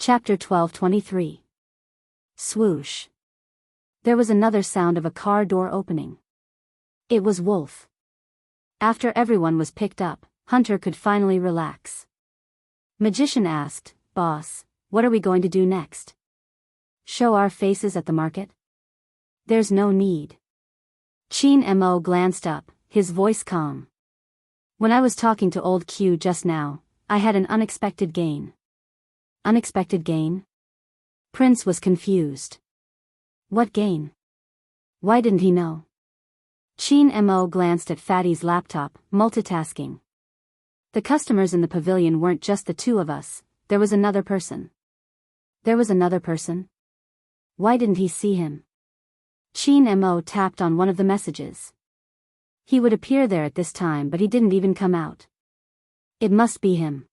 Chapter 12:23. Swoosh. There was another sound of a car door opening. It was Wolf. After everyone was picked up, Hunter could finally relax. Magician asked, "Boss, what are we going to do next? Show our faces at the market?" "There's no need." Chin Mo glanced up, his voice calm. "When I was talking to old Q just now, I had an unexpected gain." Unexpected gain? Prince was confused. What gain? Why didn't he know? Chin Mo glanced at Fatty's laptop, multitasking. The customers in the pavilion weren't just the two of us, there was another person. There was another person? Why didn't he see him? Chin Mo tapped on one of the messages. He would appear there at this time, but he didn't even come out. It must be him.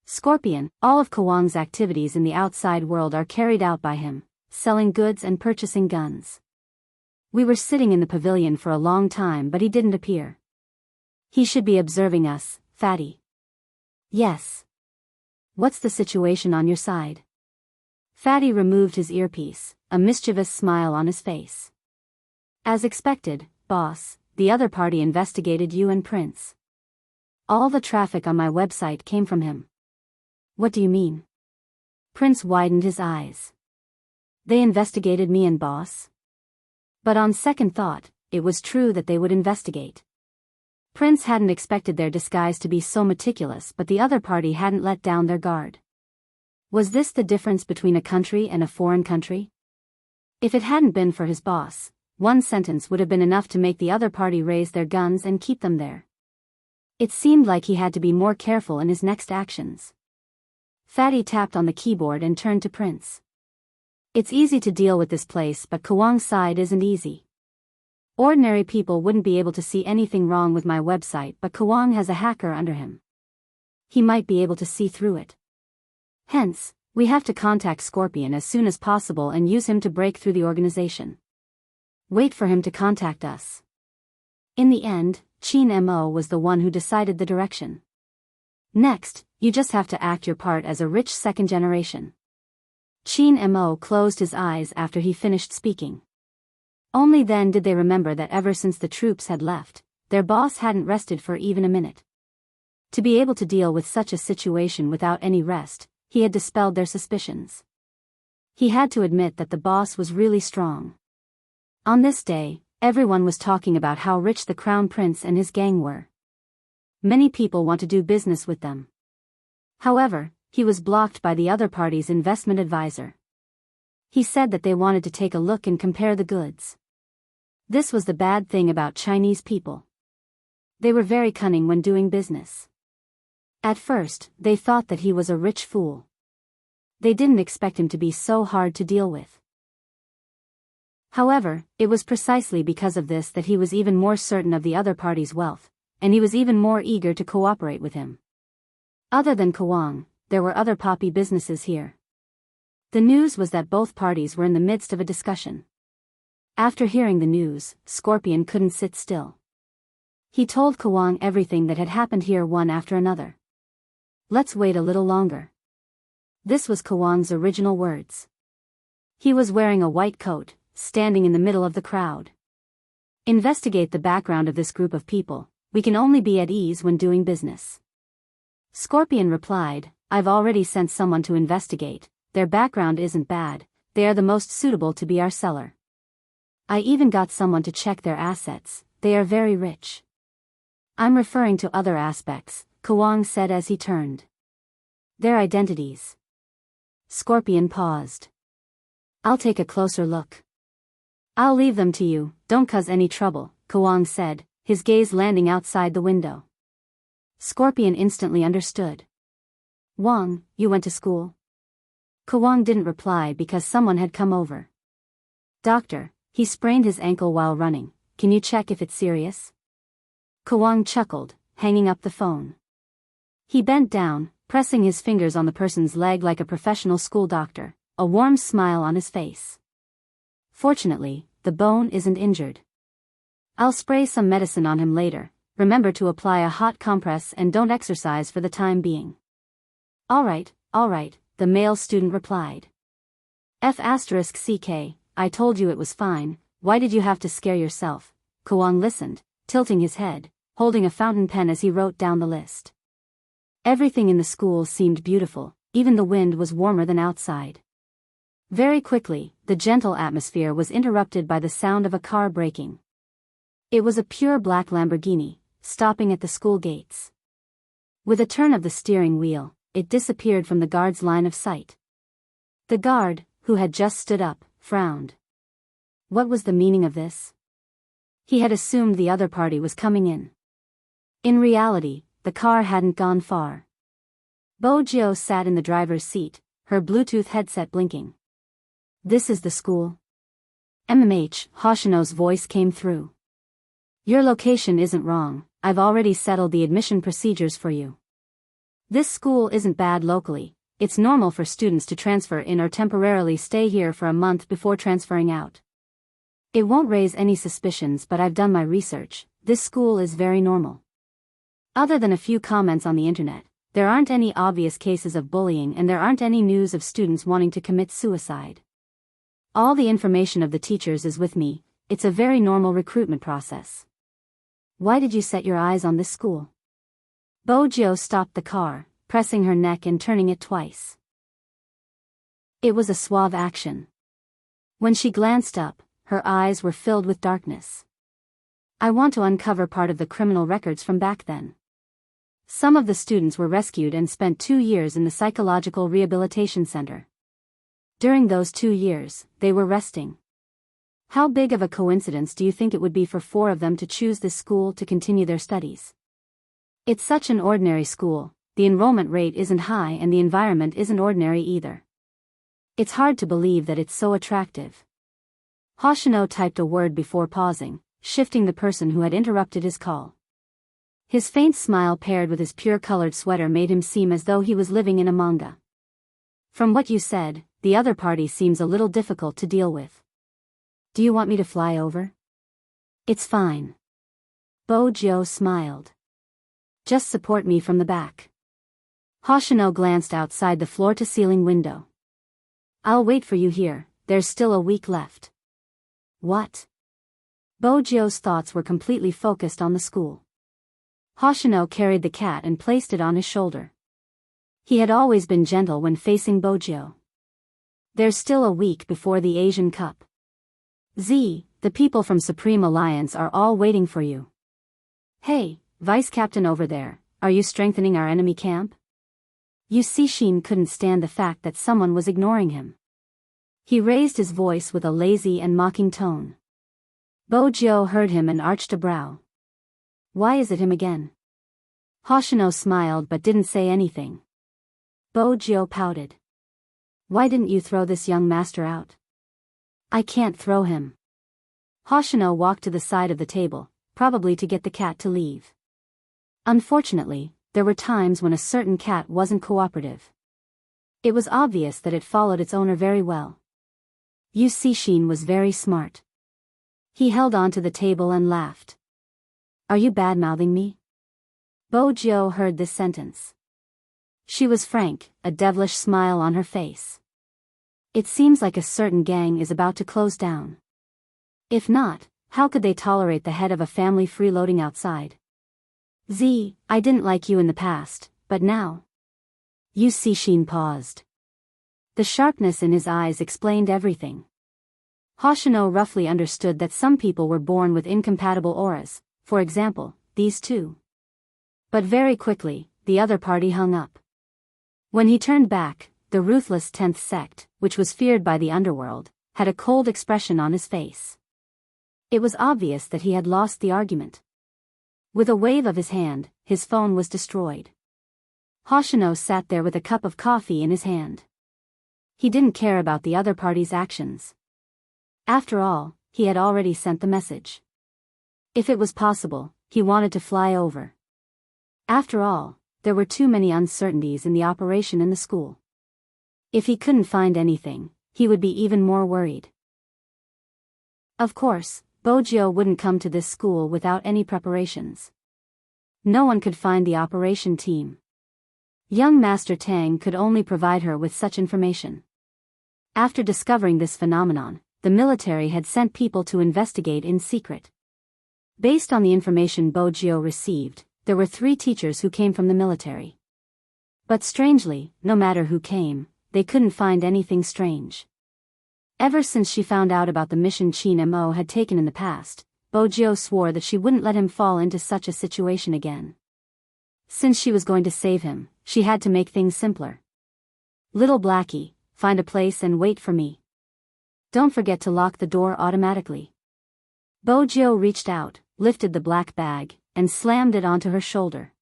Scorpion, all of Kwang's activities in the outside world are carried out by him, selling goods and purchasing guns. We were sitting in the pavilion for a long time, but he didn't appear. He should be observing us, Fatty. Yes. What's the situation on your side? Fatty removed his earpiece, a mischievous smile on his face. As expected, boss, the other party investigated you and Prince. All the traffic on my website came from him. What do you mean? Prince widened his eyes. They investigated me and boss? But on second thought, it was true that they would investigate. Prince hadn't expected their disguise to be so meticulous, but the other party hadn't let down their guard. Was this the difference between a country and a foreign country? If it hadn't been for his boss, one sentence would have been enough to make the other party raise their guns and keep them there. It seemed like he had to be more careful in his next actions. Fatty tapped on the keyboard and turned to Prince. It's easy to deal with this place, but Kwang's side isn't easy. Ordinary people wouldn't be able to see anything wrong with my website, but Kwang has a hacker under him. He might be able to see through it. Hence, we have to contact Scorpion as soon as possible and use him to break through the organization. Wait for him to contact us. In the end, Chin Mo was the one who decided the direction. Next, you just have to act your part as a rich second generation. Chin Mo closed his eyes after he finished speaking. Only then did they remember that ever since the troops had left, their boss hadn't rested for even a minute. To be able to deal with such a situation without any rest, he had dispelled their suspicions. He had to admit that the boss was really strong. On this day, everyone was talking about how rich the Crown Prince and his gang were. Many people want to do business with them. However, he was blocked by the other party's investment advisor. He said that they wanted to take a look and compare the goods. This was the bad thing about Chinese people. They were very cunning when doing business. At first, they thought that he was a rich fool. They didn't expect him to be so hard to deal with. However, it was precisely because of this that he was even more certain of the other party's wealth, and he was even more eager to cooperate with him. Other than Kwang, there were other poppy businesses here. The news was that both parties were in the midst of a discussion. After hearing the news, Scorpion couldn't sit still. He told Kwang everything that had happened here one after another. Let's wait a little longer. This was Kwang's original words. He was wearing a white coat, standing in the middle of the crowd. Investigate the background of this group of people. We can only be at ease when doing business. Scorpion replied, I've already sent someone to investigate. Their background isn't bad, they are the most suitable to be our seller. I even got someone to check their assets, they are very rich. I'm referring to other aspects, Kwang said as he turned. Their identities. Scorpion paused. I'll take a closer look. I'll leave them to you, don't cause any trouble, Kwang said, his gaze landing outside the window. Scorpion instantly understood. Wang, you went to school? Kwang didn't reply because someone had come over. Doctor, he sprained his ankle while running, can you check if it's serious? Kwang chuckled, hanging up the phone. He bent down, pressing his fingers on the person's leg like a professional school doctor, a warm smile on his face. Fortunately, the bone isn't injured. I'll spray some medicine on him later, remember to apply a hot compress and don't exercise for the time being. All right, the male student replied. F***ck, I told you it was fine, why did you have to scare yourself? Kwon listened, tilting his head, holding a fountain pen as he wrote down the list. Everything in the school seemed beautiful, even the wind was warmer than outside. Very quickly, the gentle atmosphere was interrupted by the sound of a car braking. It was a pure black Lamborghini, stopping at the school gates. With a turn of the steering wheel, it disappeared from the guard's line of sight. The guard, who had just stood up, frowned. What was the meaning of this? He had assumed the other party was coming in. In reality, the car hadn't gone far. Bo-jio sat in the driver's seat, her Bluetooth headset blinking. This is the school? Hoshino's voice came through. Your location isn't wrong, I've already settled the admission procedures for you. This school isn't bad locally, it's normal for students to transfer in or temporarily stay here for a month before transferring out. It won't raise any suspicions, but I've done my research, this school is very normal. Other than a few comments on the internet, there aren't any obvious cases of bullying and there aren't any news of students wanting to commit suicide. All the information of the teachers is with me, it's a very normal recruitment process. Why did you set your eyes on this school? Bo-jio stopped the car, pressing her neck and turning it twice. It was a suave action. When she glanced up, her eyes were filled with darkness. I want to uncover part of the criminal records from back then. Some of the students were rescued and spent 2 years in the psychological rehabilitation center. During those 2 years, they were resting. How big of a coincidence do you think it would be for 4 of them to choose this school to continue their studies? It's such an ordinary school, the enrollment rate isn't high and the environment isn't ordinary either. It's hard to believe that it's so attractive. Hoshino typed a word before pausing, shifting the person who had interrupted his call. His faint smile paired with his pure-colored sweater made him seem as though he was living in a manga. From what you said, the other party seems a little difficult to deal with. Do you want me to fly over? It's fine. Bo-jio smiled. Just support me from the back. Hoshino glanced outside the floor-to-ceiling window. I'll wait for you here, there's still a week left. What? Bo-jio's thoughts were completely focused on the school. Hoshino carried the cat and placed it on his shoulder. He had always been gentle when facing Bo-jio. There's still a week before the Asian Cup. The people from Supreme Alliance are all waiting for you. Hey, Vice Captain over there, are you strengthening our enemy camp? Yu Cixin couldn't stand the fact that someone was ignoring him. He raised his voice with a lazy and mocking tone. Bo-jio heard him and arched a brow. Why is it him again? Hoshino smiled but didn't say anything. Bo-jio pouted. Why didn't you throw this young master out? I can't throw him. Hoshino walked to the side of the table, probably to get the cat to leave. Unfortunately, there were times when a certain cat wasn't cooperative. It was obvious that it followed its owner very well. Yu Cixin was very smart. He held onto the table and laughed. Are you bad-mouthing me? Bo-jio heard this sentence. She was frank, a devilish smile on her face. It seems like a certain gang is about to close down. If not, how could they tolerate the head of a family freeloading outside? I didn't like you in the past, but now. Yu Cixin paused. The sharpness in his eyes explained everything. Hoshino roughly understood that some people were born with incompatible auras, for example, these two. But very quickly, the other party hung up. When he turned back, the ruthless 10th sect, which was feared by the underworld, had a cold expression on his face. It was obvious that he had lost the argument. With a wave of his hand, his phone was destroyed. Hoshino sat there with a cup of coffee in his hand. He didn't care about the other party's actions. After all, he had already sent the message. If it was possible, he wanted to fly over. After all, there were too many uncertainties in the operation in the school. If he couldn't find anything, he would be even more worried. Of course, Bo-jio wouldn't come to this school without any preparations. No one could find the operation team. Young Master Tang could only provide her with such information. After discovering this phenomenon, the military had sent people to investigate in secret. Based on the information Bo Jiao received, there were 3 teachers who came from the military. But strangely, no matter who came, they couldn't find anything strange. Ever since she found out about the mission Qin Mo had taken in the past, Bo Jiao swore that she wouldn't let him fall into such a situation again. Since she was going to save him, she had to make things simpler. Little Blackie, find a place and wait for me. Don't forget to lock the door automatically. Bo Jiao reached out, lifted the black bag, and slammed it onto her shoulder.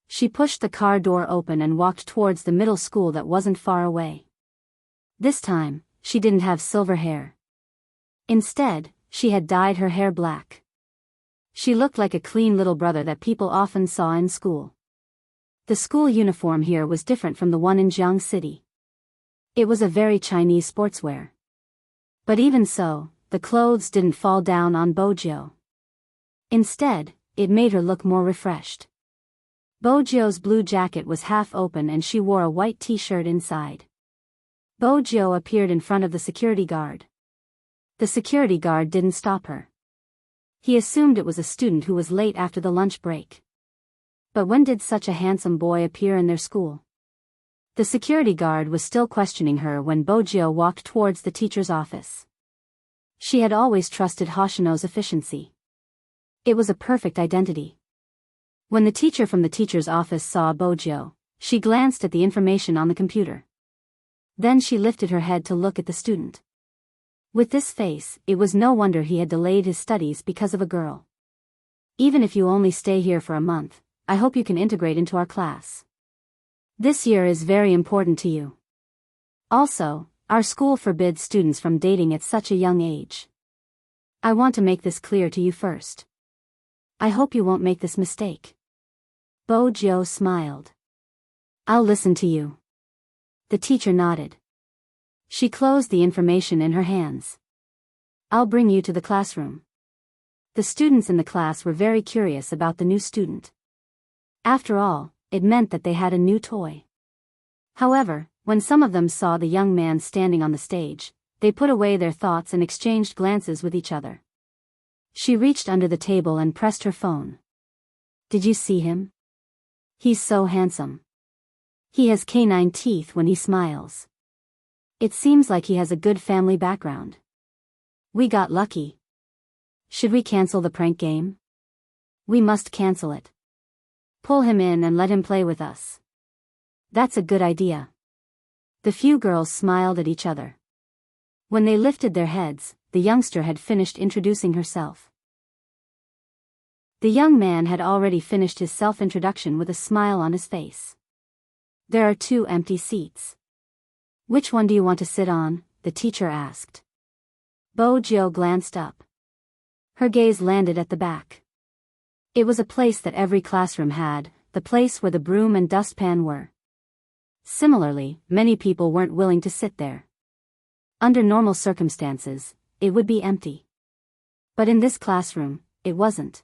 She pushed the car door open and walked towards the middle school that wasn't far away. This time, she didn't have silver hair. Instead, she had dyed her hair black. She looked like a clean little brother that people often saw in school. The school uniform here was different from the one in Jiang City. It was a very Chinese sportswear. But even so, the clothes didn't fall down on Bo Jiao. Instead, it made her look more refreshed. Bo Jiao's blue jacket was half open and she wore a white t-shirt inside. Bo Jiao appeared in front of the security guard. The security guard didn't stop her. He assumed it was a student who was late after the lunch break. But when did such a handsome boy appear in their school? The security guard was still questioning her when Bo Jiao walked towards the teacher's office. She had always trusted Hoshino's efficiency. It was a perfect identity. When the teacher from the teacher's office saw Bo Jiao, she glanced at the information on the computer. Then she lifted her head to look at the student. With this face, it was no wonder he had delayed his studies because of a girl. Even if you only stay here for a month, I hope you can integrate into our class. This year is very important to you. Also, our school forbids students from dating at such a young age. I want to make this clear to you first. I hope you won't make this mistake. Bo Jiao smiled. I'll listen to you. The teacher nodded. She closed the information in her hands. I'll bring you to the classroom. The students in the class were very curious about the new student. After all, it meant that they had a new toy. However, when some of them saw the young man standing on the stage, they put away their thoughts and exchanged glances with each other. She reached under the table and pressed her phone. Did you see him? He's so handsome. He has canine teeth when he smiles. It seems like he has a good family background. We got lucky. Should we cancel the prank game? We must cancel it. Pull him in and let him play with us. That's a good idea. The few girls smiled at each other. When they lifted their heads, the youngster had finished introducing herself. The young man had already finished his self-introduction with a smile on his face. There are 2 empty seats. Which one do you want to sit on? The teacher asked. Bo Jiao glanced up. Her gaze landed at the back. It was a place that every classroom had, the place where the broom and dustpan were. Similarly, many people weren't willing to sit there. Under normal circumstances, it would be empty. But in this classroom, it wasn't.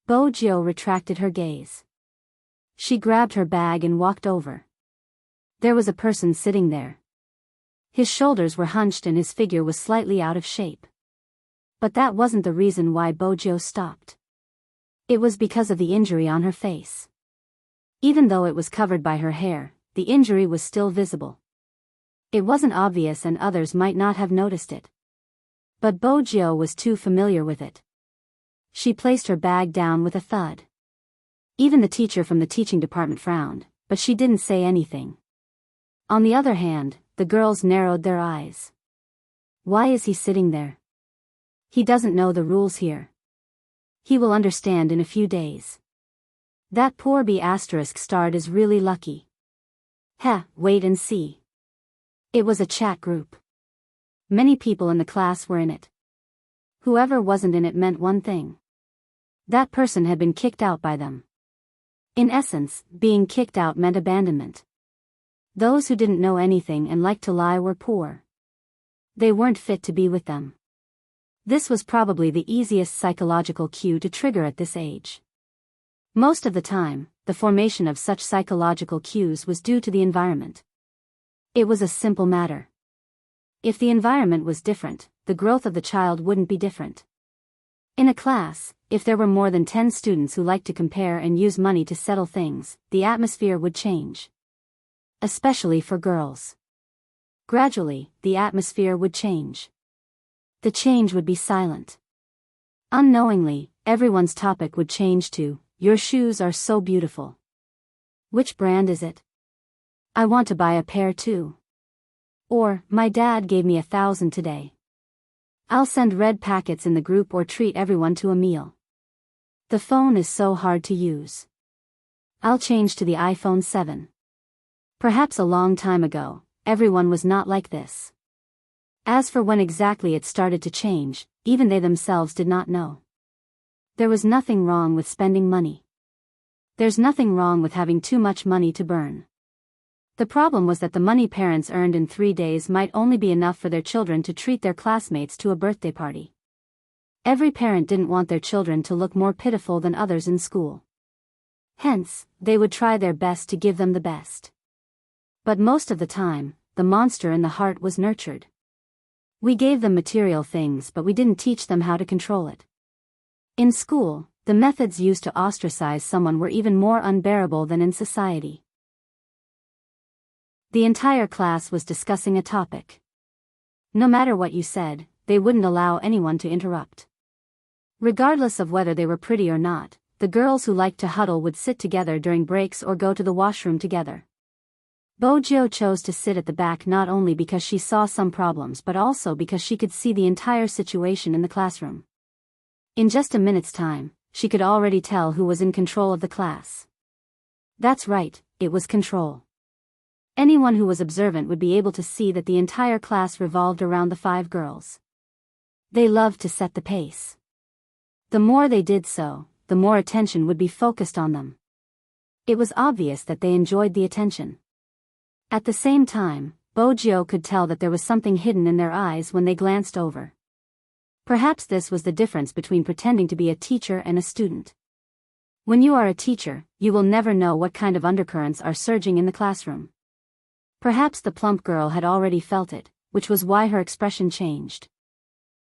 Bo Jiao retracted her gaze. She grabbed her bag and walked over. There was a person sitting there. His shoulders were hunched and his figure was slightly out of shape. But that wasn't the reason why Bo Jiao stopped. It was because of the injury on her face. Even though it was covered by her hair, the injury was still visible. It wasn't obvious and others might not have noticed it. But Bo Jiao was too familiar with it. She placed her bag down with a thud. Even the teacher from the teaching department frowned, but she didn't say anything. On the other hand, the girls narrowed their eyes. Why is he sitting there? He doesn't know the rules here. He will understand in a few days. That poor B** starred is really lucky. Heh, wait and see. It was a chat group. Many people in the class were in it. Whoever wasn't in it meant one thing. That person had been kicked out by them. In essence, being kicked out meant abandonment. Those who didn't know anything and liked to lie were poor. They weren't fit to be with them. This was probably the easiest psychological cue to trigger at this age. Most of the time, the formation of such psychological cues was due to the environment. It was a simple matter. If the environment was different, the growth of the child wouldn't be different. In a class, if there were more than 10 students who liked to compare and use money to settle things, the atmosphere would change. Especially for girls. Gradually, the atmosphere would change. The change would be silent. Unknowingly, everyone's topic would change to, "Your shoes are so beautiful. Which brand is it? I want to buy a pair too." Or, "My dad gave me 1,000 today. I'll send red packets in the group or treat everyone to a meal. The phone is so hard to use. I'll change to the iPhone 7. Perhaps a long time ago, everyone was not like this. As for when exactly it started to change, even they themselves did not know. There was nothing wrong with spending money. There's nothing wrong with having too much money to burn. The problem was that the money parents earned in 3 days might only be enough for their children to treat their classmates to a birthday party. Every parent didn't want their children to look more pitiful than others in school. Hence, they would try their best to give them the best. But most of the time, the monster in the heart was nurtured. We gave them material things, but we didn't teach them how to control it. In school, the methods used to ostracize someone were even more unbearable than in society. The entire class was discussing a topic. No matter what you said, they wouldn't allow anyone to interrupt. Regardless of whether they were pretty or not, the girls who liked to huddle would sit together during breaks or go to the washroom together. Bojo chose to sit at the back not only because she saw some problems but also because she could see the entire situation in the classroom. In just a minute's time, she could already tell who was in control of the class. That's right, it was control. Anyone who was observant would be able to see that the entire class revolved around the 5 girls. They loved to set the pace. The more they did so, the more attention would be focused on them. It was obvious that they enjoyed the attention. At the same time, Bojo could tell that there was something hidden in their eyes when they glanced over. Perhaps this was the difference between pretending to be a teacher and a student. When you are a teacher, you will never know what kind of undercurrents are surging in the classroom. Perhaps the plump girl had already felt it, which was why her expression changed.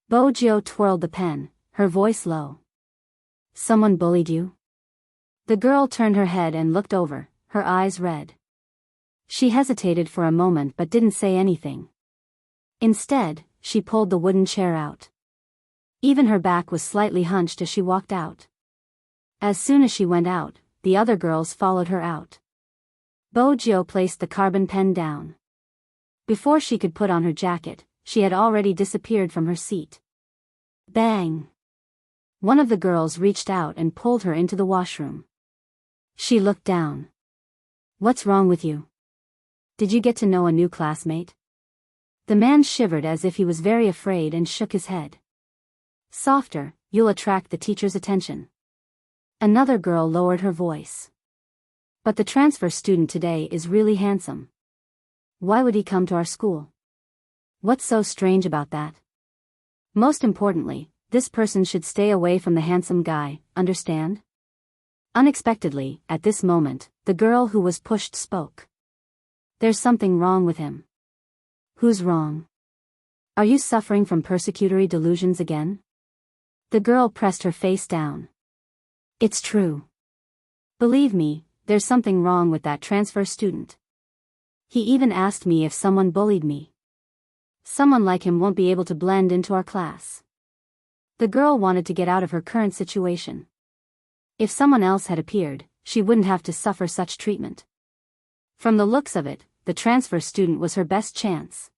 Bojo twirled the pen, her voice low. "Someone bullied you?" The girl turned her head and looked over, her eyes red. She hesitated for a moment but didn't say anything. Instead, she pulled the wooden chair out. Even her back was slightly hunched as she walked out. As soon as she went out, the other girls followed her out. Bojo placed the carbon pen down. Before she could put on her jacket, she had already disappeared from her seat. Bang! One of the girls reached out and pulled her into the washroom. She looked down. "What's wrong with you? Did you get to know a new classmate?" The man shivered as if he was very afraid and shook his head. "Softer, you'll attract the teacher's attention." Another girl lowered her voice. "But the transfer student today is really handsome. Why would he come to our school? What's so strange about that? Most importantly, this person should stay away from the handsome guy, understand?" Unexpectedly, at this moment, the girl who was pushed spoke. "There's something wrong with him." "Who's wrong? Are you suffering from persecutory delusions again?" The girl pressed her face down. "It's true. Believe me, there's something wrong with that transfer student. He even asked me if someone bullied me. Someone like him won't be able to blend into our class." The girl wanted to get out of her current situation. If someone else had appeared, she wouldn't have to suffer such treatment. From the looks of it, the transfer student was her best chance.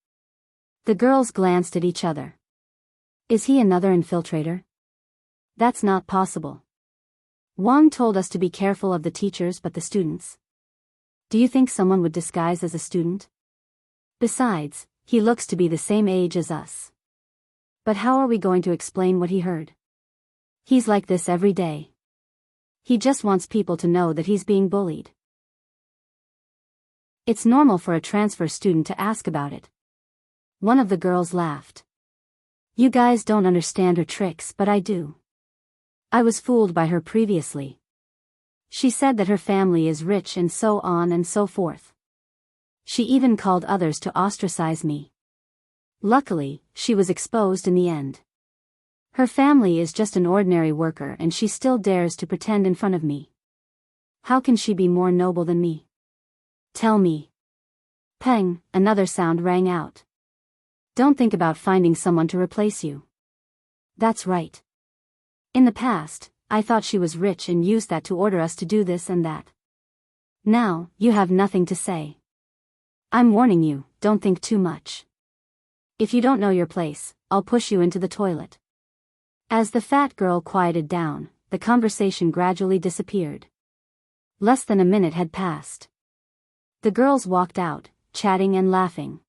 The girls glanced at each other. "Is he another infiltrator?" "That's not possible. Wang told us to be careful of the teachers but the students. Do you think someone would disguise as a student? Besides, he looks to be the same age as us. But how are we going to explain what he heard? He's like this every day. He just wants people to know that he's being bullied." "It's normal for a transfer student to ask about it." One of the girls laughed. "You guys don't understand her tricks, but I do. I was fooled by her previously. She said that her family is rich and so on and so forth. She even called others to ostracize me. Luckily, she was exposed in the end. Her family is just an ordinary worker and she still dares to pretend in front of me. How can she be more noble than me? Tell me. Peng, another sound rang out. Don't think about finding someone to replace you. That's right. In the past, I thought she was rich and used that to order us to do this and that. Now, you have nothing to say. I'm warning you, don't think too much. If you don't know your place, I'll push you into the toilet. As the fat girl quieted down, the conversation gradually disappeared. Less than a minute had passed. The girls walked out, chatting and laughing.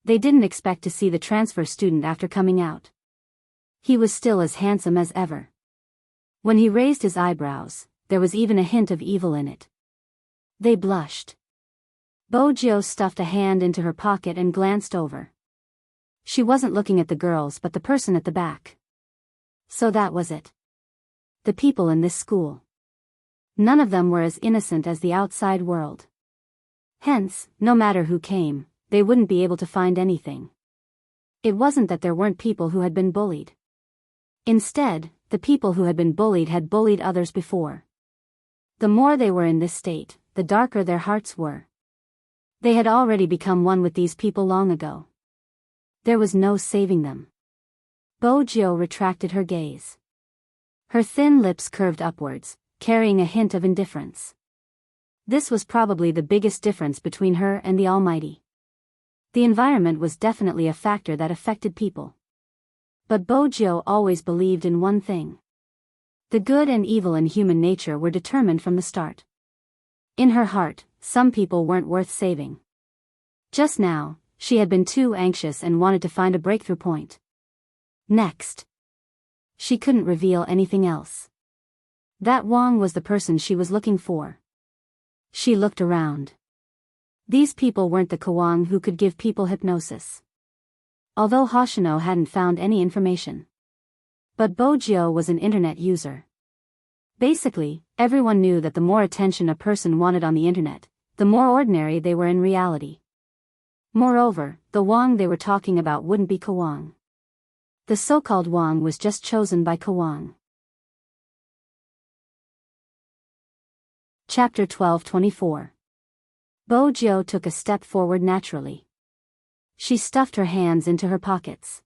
They didn't expect to see the transfer student after coming out. He was still as handsome as ever. When he raised his eyebrows, there was even a hint of evil in it. They blushed. Bojo stuffed a hand into her pocket and glanced over. She wasn't looking at the girls but the person at the back. So that was it. The people in this school. None of them were as innocent as the outside world. Hence, no matter who came, they wouldn't be able to find anything. It wasn't that there weren't people who had been bullied. Instead, the people who had bullied others before. The more they were in this state, the darker their hearts were. They had already become one with these people long ago. There was no saving them. Bojo retracted her gaze. Her thin lips curved upwards, carrying a hint of indifference. This was probably the biggest difference between her and the Almighty. The environment was definitely a factor that affected people. But Bojo always believed in one thing. The good and evil in human nature were determined from the start. In her heart, some people weren't worth saving. Just now, she had been too anxious and wanted to find a breakthrough point. Next. She couldn't reveal anything else. That Wang was the person she was looking for. She looked around. These people weren't the Kawang who could give people hypnosis. Although Hoshino hadn't found any information. But Bojo was an internet user. Basically, everyone knew that the more attention a person wanted on the internet, the more ordinary they were in reality. Moreover, the Wang they were talking about wouldn't be Kawang. The so-called Wang was just chosen by Kawang. Chapter 12:24. Bojo took a step forward naturally. She stuffed her hands into her pockets.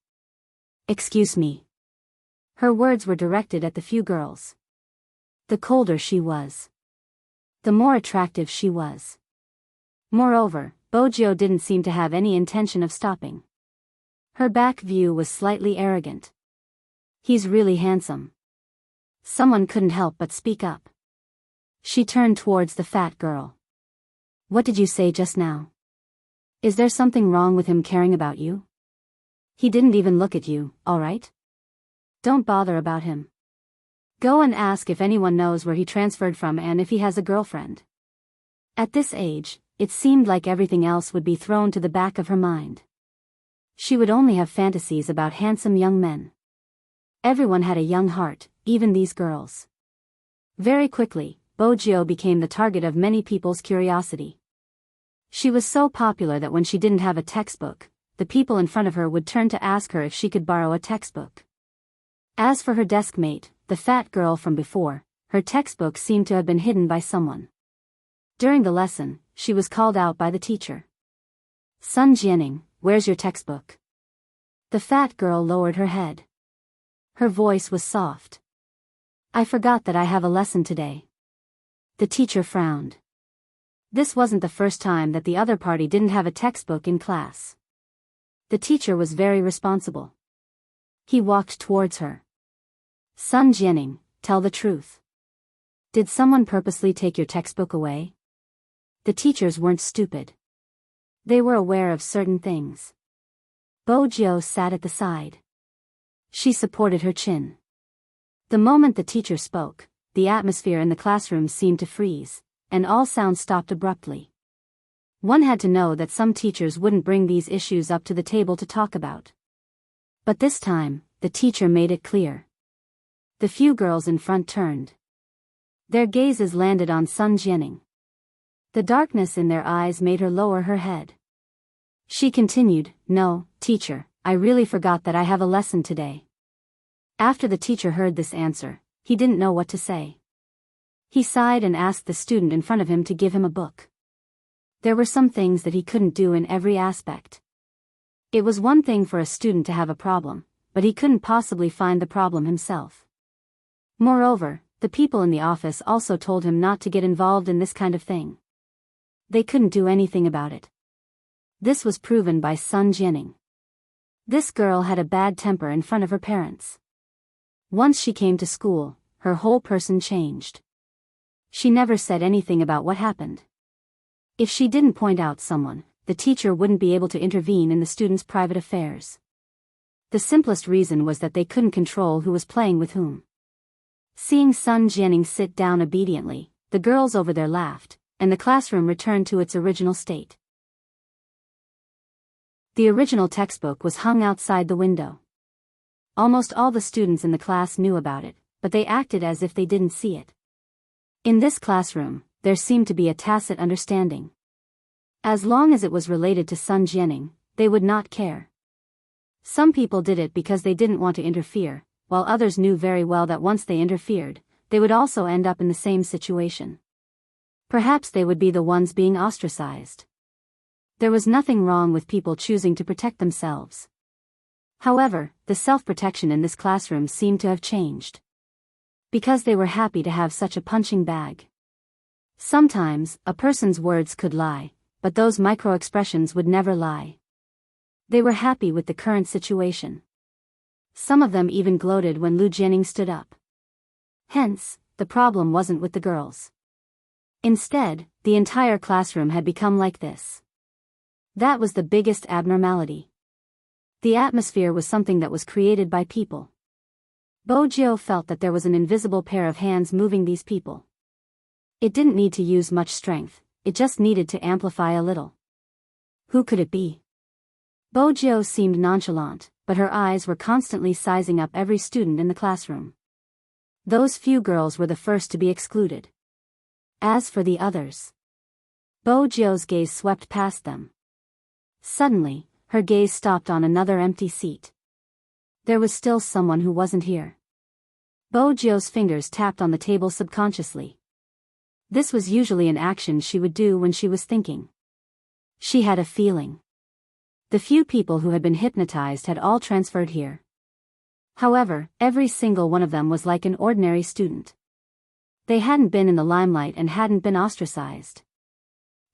Excuse me. Her words were directed at the few girls. The colder she was, the more attractive she was. Moreover, Bojo didn't seem to have any intention of stopping. Her back view was slightly arrogant. He's really handsome. Someone couldn't help but speak up. She turned towards the fat girl. What did you say just now? Is there something wrong with him caring about you? He didn't even look at you, all right? Don't bother about him. Go and ask if anyone knows where he transferred from and if he has a girlfriend. At this age, it seemed like everything else would be thrown to the back of her mind. She would only have fantasies about handsome young men. Everyone had a young heart, even these girls. Very quickly, Bojo became the target of many people's curiosity. She was so popular that when she didn't have a textbook, the people in front of her would turn to ask her if she could borrow a textbook. As for her desk mate, the fat girl from before, her textbook seemed to have been hidden by someone. During the lesson, she was called out by the teacher. Sun Jianing, where's your textbook? The fat girl lowered her head. Her voice was soft. I forgot that I have a lesson today. The teacher frowned. This wasn't the first time that the other party didn't have a textbook in class. The teacher was very responsible. He walked towards her. Sun Jianing, tell the truth. Did someone purposely take your textbook away? The teachers weren't stupid. They were aware of certain things. Bojo sat at the side. She supported her chin. The moment the teacher spoke, the atmosphere in the classroom seemed to freeze, and all sound stopped abruptly. One had to know that some teachers wouldn't bring these issues up to the table to talk about. But this time, the teacher made it clear. The few girls in front turned. Their gazes landed on Sun Jianing. The darkness in their eyes made her lower her head. She continued, "No, teacher, I really forgot that I have a lesson today." After the teacher heard this answer, he didn't know what to say. He sighed and asked the student in front of him to give him a book. There were some things that he couldn't do in every aspect. It was one thing for a student to have a problem, but he couldn't possibly find the problem himself. Moreover, the people in the office also told him not to get involved in this kind of thing. They couldn't do anything about it. This was proven by Sun Jianing. This girl had a bad temper in front of her parents. Once she came to school, her whole person changed. She never said anything about what happened. If she didn't point out someone, the teacher wouldn't be able to intervene in the students' private affairs. The simplest reason was that they couldn't control who was playing with whom. Seeing Sun Jianing sit down obediently, the girls over there laughed, and the classroom returned to its original state. The original textbook was hung outside the window. Almost all the students in the class knew about it, but they acted as if they didn't see it. In this classroom, there seemed to be a tacit understanding. As long as it was related to Sun Jianing, they would not care. Some people did it because they didn't want to interfere, while others knew very well that once they interfered, they would also end up in the same situation. Perhaps they would be the ones being ostracized. There was nothing wrong with people choosing to protect themselves. However, the self-protection in this classroom seemed to have changed. Because they were happy to have such a punching bag. Sometimes, a person's words could lie, but those micro-expressions would never lie. They were happy with the current situation. Some of them even gloated when Lu Jianing stood up. Hence, the problem wasn't with the girls. Instead, the entire classroom had become like this. That was the biggest abnormality. The atmosphere was something that was created by people. Bojiu felt that there was an invisible pair of hands moving these people. It didn't need to use much strength, it just needed to amplify a little. Who could it be? Bojiu seemed nonchalant, but her eyes were constantly sizing up every student in the classroom. Those few girls were the first to be excluded. As for the others, Bojiu's gaze swept past them. Suddenly, her gaze stopped on another empty seat. There was still someone who wasn't here. Bojiu's fingers tapped on the table subconsciously. This was usually an action she would do when she was thinking. She had a feeling. The few people who had been hypnotized had all transferred here. However, every single one of them was like an ordinary student. They hadn't been in the limelight and hadn't been ostracized.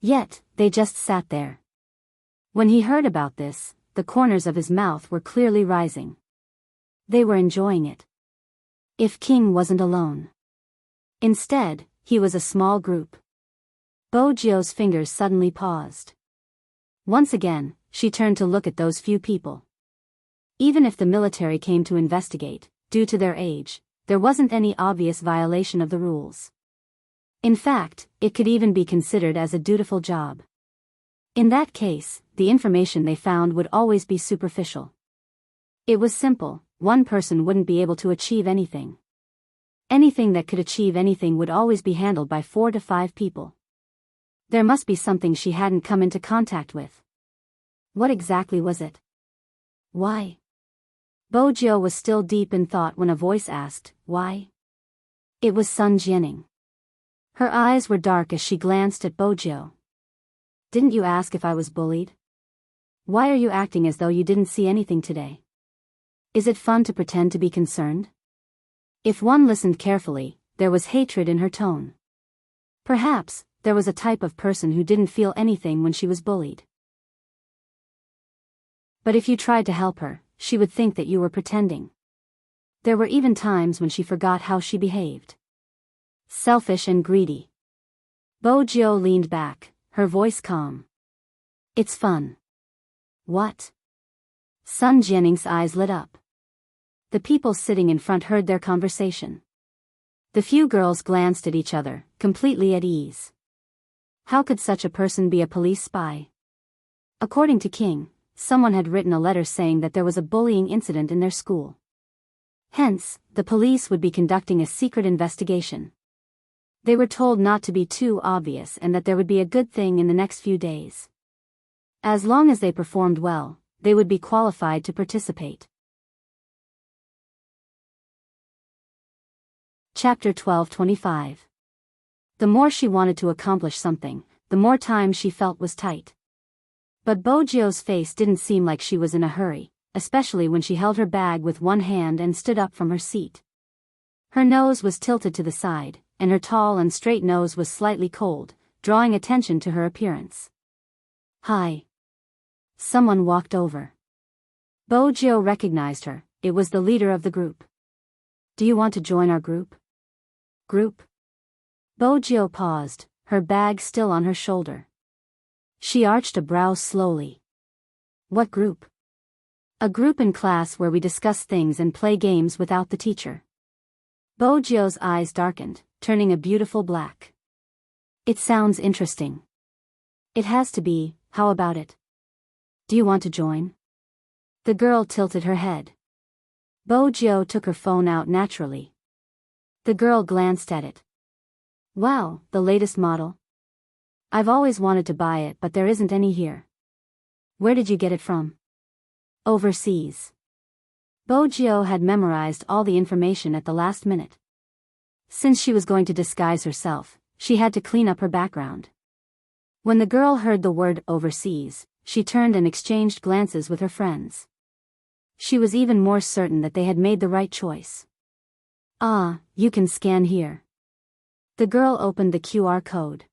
Yet, they just sat there. When he heard about this, the corners of his mouth were clearly rising. They were enjoying it. If King wasn't alone. Instead, he was a small group. Bojiu's fingers suddenly paused. Once again, she turned to look at those few people. Even if the military came to investigate, due to their age, there wasn't any obvious violation of the rules. In fact, it could even be considered as a dutiful job. In that case, the information they found would always be superficial. It was simple, one person wouldn't be able to achieve anything. Anything that could achieve anything would always be handled by 4 to 5 people. There must be something she hadn't come into contact with. What exactly was it? Why? Bojiu was still deep in thought when a voice asked, "Why?" It was Sun Jianing. Her eyes were dark as she glanced at Bojiu. "Didn't you ask if I was bullied? Why are you acting as though you didn't see anything today? Is it fun to pretend to be concerned?" If one listened carefully, there was hatred in her tone. Perhaps, there was a type of person who didn't feel anything when she was bullied. But if you tried to help her, she would think that you were pretending. There were even times when she forgot how she behaved. Selfish and greedy. Bojiu leaned back, her voice calm. "It's fun." "What?" Sun Jianing's eyes lit up. The people sitting in front heard their conversation. The few girls glanced at each other, completely at ease. How could such a person be a police spy? According to King, someone had written a letter saying that there was a bullying incident in their school. Hence, the police would be conducting a secret investigation. They were told not to be too obvious and that there would be a good thing in the next few days. As long as they performed well, they would be qualified to participate. Chapter 12:25. The more she wanted to accomplish something, the more time she felt was tight. But Bojio's face didn't seem like she was in a hurry, especially when she held her bag with one hand and stood up from her seat. Her nose was tilted to the side, and her tall and straight nose was slightly cold, drawing attention to her appearance. "Hi." Someone walked over. Bojio recognized her. It was the leader of the group. "Do you want to join our group?" "Group?" Bojio paused, her bag still on her shoulder. She arched a brow slowly. "What group?" "A group in class where we discuss things and play games without the teacher." Bojio's eyes darkened, turning a beautiful black. "It sounds interesting." "It has to be. How about it?" "Do you want to join?" The girl tilted her head. Bojio took her phone out naturally. The girl glanced at it. "Wow, the latest model? I've always wanted to buy it, but there isn't any here." "Where did you get it from?" "Overseas." Bojio had memorized all the information at the last minute. Since she was going to disguise herself, she had to clean up her background. When the girl heard the word overseas, she turned and exchanged glances with her friends. She was even more certain that they had made the right choice. "Ah, you can scan here." The girl opened the QR code.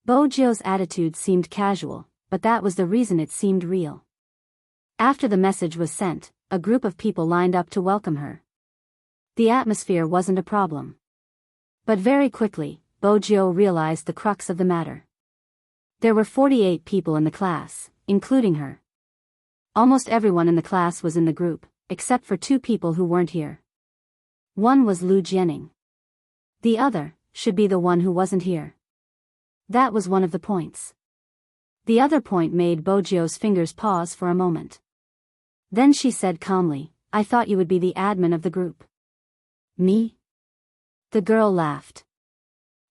Bojio's attitude seemed casual, but that was the reason it seemed real. After the message was sent, a group of people lined up to welcome her. The atmosphere wasn't a problem. But very quickly, Bojio realized the crux of the matter. There were 48 people in the class, including her. Almost everyone in the class was in the group, except for 2 people who weren't here. One was Lu Jianing. The other should be the one who wasn't here. That was one of the points. The other point made Bojio's fingers pause for a moment. Then she said calmly, "I thought you would be the admin of the group." "Me?" The girl laughed.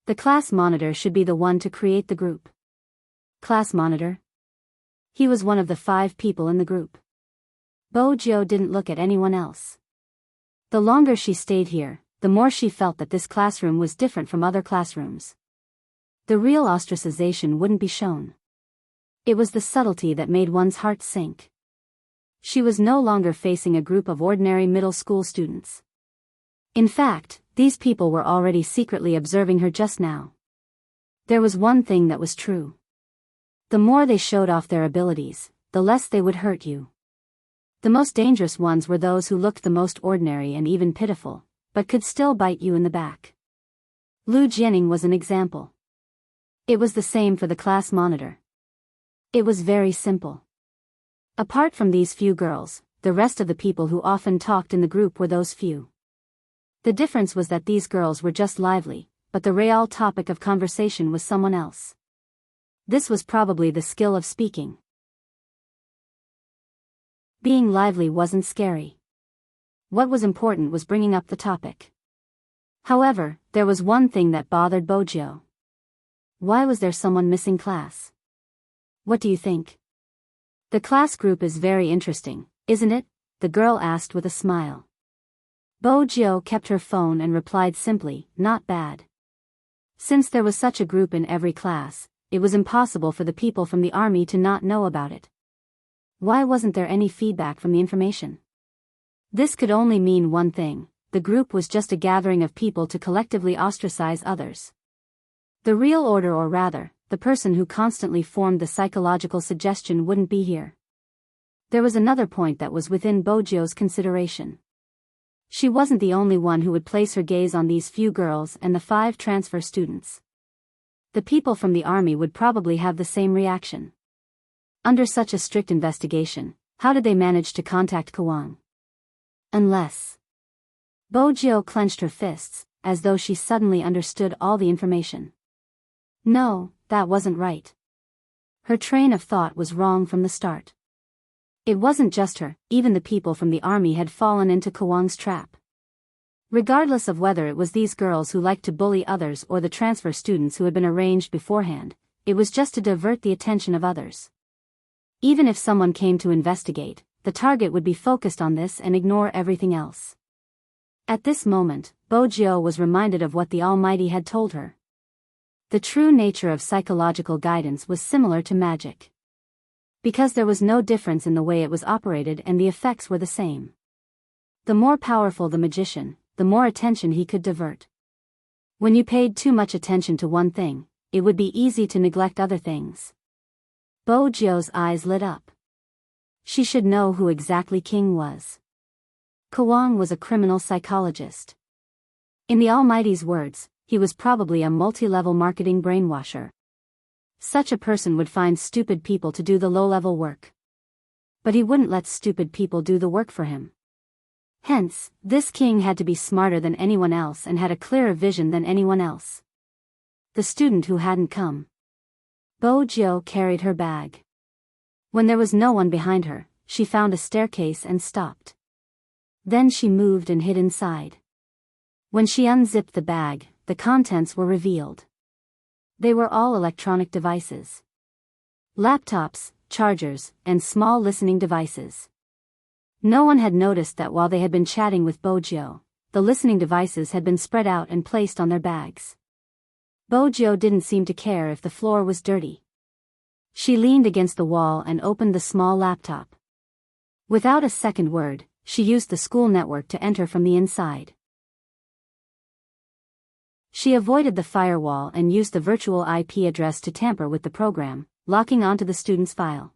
"The class monitor should be the one to create the group." "Class monitor?" He was one of the 5 people in the group. Bojio didn't look at anyone else. The longer she stayed here, the more she felt that this classroom was different from other classrooms. The real ostracization wouldn't be shown. It was the subtlety that made one's heart sink. She was no longer facing a group of ordinary middle school students. In fact, these people were already secretly observing her just now. There was one thing that was true. The more they showed off their abilities, the less they would hurt you. The most dangerous ones were those who looked the most ordinary and even pitiful, but could still bite you in the back. Lu Jianing was an example. It was the same for the class monitor. It was very simple. Apart from these few girls, the rest of the people who often talked in the group were those few. The difference was that these girls were just lively, but the real topic of conversation was someone else. This was probably the skill of speaking. Being lively wasn't scary. What was important was bringing up the topic. However, there was one thing that bothered Bojio. Why was there someone missing class? "What do you think?" "The class group is very interesting, isn't it?" the girl asked with a smile. Bojio kept her phone and replied simply, "Not bad." Since there was such a group in every class, it was impossible for the people from the army to not know about it. Why wasn't there any feedback from the information? This could only mean one thing: the group was just a gathering of people to collectively ostracize others. The real order, or rather, the person who constantly formed the psychological suggestion, wouldn't be here. There was another point that was within Bojio's consideration. She wasn't the only one who would place her gaze on these few girls and the 5 transfer students. The people from the army would probably have the same reaction. Under such a strict investigation, how did they manage to contact Kawang? Unless... Bojio clenched her fists, as though she suddenly understood all the information. No, that wasn't right. Her train of thought was wrong from the start. It wasn't just her, even the people from the army had fallen into Kawang's trap. Regardless of whether it was these girls who liked to bully others or the transfer students who had been arranged beforehand, it was just to divert the attention of others. Even if someone came to investigate, the target would be focused on this and ignore everything else. At this moment, Bojo was reminded of what the Almighty had told her. The true nature of psychological guidance was similar to magic. Because there was no difference in the way it was operated and the effects were the same. The more powerful the magician, the more attention he could divert. When you paid too much attention to one thing, it would be easy to neglect other things. Bojo's eyes lit up. She should know who exactly King was. Kwang was a criminal psychologist. In the Almighty's words, he was probably a multi-level marketing brainwasher. Such a person would find stupid people to do the low-level work. But he wouldn't let stupid people do the work for him. Hence, this king had to be smarter than anyone else and had a clearer vision than anyone else. The student who hadn't come. Bojo carried her bag. When there was no one behind her, she found a staircase and stopped. Then she moved and hid inside. When she unzipped the bag, the contents were revealed. They were all electronic devices. Laptops, chargers, and small listening devices. No one had noticed that while they had been chatting with Bojo, the listening devices had been spread out and placed on their bags. Bojo didn't seem to care if the floor was dirty. She leaned against the wall and opened the small laptop. Without a second word, she used the school network to enter from the inside. She avoided the firewall and used the virtual IP address to tamper with the program, locking onto the student's file.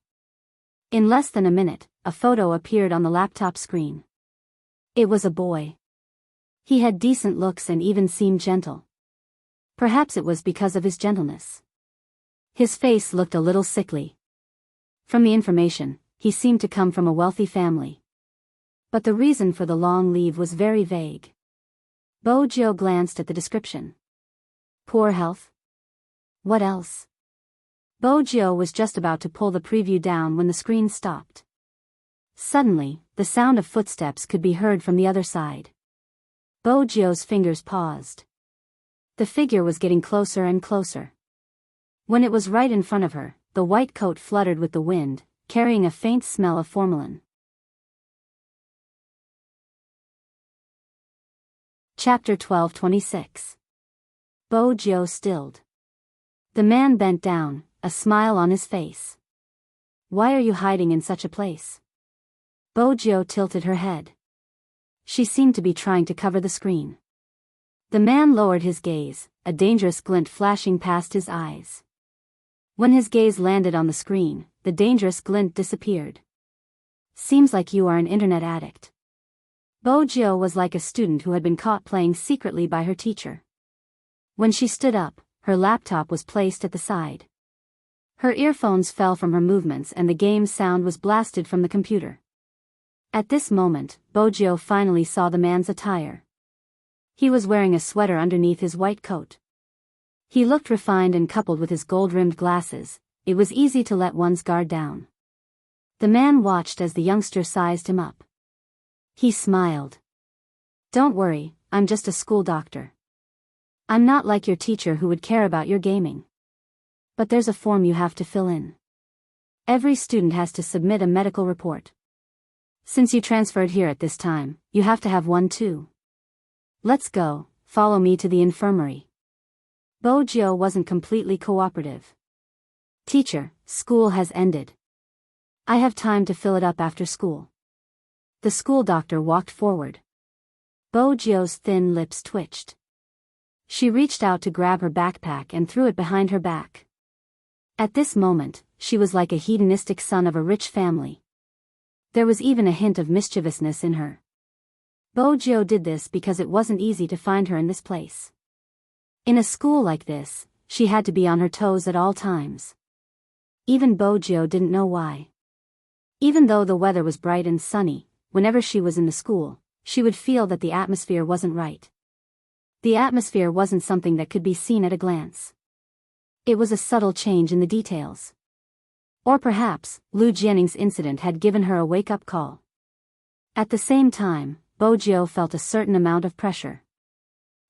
In less than a minute, a photo appeared on the laptop screen. It was a boy. He had decent looks and even seemed gentle. Perhaps it was because of his gentleness. His face looked a little sickly. From the information, he seemed to come from a wealthy family. But the reason for the long leave was very vague. Bojo glanced at the description. Poor health? What else? Bojo was just about to pull the preview down when the screen stopped. Suddenly, the sound of footsteps could be heard from the other side. Bojo's fingers paused. The figure was getting closer and closer. When it was right in front of her, the white coat fluttered with the wind, carrying a faint smell of formalin. Chapter 12:26. Bojo stilled. The man bent down, a smile on his face. Why are you hiding in such a place? Bojo tilted her head. She seemed to be trying to cover the screen. The man lowered his gaze, a dangerous glint flashing past his eyes. When his gaze landed on the screen, the dangerous glint disappeared. Seems like you are an internet addict. Bojo was like a student who had been caught playing secretly by her teacher. When she stood up, her laptop was placed at the side. Her earphones fell from her movements and the game sound was blasted from the computer. At this moment, Bojo finally saw the man's attire. He was wearing a sweater underneath his white coat. He looked refined and coupled with his gold-rimmed glasses, it was easy to let one's guard down. The man watched as the youngster sized him up. He smiled. Don't worry, I'm just a school doctor. I'm not like your teacher who would care about your gaming. But there's a form you have to fill in. Every student has to submit a medical report. Since you transferred here at this time, you have to have one too. Let's go, follow me to the infirmary. Bojo wasn't completely cooperative. Teacher, school has ended. I have time to fill it up after school. The school doctor walked forward. Bojo's thin lips twitched. She reached out to grab her backpack and threw it behind her back. At this moment, she was like a hedonistic son of a rich family. There was even a hint of mischievousness in her. Bojo did this because it wasn't easy to find her in this place. In a school like this, she had to be on her toes at all times. Even Bojo didn't know why. Even though the weather was bright and sunny, whenever she was in the school, she would feel that the atmosphere wasn't right. The atmosphere wasn't something that could be seen at a glance. It was a subtle change in the details. Or perhaps, Lu Jianning's incident had given her a wake-up call. At the same time, Bojio felt a certain amount of pressure.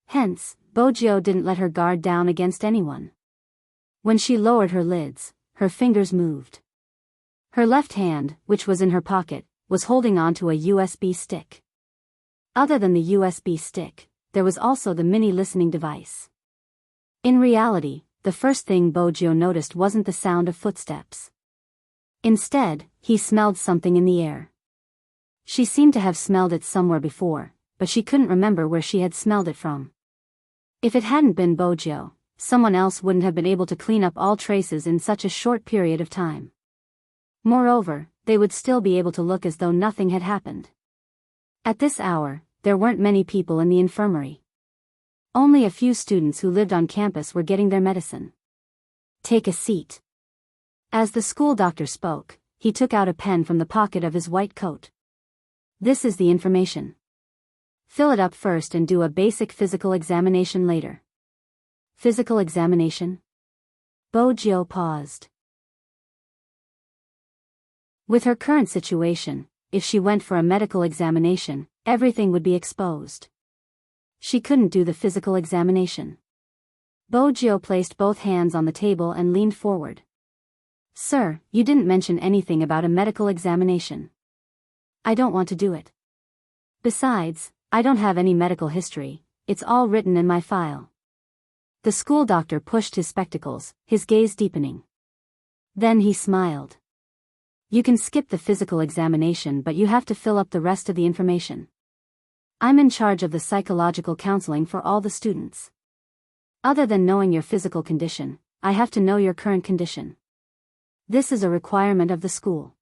Hence, Bojio didn't let her guard down against anyone. When she lowered her lids, her fingers moved. Her left hand, which was in her pocket, was holding onto a USB stick. Other than the USB stick, there was also the mini listening device. In reality, the first thing Bojio noticed wasn't the sound of footsteps. Instead, he smelled something in the air. She seemed to have smelled it somewhere before, but she couldn't remember where she had smelled it from. If it hadn't been Bojio, someone else wouldn't have been able to clean up all traces in such a short period of time. Moreover, they would still be able to look as though nothing had happened. At this hour, there weren't many people in the infirmary. Only a few students who lived on campus were getting their medicine. Take a seat. As the school doctor spoke, he took out a pen from the pocket of his white coat. This is the information. Fill it up first and do a basic physical examination later. Physical examination? Bojio paused. With her current situation, if she went for a medical examination, everything would be exposed. She couldn't do the physical examination. Bojio placed both hands on the table and leaned forward. Sir, you didn't mention anything about a medical examination. I don't want to do it. Besides, I don't have any medical history, it's all written in my file. The school doctor pushed his spectacles, his gaze deepening. Then he smiled. You can skip the physical examination, but you have to fill up the rest of the information. I'm in charge of the psychological counseling for all the students. Other than knowing your physical condition, I have to know your current condition. This is a requirement of the school.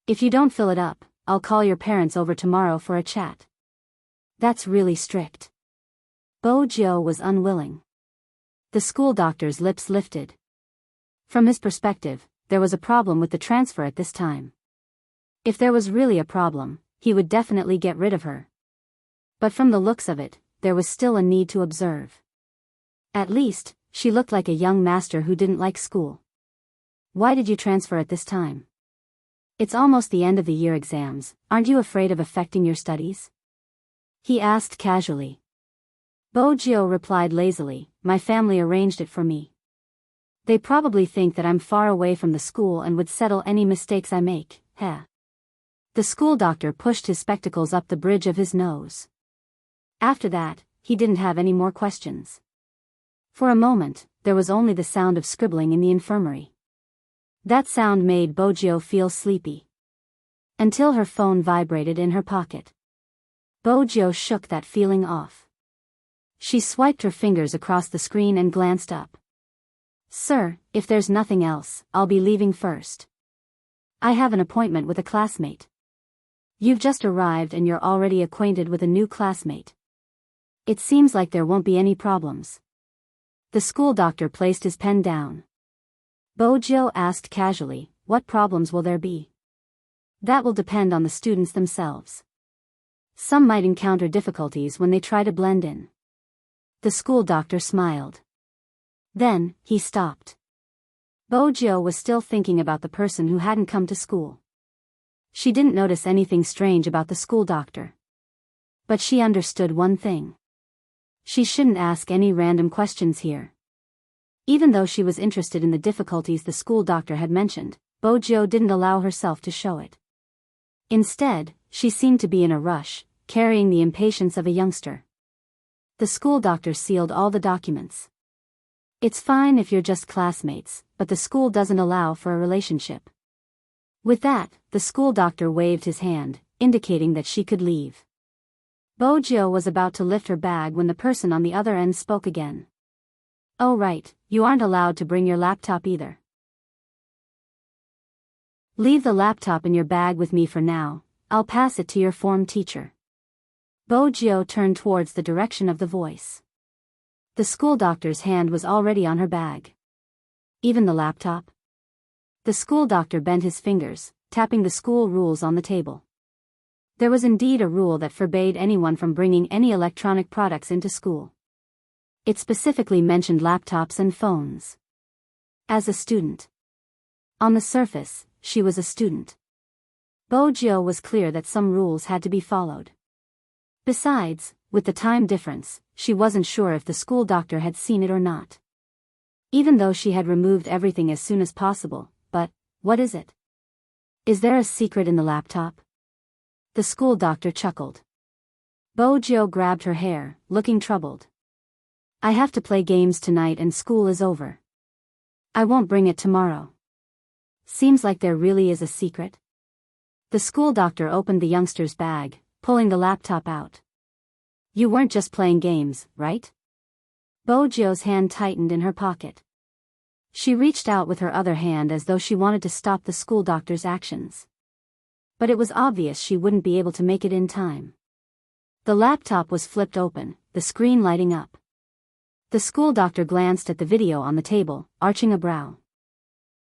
If you don't fill it up, I'll call your parents over tomorrow for a chat. That's really strict. Bojio was unwilling. The school doctor's lips lifted. From his perspective, there was a problem with the transfer at this time. If there was really a problem, he would definitely get rid of her. But from the looks of it, there was still a need to observe. At least, she looked like a young master who didn't like school. Why did you transfer at this time? It's almost the end of the year exams, aren't you afraid of affecting your studies? He asked casually. Bojio replied lazily, my family arranged it for me. They probably think that I'm far away from the school and would settle any mistakes I make, heh. The school doctor pushed his spectacles up the bridge of his nose. After that, he didn't have any more questions. For a moment, there was only the sound of scribbling in the infirmary. That sound made Bojio feel sleepy. Until her phone vibrated in her pocket. Bojio shook that feeling off. She swiped her fingers across the screen and glanced up. Sir, if there's nothing else, I'll be leaving first. I have an appointment with a classmate. You've just arrived and you're already acquainted with a new classmate. It seems like there won't be any problems. The school doctor placed his pen down. Bojio asked casually, what problems will there be? That will depend on the students themselves. Some might encounter difficulties when they try to blend in. The school doctor smiled. Then, he stopped. Bojio was still thinking about the person who hadn't come to school. She didn't notice anything strange about the school doctor. But she understood one thing. She shouldn't ask any random questions here. Even though she was interested in the difficulties the school doctor had mentioned, Bojio didn't allow herself to show it. Instead, she seemed to be in a rush, carrying the impatience of a youngster. The school doctor sealed all the documents. It's fine if you're just classmates, but the school doesn't allow for a relationship. With that, the school doctor waved his hand, indicating that she could leave. Bojio was about to lift her bag when the person on the other end spoke again. Oh right, you aren't allowed to bring your laptop either. Leave the laptop in your bag with me for now, I'll pass it to your form teacher. Bojio turned towards the direction of the voice. The school doctor's hand was already on her bag. Even the laptop? The school doctor bent his fingers, tapping the school rules on the table. There was indeed a rule that forbade anyone from bringing any electronic products into school. It specifically mentioned laptops and phones. As a student. On the surface, she was a student. Bojio was clear that some rules had to be followed. Besides, with the time difference, she wasn't sure if the school doctor had seen it or not. Even though she had removed everything as soon as possible, but, what is it? Is there a secret in the laptop? The school doctor chuckled. Bojo grabbed her hair, looking troubled. I have to play games tonight and school is over. I won't bring it tomorrow. Seems like there really is a secret. The school doctor opened the youngster's bag, pulling the laptop out. You weren't just playing games, right? Bojo's hand tightened in her pocket. She reached out with her other hand as though she wanted to stop the school doctor's actions. But it was obvious she wouldn't be able to make it in time. The laptop was flipped open, the screen lighting up. The school doctor glanced at the video on the table, arching a brow.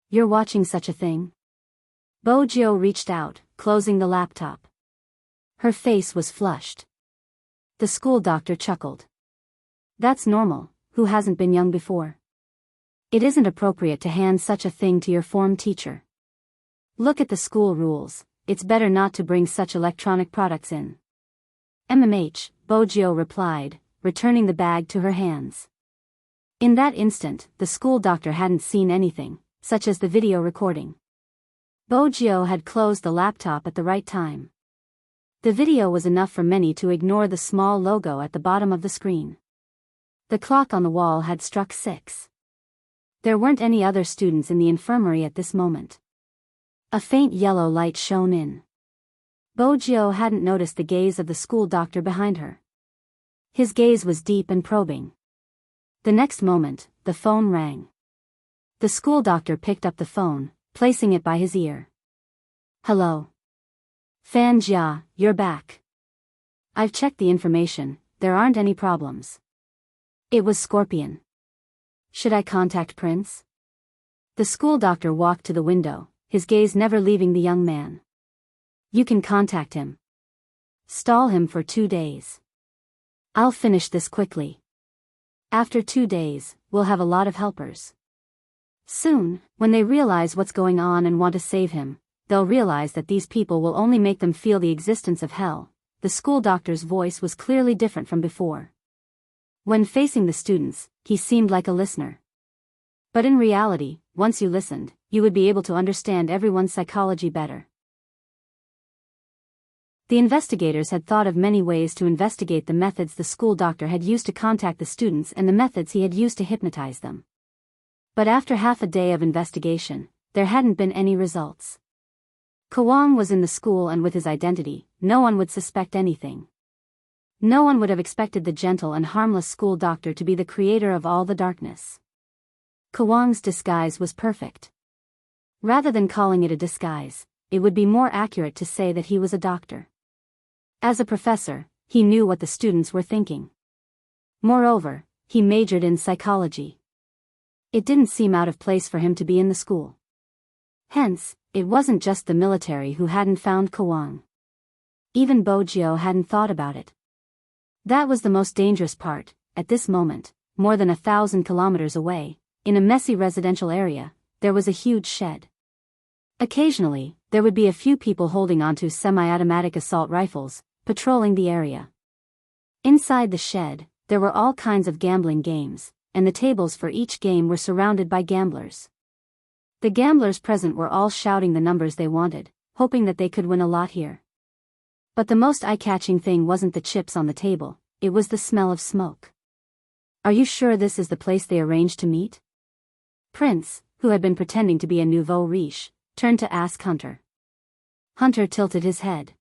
You're watching such a thing? Bojo reached out, closing the laptop. Her face was flushed. The school doctor chuckled. That's normal, who hasn't been young before? It isn't appropriate to hand such a thing to your form teacher. Look at the school rules, it's better not to bring such electronic products in. Bojo replied, returning the bag to her hands. In that instant, the school doctor hadn't seen anything, such as the video recording. Bojo had closed the laptop at the right time. The video was enough for many to ignore the small logo at the bottom of the screen. The clock on the wall had struck 6. There weren't any other students in the infirmary at this moment. A faint yellow light shone in. Bojo hadn't noticed the gaze of the school doctor behind her. His gaze was deep and probing. The next moment, the phone rang. The school doctor picked up the phone, placing it by his ear. Hello. Fan Jia, you're back. I've checked the information, there aren't any problems. It was Scorpion. Should I contact Prince? The school doctor walked to the window, his gaze never leaving the young man. You can contact him. Stall him for 2 days. I'll finish this quickly. After 2 days, we'll have a lot of helpers. Soon, when they realize what's going on and want to save him, they'll realize that these people will only make them feel the existence of hell. The school doctor's voice was clearly different from before. When facing the students, he seemed like a listener. But in reality, once you listened, you would be able to understand everyone's psychology better. The investigators had thought of many ways to investigate the methods the school doctor had used to contact the students and the methods he had used to hypnotize them. But after half a day of investigation, there hadn't been any results. Kawang was in the school and with his identity, no one would suspect anything. No one would have expected the gentle and harmless school doctor to be the creator of all the darkness. Kawang's disguise was perfect. Rather than calling it a disguise, it would be more accurate to say that he was a doctor. As a professor, he knew what the students were thinking. Moreover, he majored in psychology. It didn't seem out of place for him to be in the school. Hence, it wasn't just the military who hadn't found Kawang. Even Bojo hadn't thought about it. That was the most dangerous part. At this moment, more than 1,000 kilometers away, in a messy residential area, there was a huge shed. Occasionally, there would be a few people holding onto semi-automatic assault rifles, patrolling the area. Inside the shed, there were all kinds of gambling games, and the tables for each game were surrounded by gamblers. The gamblers present were all shouting the numbers they wanted, hoping that they could win a lot here. But the most eye-catching thing wasn't the chips on the table, it was the smell of smoke. Are you sure this is the place they arranged to meet? Prince, who had been pretending to be a nouveau riche, turned to ask Hunter. Hunter tilted his head.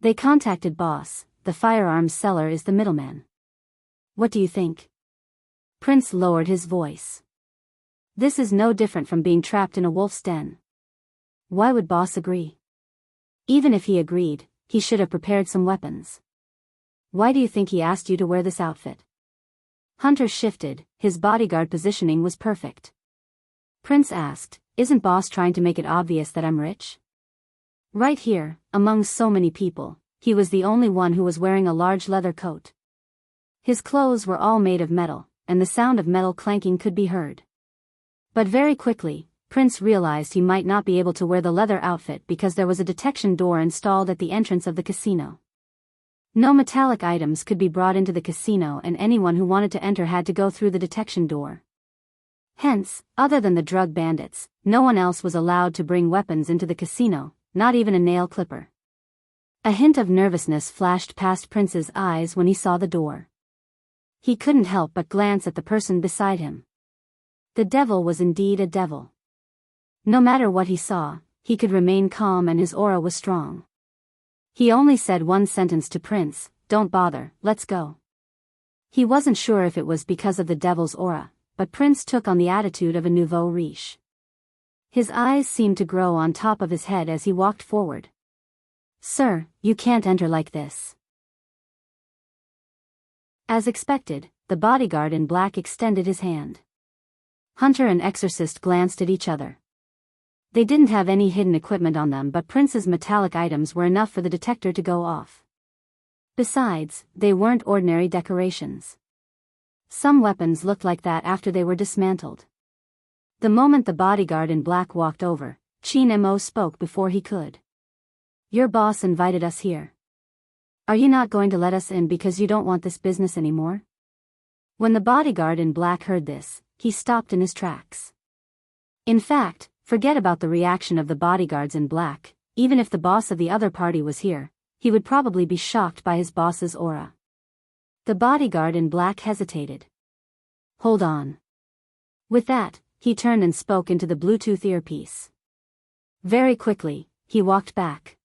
They contacted Boss, the firearms seller is the middleman. What do you think? Prince lowered his voice. This is no different from being trapped in a wolf's den. Why would Boss agree? Even if he agreed, he should have prepared some weapons. Why do you think he asked you to wear this outfit? Hunter shifted, his bodyguard positioning was perfect. Prince asked, isn't Boss trying to make it obvious that I'm rich? Right here, among so many people, he was the only one who was wearing a large leather coat. His clothes were all made of metal, and the sound of metal clanking could be heard. But very quickly, Prince realized he might not be able to wear the leather outfit because there was a detection door installed at the entrance of the casino. No metallic items could be brought into the casino, and anyone who wanted to enter had to go through the detection door. Hence, other than the drug bandits, no one else was allowed to bring weapons into the casino, not even a nail clipper. A hint of nervousness flashed past Prince's eyes when he saw the door. He couldn't help but glance at the person beside him. The devil was indeed a devil. No matter what he saw, he could remain calm and his aura was strong. He only said one sentence to Prince, "Don't bother, let's go." He wasn't sure if it was because of the devil's aura, but Prince took on the attitude of a nouveau riche. His eyes seemed to grow on top of his head as he walked forward. "Sir, you can't enter like this." As expected, the bodyguard in black extended his hand. Hunter and Exorcist glanced at each other. They didn't have any hidden equipment on them, but Prince's metallic items were enough for the detector to go off. Besides, they weren't ordinary decorations. Some weapons looked like that after they were dismantled. The moment the bodyguard in black walked over, Chin Mo spoke before he could. "Your boss invited us here. Are you not going to let us in because you don't want this business anymore?" When the bodyguard in black heard this, he stopped in his tracks. In fact, forget about the reaction of the bodyguards in black. Even if the boss of the other party was here, he would probably be shocked by his boss's aura. The bodyguard in black hesitated. "Hold on." With that, he turned and spoke into the Bluetooth earpiece. Very quickly, he walked back.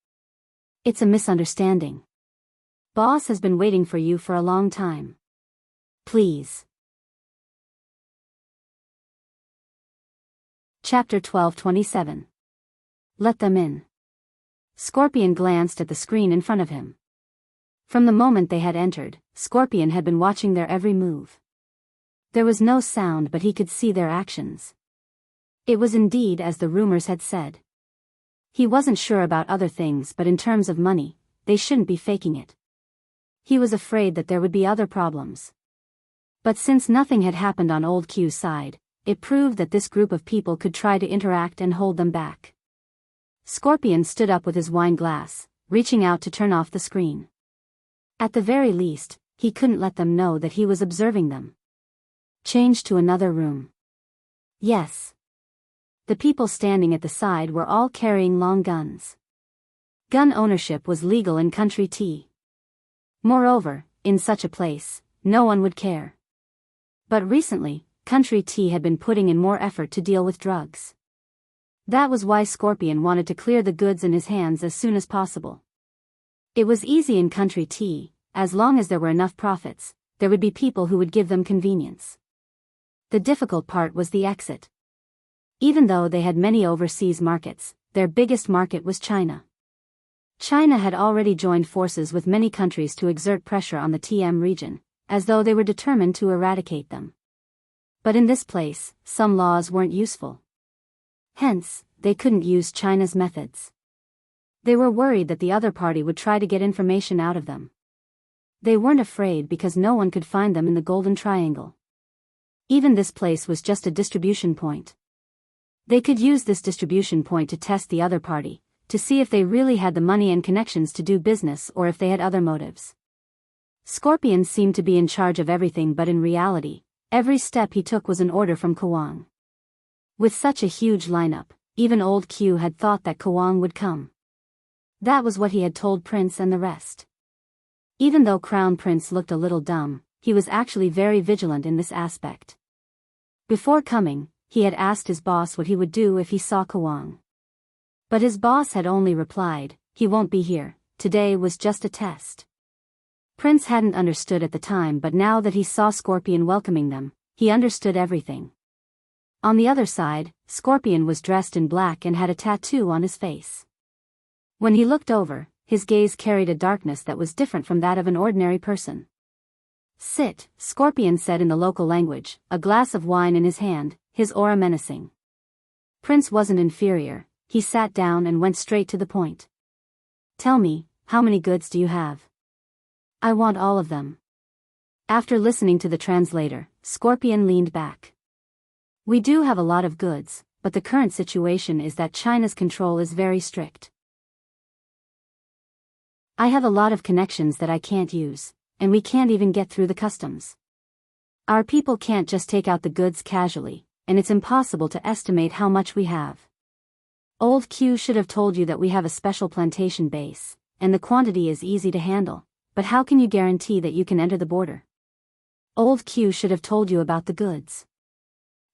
"It's a misunderstanding. Boss has been waiting for you for a long time. Please." Chapter 12:27. Let them in. Scorpion glanced at the screen in front of him. From the moment they had entered, Scorpion had been watching their every move. There was no sound, but he could see their actions. It was indeed as the rumors had said. He wasn't sure about other things, but in terms of money, they shouldn't be faking it. He was afraid that there would be other problems. But since nothing had happened on Old Q's side, it proved that this group of people could try to interact and hold them back. Scorpion stood up with his wine glass, reaching out to turn off the screen. At the very least, he couldn't let them know that he was observing them. Change to another room. Yes. The people standing at the side were all carrying long guns. Gun ownership was legal in Country T. Moreover, in such a place, no one would care. But recently, Country T had been putting in more effort to deal with drugs. That was why Scorpion wanted to clear the goods in his hands as soon as possible. It was easy in Country T, as long as there were enough profits, there would be people who would give them convenience. The difficult part was the exit. Even though they had many overseas markets, their biggest market was China. China had already joined forces with many countries to exert pressure on the TM region, as though they were determined to eradicate them. But in this place, some laws weren't useful. Hence, they couldn't use China's methods. They were worried that the other party would try to get information out of them. They weren't afraid because no one could find them in the Golden Triangle. Even this place was just a distribution point. They could use this distribution point to test the other party, to see if they really had the money and connections to do business or if they had other motives. Scorpion seemed to be in charge of everything, but in reality, every step he took was an order from Kawang. With such a huge lineup, even Old Q had thought that Kawang would come. That was what he had told Prince and the rest. Even though Crown Prince looked a little dumb, he was actually very vigilant in this aspect. Before coming, he had asked his boss what he would do if he saw Kawang. But his boss had only replied, "He won't be here, today was just a test." Prince hadn't understood at the time, but now that he saw Scorpion welcoming them, he understood everything. On the other side, Scorpion was dressed in black and had a tattoo on his face. When he looked over, his gaze carried a darkness that was different from that of an ordinary person. "Sit," Scorpion said in the local language, a glass of wine in his hand, his aura menacing. Prince wasn't inferior, he sat down and went straight to the point. "Tell me, how many goods do you have?" "I want all of them." After listening to the translator, Scorpion leaned back. "We do have a lot of goods, but the current situation is that China's control is very strict. I have a lot of connections that I can't use, and we can't even get through the customs. Our people can't just take out the goods casually, and it's impossible to estimate how much we have. Old Q should have told you that we have a special plantation base, and the quantity is easy to handle, but how can you guarantee that you can enter the border? Old Q should have told you about the goods.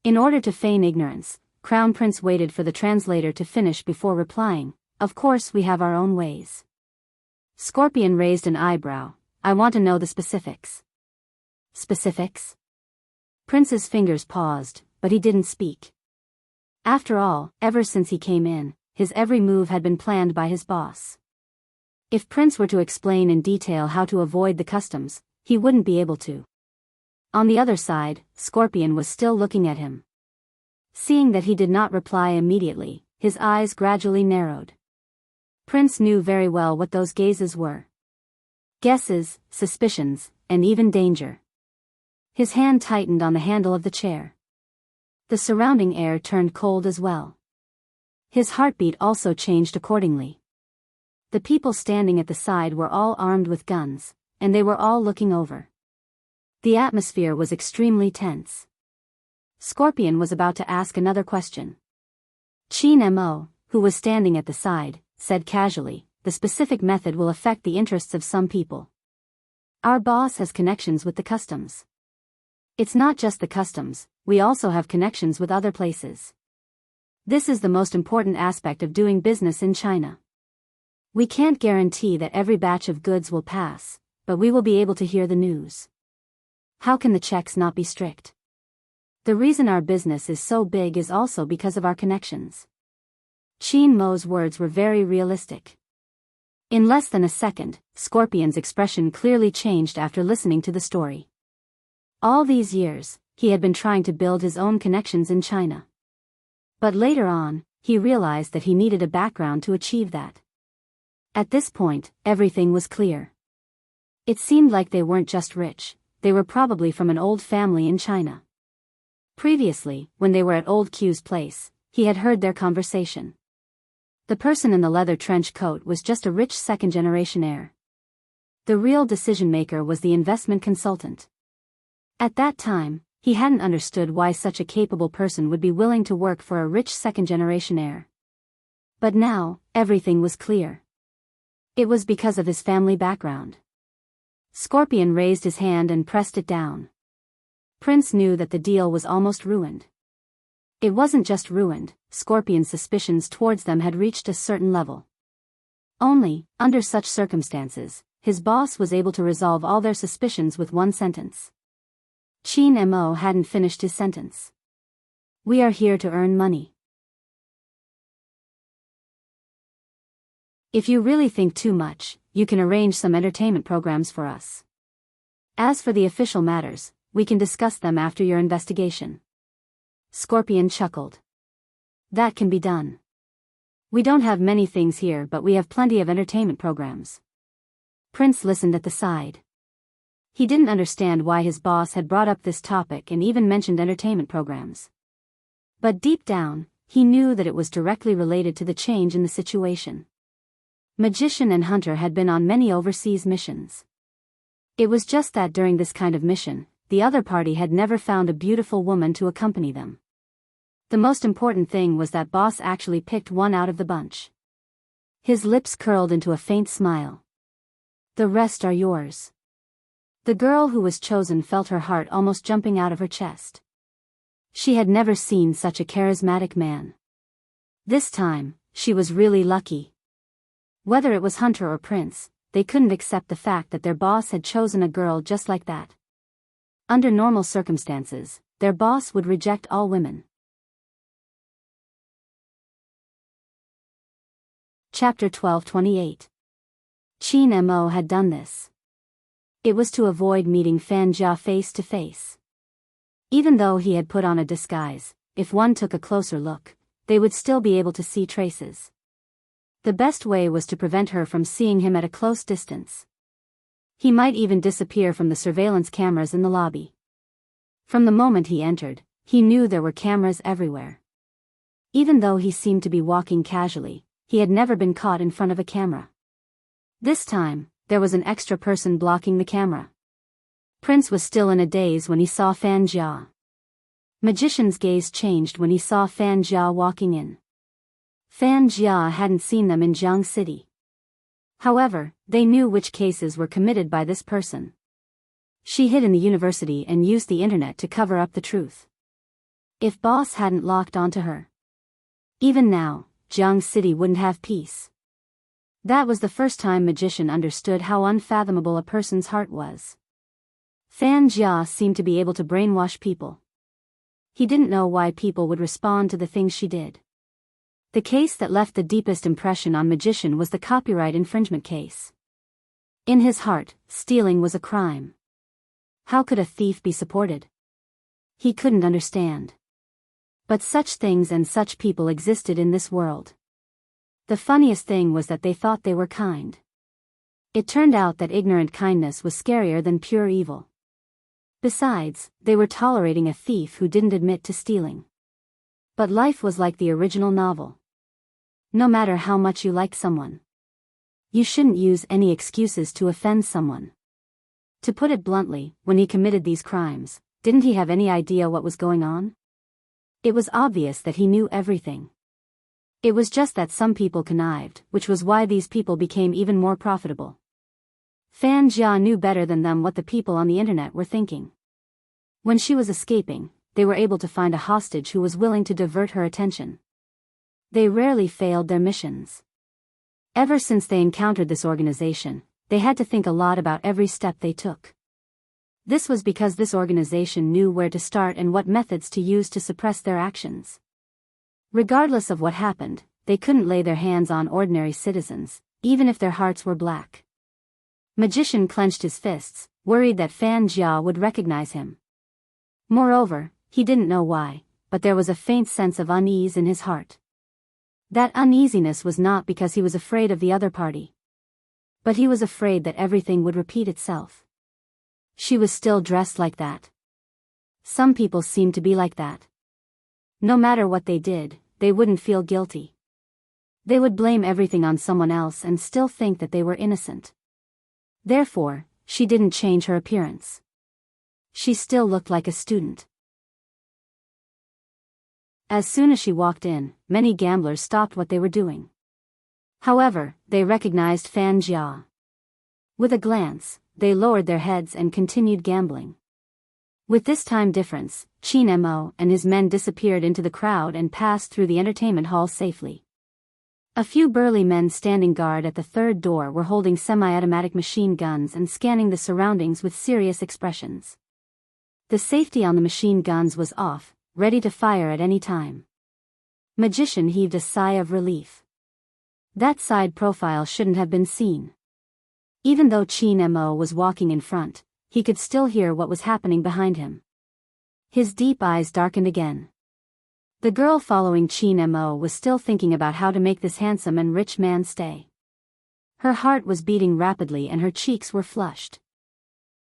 In order to feign ignorance, Crown Prince waited for the translator to finish before replying, "Of course we have our own ways." Scorpion raised an eyebrow. "I want to know the specifics." Specifics? Prince's fingers paused, but he didn't speak. After all, ever since he came in, his every move had been planned by his boss. If Prince were to explain in detail how to avoid the customs, he wouldn't be able to. On the other side, Scorpion was still looking at him. Seeing that he did not reply immediately, his eyes gradually narrowed. Prince knew very well what those gazes were. Guesses, suspicions, and even danger. His hand tightened on the handle of the chair. The surrounding air turned cold as well. His heartbeat also changed accordingly. The people standing at the side were all armed with guns, and they were all looking over. The atmosphere was extremely tense. Scorpion was about to ask another question. Qin Mo, who was standing at the side, said casually, "The specific method will affect the interests of some people. Our boss has connections with the customs. It's not just the customs, we also have connections with other places. This is the most important aspect of doing business in China. We can't guarantee that every batch of goods will pass, but we will be able to hear the news. How can the checks not be strict? The reason our business is so big is also because of our connections." Qin Mo's words were very realistic. In less than a second, Scorpion's expression clearly changed after listening to the story. All these years, he had been trying to build his own connections in China. But later on, he realized that he needed a background to achieve that. At this point, everything was clear. It seemed like they weren't just rich, they were probably from an old family in China. Previously, when they were at Old Q's place, he had heard their conversation. The person in the leather trench coat was just a rich second-generation heir. The real decision-maker was the investment consultant. At that time, he hadn't understood why such a capable person would be willing to work for a rich second-generation heir. But now, everything was clear. It was because of his family background. Scorpion raised his hand and pressed it down. Prince knew that the deal was almost ruined. It wasn't just ruined, Scorpion's suspicions towards them had reached a certain level. Only, under such circumstances, his boss was able to resolve all their suspicions with one sentence. Qin Mo hadn't finished his sentence. "We are here to earn money. If you really think too much, you can arrange some entertainment programs for us. As for the official matters, we can discuss them after your investigation." Scorpion chuckled. "That can be done. We don't have many things here, but we have plenty of entertainment programs." Prince listened at the side. He didn't understand why his boss had brought up this topic and even mentioned entertainment programs. But deep down, he knew that it was directly related to the change in the situation. Magician and Hunter had been on many overseas missions. It was just that during this kind of mission, the other party had never found a beautiful woman to accompany them. The most important thing was that boss actually picked one out of the bunch. His lips curled into a faint smile. "The rest are yours." The girl who was chosen felt her heart almost jumping out of her chest. She had never seen such a charismatic man. This time, she was really lucky. Whether it was Hunter or Prince, they couldn't accept the fact that their boss had chosen a girl just like that. Under normal circumstances, their boss would reject all women. Chapter 12:28. Qin Mo had done this. It was to avoid meeting Fan Jia face to face. Even though he had put on a disguise, if one took a closer look, they would still be able to see traces. The best way was to prevent her from seeing him at a close distance. He might even disappear from the surveillance cameras in the lobby. From the moment he entered, he knew there were cameras everywhere. Even though he seemed to be walking casually, he had never been caught in front of a camera. This time, there was an extra person blocking the camera. Prince was still in a daze when he saw Fan Jia. Magician's gaze changed when he saw Fan Jia walking in. Fan Jia hadn't seen them in Jiang City. However, they knew which cases were committed by this person. She hid in the university and used the internet to cover up the truth. If boss hadn't locked onto her, even now, Jiang City wouldn't have peace. That was the first time Magician understood how unfathomable a person's heart was. Fan Jia seemed to be able to brainwash people. He didn't know why people would respond to the things she did. The case that left the deepest impression on Magician was the copyright infringement case. In his heart, stealing was a crime. How could a thief be supported? He couldn't understand. But such things and such people existed in this world. The funniest thing was that they thought they were kind. It turned out that ignorant kindness was scarier than pure evil. Besides, they were tolerating a thief who didn't admit to stealing. But life was like the original novel. No matter how much you like someone, you shouldn't use any excuses to offend someone. To put it bluntly, when he committed these crimes, didn't he have any idea what was going on? It was obvious that he knew everything. It was just that some people connived, which was why these people became even more profitable. Fan Jia knew better than them what the people on the internet were thinking. When she was escaping, they were able to find a hostage who was willing to divert her attention. They rarely failed their missions. Ever since they encountered this organization, they had to think a lot about every step they took. This was because this organization knew where to start and what methods to use to suppress their actions. Regardless of what happened, they couldn't lay their hands on ordinary citizens, even if their hearts were black. Magician clenched his fists, worried that Fan Jia would recognize him. Moreover, he didn't know why, but there was a faint sense of unease in his heart. That uneasiness was not because he was afraid of the other party. But he was afraid that everything would repeat itself. She was still dressed like that. Some people seemed to be like that. No matter what they did, they wouldn't feel guilty. They would blame everything on someone else and still think that they were innocent. Therefore, she didn't change her appearance. She still looked like a student. As soon as she walked in, many gamblers stopped what they were doing. However, they recognized Fan Jia. With a glance, they lowered their heads and continued gambling. With this time difference, Qin Mo and his men disappeared into the crowd and passed through the entertainment hall safely. A few burly men standing guard at the third door were holding semi-automatic machine guns and scanning the surroundings with serious expressions. The safety on the machine guns was off, ready to fire at any time. Magician heaved a sigh of relief. That side profile shouldn't have been seen. Even though Qin Mo was walking in front, he could still hear what was happening behind him. His deep eyes darkened again. The girl following Qin Mo was still thinking about how to make this handsome and rich man stay. Her heart was beating rapidly and her cheeks were flushed.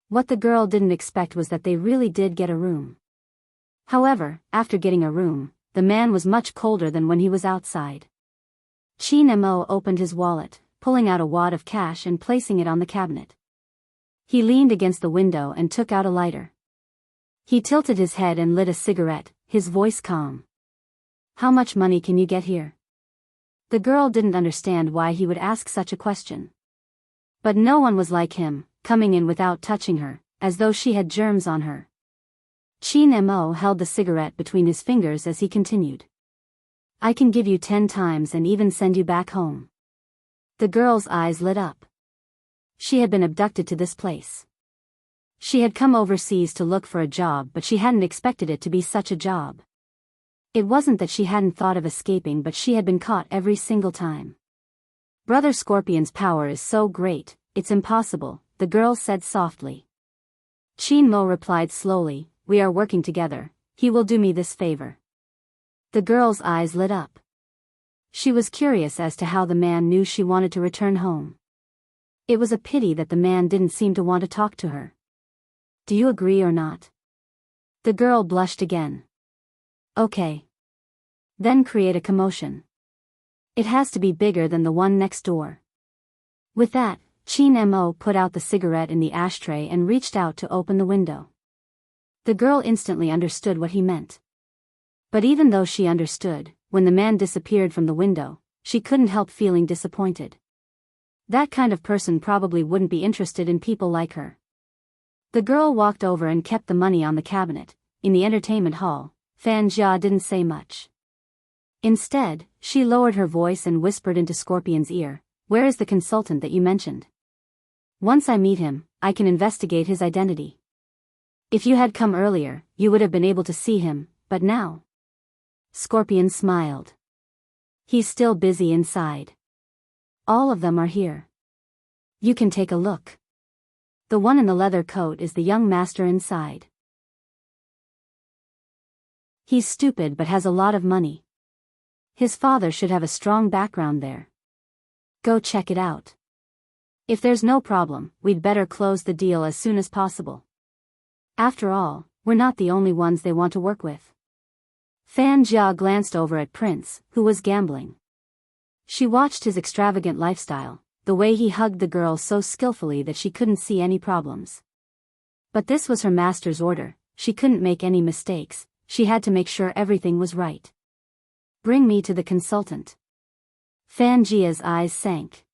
What the girl didn't expect was that they really did get a room. However, after getting a room, the man was much colder than when he was outside. Qin Mo opened his wallet, pulling out a wad of cash and placing it on the cabinet. He leaned against the window and took out a lighter. He tilted his head and lit a cigarette, his voice calm. "How much money can you get here?" The girl didn't understand why he would ask such a question. But no one was like him, coming in without touching her, as though she had germs on her. Qin Mo held the cigarette between his fingers as he continued. "I can give you 10 times and even send you back home." The girl's eyes lit up. She had been abducted to this place. She had come overseas to look for a job, but she hadn't expected it to be such a job. It wasn't that she hadn't thought of escaping, but she had been caught every single time. "Brother Scorpion's power is so great, it's impossible," the girl said softly. Qin Mo replied slowly, "We are working together, he will do me this favor." The girl's eyes lit up. She was curious as to how the man knew she wanted to return home. It was a pity that the man didn't seem to want to talk to her. "Do you agree or not?" The girl blushed again. "Okay. Then create a commotion. It has to be bigger than the one next door." With that, Chin Mo put out the cigarette in the ashtray and reached out to open the window. The girl instantly understood what he meant. But even though she understood, when the man disappeared from the window, she couldn't help feeling disappointed. That kind of person probably wouldn't be interested in people like her. The girl walked over and kept the money on the cabinet. In the entertainment hall, Fan Jia didn't say much. Instead, she lowered her voice and whispered into Scorpion's ear, "Where is the consultant that you mentioned? Once I meet him, I can investigate his identity. If you had come earlier, you would have been able to see him, but now..." Scorpion smiled. "He's still busy inside. All of them are here. You can take a look. The one in the leather coat is the young master inside. He's stupid but has a lot of money. His father should have a strong background there. Go check it out. If there's no problem, we'd better close the deal as soon as possible. After all, we're not the only ones they want to work with." Fan Jia glanced over at Prince, who was gambling. She watched his extravagant lifestyle, the way he hugged the girl so skillfully that she couldn't see any problems. But this was her master's order, she couldn't make any mistakes, she had to make sure everything was right. "Bring me to the consultant." Fan Jia's eyes sank.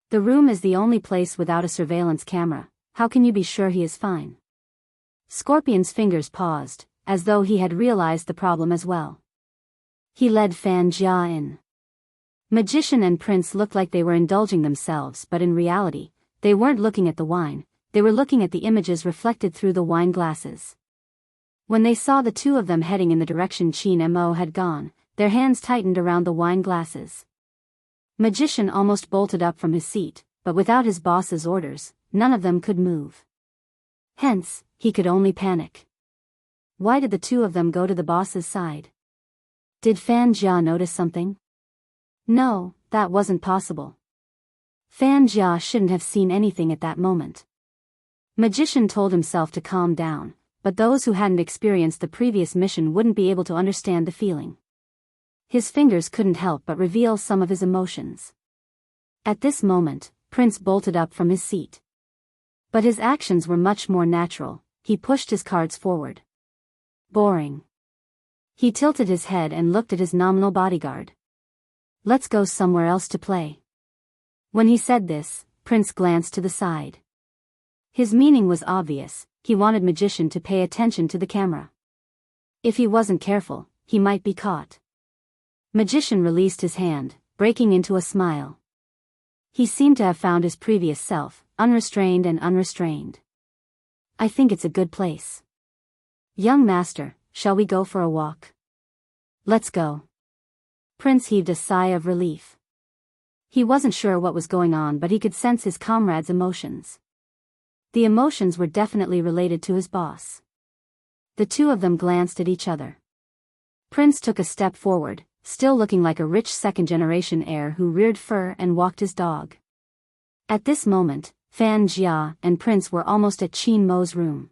"The room is the only place without a surveillance camera, how can you be sure he is fine?" Scorpion's fingers paused, as though he had realized the problem as well. He led Fan Jia in. Magician and Prince looked like they were indulging themselves, but in reality, they weren't looking at the wine, they were looking at the images reflected through the wine glasses. When they saw the two of them heading in the direction Chin Mo had gone, their hands tightened around the wine glasses. Magician almost bolted up from his seat, but without his boss's orders, none of them could move. Hence, he could only panic. Why did the two of them go to the boss's side? Did Fan Jia notice something? No, that wasn't possible. Fan Jia shouldn't have seen anything at that moment. Magician told himself to calm down, but those who hadn't experienced the previous mission wouldn't be able to understand the feeling. His fingers couldn't help but reveal some of his emotions. At this moment, Prince bolted up from his seat. But his actions were much more natural, he pushed his cards forward. Boring. He tilted his head and looked at his nominal bodyguard. "Let's go somewhere else to play." When he said this, Prince glanced to the side. His meaning was obvious, he wanted Magician to pay attention to the camera. If he wasn't careful, he might be caught. Magician released his hand, breaking into a smile. He seemed to have found his previous self, unrestrained and unrestrained. "I think it's a good place. Young master, shall we go for a walk?" "Let's go." Prince heaved a sigh of relief. He wasn't sure what was going on, but he could sense his comrade's emotions. The emotions were definitely related to his boss. The two of them glanced at each other. Prince took a step forward, still looking like a rich second-generation heir who reared fur and walked his dog. At this moment, Fan Jia and Prince were almost at Chin Mo's room.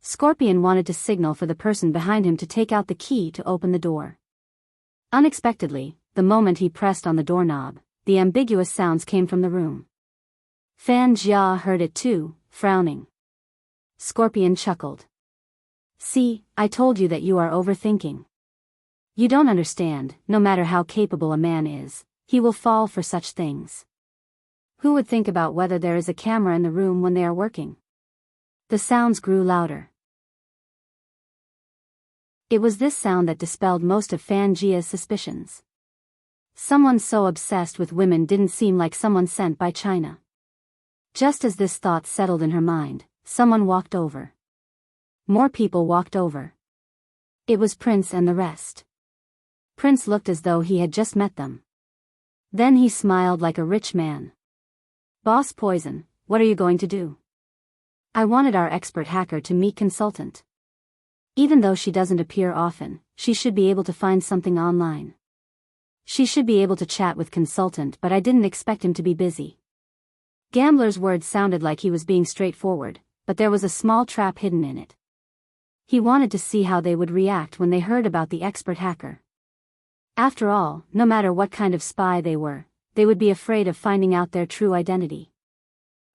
Scorpion wanted to signal for the person behind him to take out the key to open the door. Unexpectedly, the moment he pressed on the doorknob, the ambiguous sounds came from the room. Fan Jia heard it too, frowning. Scorpion chuckled. "See, I told you that you are overthinking. You don't understand, no matter how capable a man is, he will fall for such things. Who would think about whether there is a camera in the room when they are working?" The sounds grew louder. It was this sound that dispelled most of Fan Jia's suspicions. Someone so obsessed with women didn't seem like someone sent by China. Just as this thought settled in her mind, someone walked over. More people walked over. It was Prince and the rest. Prince looked as though he had just met them. Then he smiled like a rich man. "Boss Poison, what are you going to do?" "I wanted our expert hacker to meet consultant. Even though she doesn't appear often, she should be able to find something online. She should be able to chat with consultant, but I didn't expect him to be busy." Gambler's words sounded like he was being straightforward, but there was a small trap hidden in it. He wanted to see how they would react when they heard about the expert hacker. After all, no matter what kind of spy they were, they would be afraid of finding out their true identity.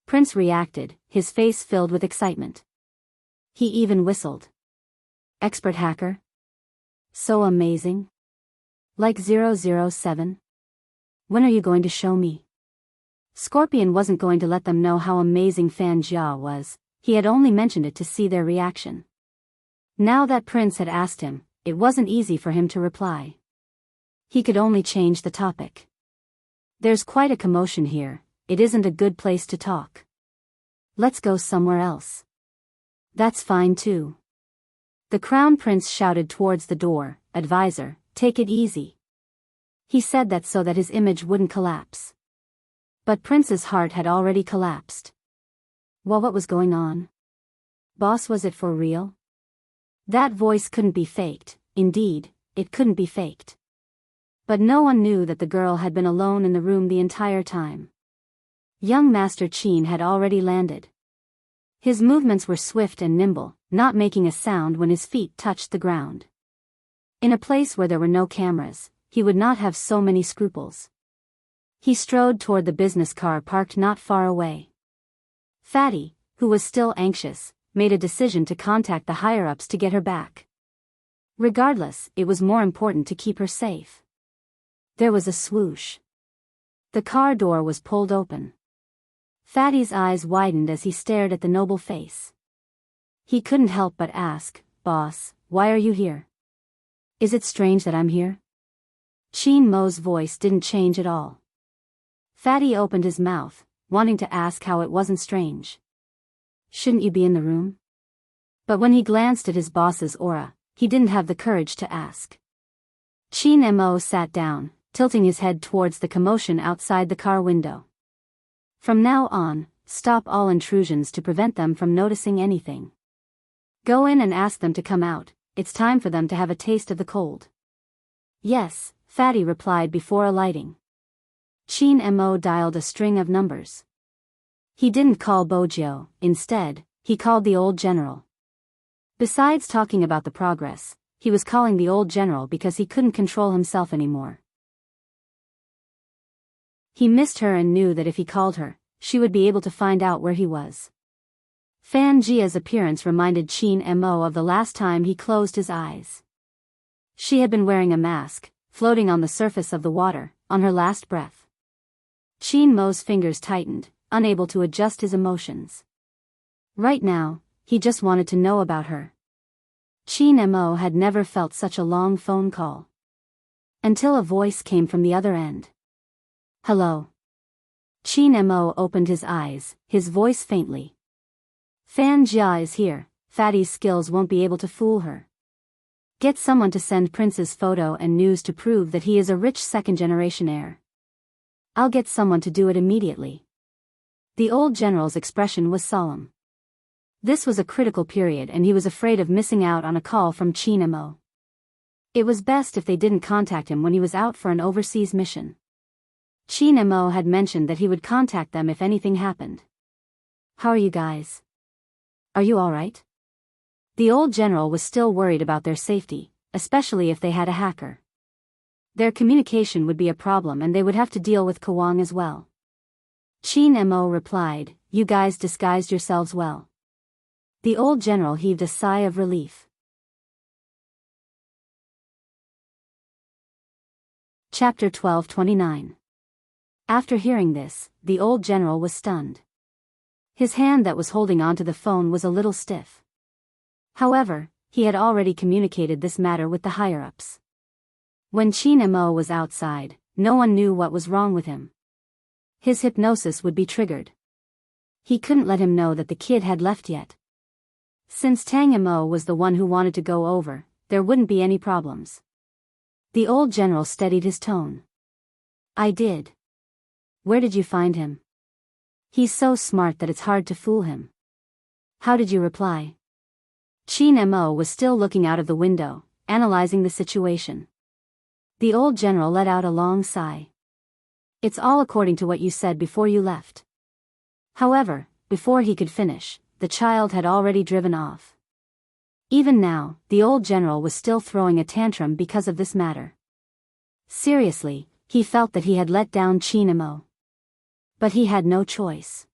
Prince reacted, his face filled with excitement. He even whistled. Expert hacker? So amazing. Like 007? When are you going to show me? Scorpion wasn't going to let them know how amazing Fan Jia was, he had only mentioned it to see their reaction. Now that Prince had asked him, it wasn't easy for him to reply. He could only change the topic. There's quite a commotion here, it isn't a good place to talk. Let's go somewhere else. That's fine too. The Crown Prince shouted towards the door, Advisor, take it easy. He said that so that his image wouldn't collapse. But Prince's heart had already collapsed. Well, what was going on? Boss, was it for real? That voice couldn't be faked, indeed, it couldn't be faked. But no one knew that the girl had been alone in the room the entire time. Young Master Qin had already landed. His movements were swift and nimble, not making a sound when his feet touched the ground. In a place where there were no cameras, he would not have so many scruples. He strode toward the business car parked not far away. Fatty, who was still anxious, made a decision to contact the higher-ups to get her back. Regardless, it was more important to keep her safe. There was a swoosh. The car door was pulled open. Fatty's eyes widened as he stared at the noble face. He couldn't help but ask, Boss, why are you here? Is it strange that I'm here? Qin Mo's voice didn't change at all. Fatty opened his mouth, wanting to ask how it wasn't strange. Shouldn't you be in the room? But when he glanced at his boss's aura, he didn't have the courage to ask. Qin Mo sat down, tilting his head towards the commotion outside the car window. From now on, stop all intrusions to prevent them from noticing anything. Go in and ask them to come out, it's time for them to have a taste of the cold. Yes, Fatty replied before alighting. Qin Mo dialed a string of numbers. He didn't call Bojo, instead, he called the old general. Besides talking about the progress, he was calling the old general because he couldn't control himself anymore. He missed her and knew that if he called her, she would be able to find out where he was. Fan Jia's appearance reminded Qin Mo of the last time he closed his eyes. She had been wearing a mask, floating on the surface of the water, on her last breath. Qin Mo's fingers tightened, unable to adjust his emotions. Right now, he just wanted to know about her. Qin Mo had never felt such a long phone call. Until a voice came from the other end. Hello. Qin Mo opened his eyes, his voice faintly. Fan Jia is here, Fatty's skills won't be able to fool her. Get someone to send Prince's photo and news to prove that he is a rich second-generation heir. I'll get someone to do it immediately. The old general's expression was solemn. This was a critical period and he was afraid of missing out on a call from Qin Mo. It was best if they didn't contact him when he was out for an overseas mission. Qin Mo had mentioned that he would contact them if anything happened. How are you guys? Are you alright? The old general was still worried about their safety, especially if they had a hacker. Their communication would be a problem and they would have to deal with Kawang as well. Qin Mo replied, You guys disguised yourselves well. The old general heaved a sigh of relief. Chapter 12:29. After hearing this, the old general was stunned. His hand that was holding onto the phone was a little stiff. However, he had already communicated this matter with the higher-ups. When Qin Mo was outside, no one knew what was wrong with him. His hypnosis would be triggered. He couldn't let him know that the kid had left yet. Since Tang Mo was the one who wanted to go over, there wouldn't be any problems. The old general steadied his tone. I did. Where did you find him? He's so smart that it's hard to fool him. How did you reply? Qin Mo was still looking out of the window, analyzing the situation. The old general let out a long sigh. It's all according to what you said before you left. However, before he could finish, the child had already driven off. Even now, the old general was still throwing a tantrum because of this matter. Seriously, he felt that he had let down Qin Mo. But he had no choice.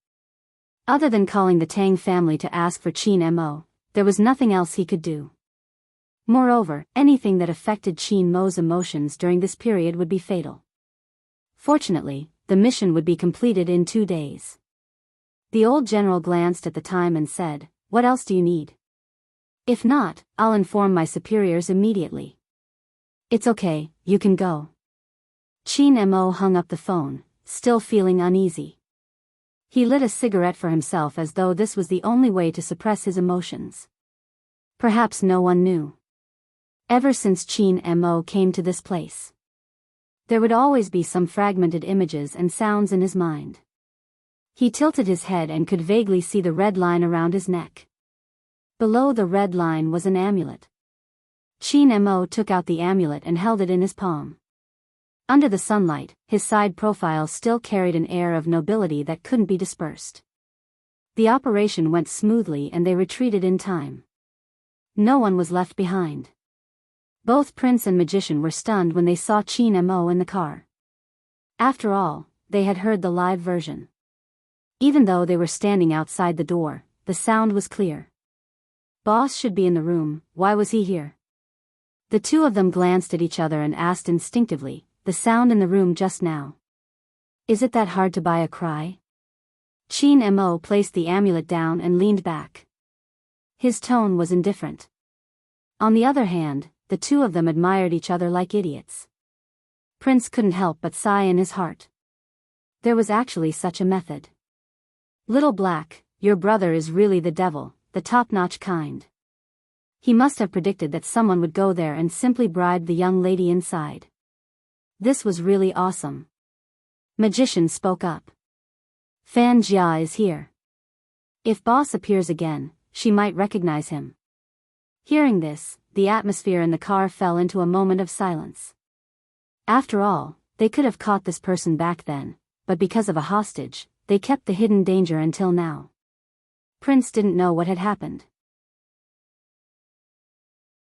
Other than calling the Tang family to ask for Qin Mo, there was nothing else he could do. Moreover, anything that affected Qin Mo's emotions during this period would be fatal. Fortunately, the mission would be completed in 2 days. The old general glanced at the time and said, "What else do you need? If not, I'll inform my superiors immediately." "It's okay, you can go." Qin Mo hung up the phone, still feeling uneasy. He lit a cigarette for himself as though this was the only way to suppress his emotions. Perhaps no one knew. Ever since Qin Mo came to this place, there would always be some fragmented images and sounds in his mind. He tilted his head and could vaguely see the red line around his neck. Below the red line was an amulet. Qin Mo took out the amulet and held it in his palm. Under the sunlight, his side profile still carried an air of nobility that couldn't be dispersed. The operation went smoothly and they retreated in time. No one was left behind. Both prince and magician were stunned when they saw Qin Mo in the car. After all, they had heard the live version. Even though they were standing outside the door, the sound was clear. Boss should be in the room, why was he here? The two of them glanced at each other and asked instinctively, "The sound in the room just now. Is it that hard to buy a cry?" Qin Mo placed the amulet down and leaned back. His tone was indifferent. On the other hand, the two of them admired each other like idiots. Prince couldn't help but sigh in his heart. There was actually such a method. "Little Black, your brother is really the devil, the top-notch kind." He must have predicted that someone would go there and simply bribe the young lady inside. This was really awesome. Magician spoke up. "Fan Jia is here. If boss appears again, she might recognize him." Hearing this, the atmosphere in the car fell into a moment of silence. After all, they could have caught this person back then, but because of a hostage, they kept the hidden danger until now. Prince didn't know what had happened.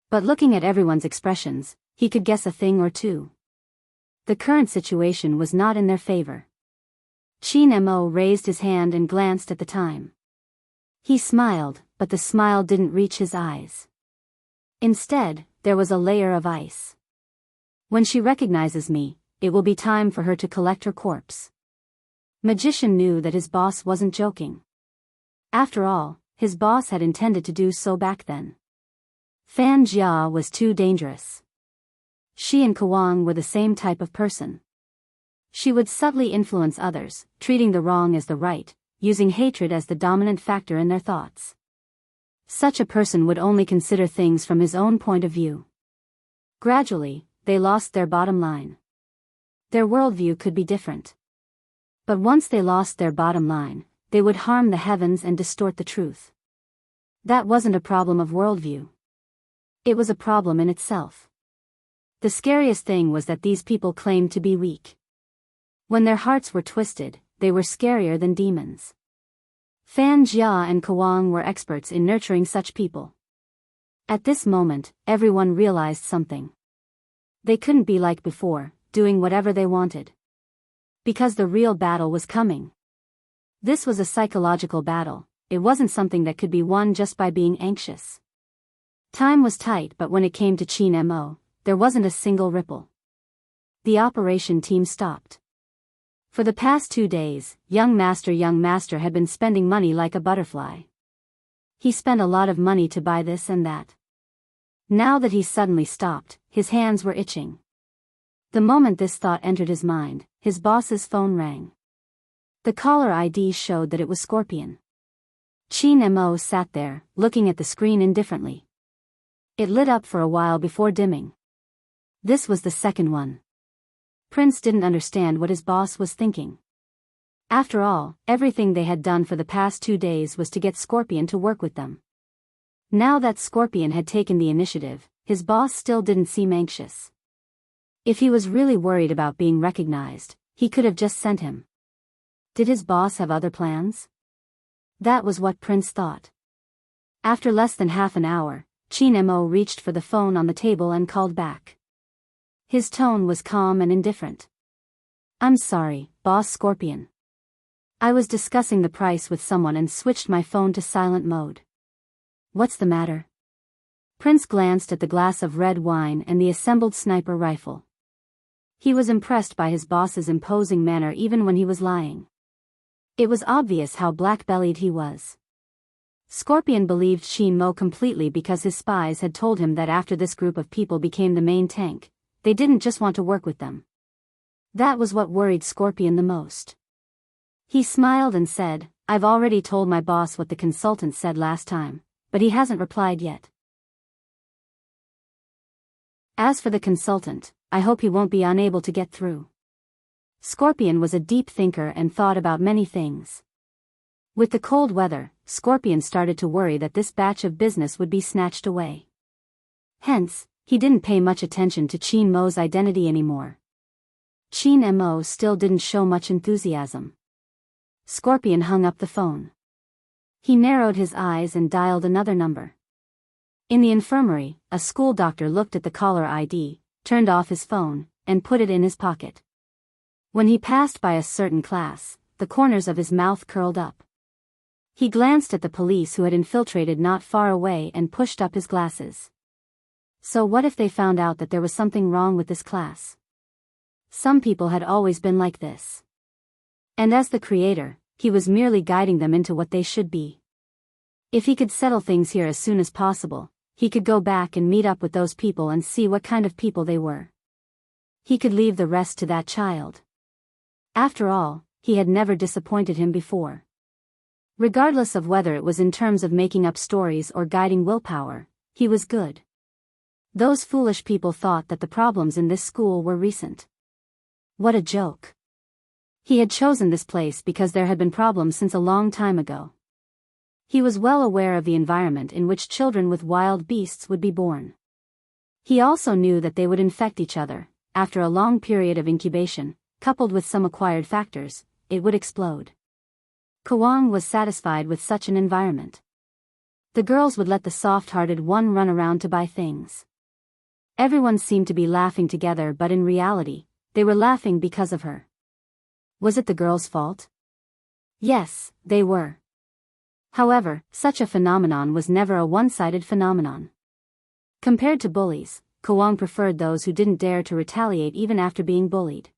But looking at everyone's expressions, he could guess a thing or two. The current situation was not in their favor. Qin Mo raised his hand and glanced at the time. He smiled, but the smile didn't reach his eyes. Instead, there was a layer of ice. "When she recognizes me, it will be time for her to collect her corpse." Magician knew that his boss wasn't joking. After all, his boss had intended to do so back then. Fan Jia was too dangerous. She and Kawang were the same type of person. She would subtly influence others, treating the wrong as the right, using hatred as the dominant factor in their thoughts. Such a person would only consider things from his own point of view. Gradually, they lost their bottom line. Their worldview could be different. But once they lost their bottom line, they would harm the heavens and distort the truth. That wasn't a problem of worldview. It was a problem in itself. The scariest thing was that these people claimed to be weak. When their hearts were twisted, they were scarier than demons. Fan Jia and Kawang were experts in nurturing such people. At this moment, everyone realized something. They couldn't be like before, doing whatever they wanted. Because the real battle was coming. This was a psychological battle, it wasn't something that could be won just by being anxious. Time was tight, but when it came to Qin Mo, there wasn't a single ripple. The operation team stopped. For the past 2 days, young master had been spending money like a butterfly. He spent a lot of money to buy this and that. Now that he suddenly stopped, his hands were itching. The moment this thought entered his mind, his boss's phone rang. The caller ID showed that it was Scorpion. Qin Mo sat there, looking at the screen indifferently. It lit up for a while before dimming. This was the second one. Prince didn't understand what his boss was thinking. After all, everything they had done for the past 2 days was to get Scorpion to work with them. Now that Scorpion had taken the initiative, his boss still didn't seem anxious. If he was really worried about being recognized, he could have just sent him. Did his boss have other plans? That was what Prince thought. After less than half an hour, Qin Mo reached for the phone on the table and called back. His tone was calm and indifferent. "I'm sorry, Boss Scorpion. I was discussing the price with someone and switched my phone to silent mode. What's the matter? Prince glanced at the glass of red wine and the assembled sniper rifle. He was impressed by his boss's imposing manner even when he was lying. It was obvious how black-bellied he was. Scorpion believed Shin Mo completely because his spies had told him that after this group of people became the main tank, they didn't just want to work with them. That was what worried Scorpion the most. He smiled and said, I've already told my boss what the consultant said last time, but he hasn't replied yet. As for the consultant, I hope he won't be unable to get through. Scorpion was a deep thinker and thought about many things. With the cold weather, Scorpion started to worry that this batch of business would be snatched away. Hence, he didn't pay much attention to Shin Mo's identity anymore. Shin Mo still didn't show much enthusiasm. Scorpion hung up the phone. He narrowed his eyes and dialed another number. In the infirmary, a school doctor looked at the caller ID, turned off his phone, and put it in his pocket. When he passed by a certain class, the corners of his mouth curled up. He glanced at the police who had infiltrated not far away and pushed up his glasses. So what if they found out that there was something wrong with this class? Some people had always been like this. And as the creator, he was merely guiding them into what they should be. If he could settle things here as soon as possible, he could go back and meet up with those people and see what kind of people they were. He could leave the rest to that child. After all, he had never disappointed him before. Regardless of whether it was in terms of making up stories or guiding willpower, he was good. Those foolish people thought that the problems in this school were recent. What a joke. He had chosen this place because there had been problems since a long time ago. He was well aware of the environment in which children with wild beasts would be born. He also knew that they would infect each other. After a long period of incubation, coupled with some acquired factors, it would explode. Kwang was satisfied with such an environment. The girls would let the soft-hearted one run around to buy things. Everyone seemed to be laughing together, but in reality, they were laughing because of her. Was it the girls' fault? Yes, they were. However, such a phenomenon was never a one-sided phenomenon. Compared to bullies, Kwang preferred those who didn't dare to retaliate even after being bullied.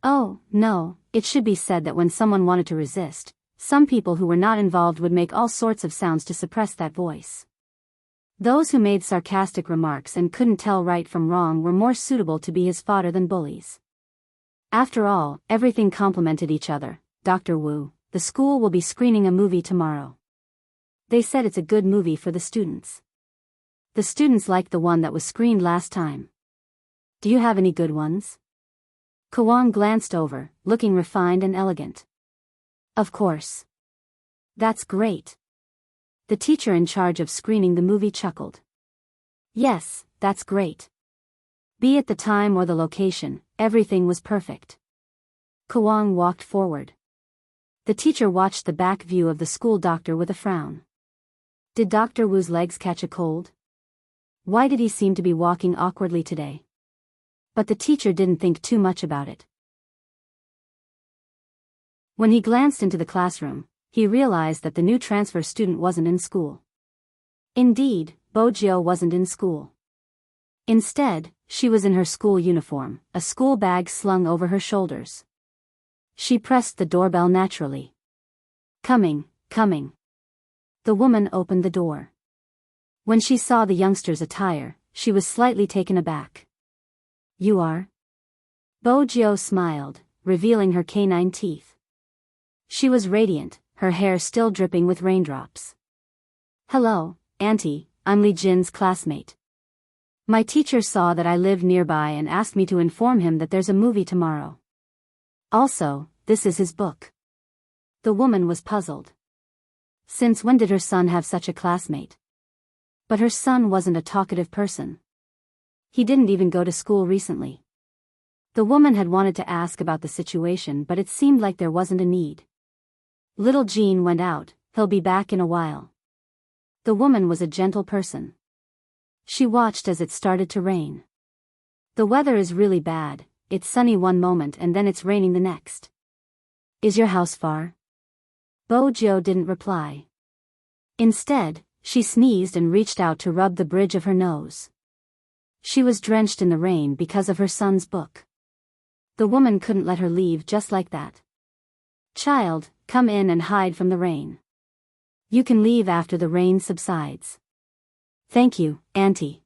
Oh, no, it should be said that when someone wanted to resist, some people who were not involved would make all sorts of sounds to suppress that voice. Those who made sarcastic remarks and couldn't tell right from wrong were more suitable to be his fodder than bullies. After all, everything complemented each other. Dr. Wu, the school will be screening a movie tomorrow. They said it's a good movie for the students. The students liked the one that was screened last time. Do you have any good ones? Kwang glanced over, looking refined and elegant. Of course. That's great. The teacher in charge of screening the movie chuckled. Yes, that's great. Be it the time or the location, everything was perfect. Kwang walked forward. The teacher watched the back view of the school doctor with a frown. Did Dr. Wu's legs catch a cold? Why did he seem to be walking awkwardly today? But the teacher didn't think too much about it. When he glanced into the classroom, he realized that the new transfer student wasn't in school. Indeed, Bojio wasn't in school. Instead, she was in her school uniform, a school bag slung over her shoulders. She pressed the doorbell naturally. Coming, coming. The woman opened the door. When she saw the youngster's attire, she was slightly taken aback. You are? Bojio smiled, revealing her canine teeth. She was radiant, her hair still dripping with raindrops. Hello, Auntie, I'm Li Jin's classmate. My teacher saw that I lived nearby and asked me to inform him that there's a movie tomorrow. Also, this is his book. The woman was puzzled. Since when did her son have such a classmate? But her son wasn't a talkative person. He didn't even go to school recently. The woman had wanted to ask about the situation, but it seemed like there wasn't a need. Little Jean went out, he'll be back in a while. The woman was a gentle person. She watched as it started to rain. The weather is really bad, it's sunny one moment and then it's raining the next. Is your house far? Bojo didn't reply. Instead, she sneezed and reached out to rub the bridge of her nose. She was drenched in the rain because of her son's book. The woman couldn't let her leave just like that. Child, come in and hide from the rain. You can leave after the rain subsides. Thank you, Auntie.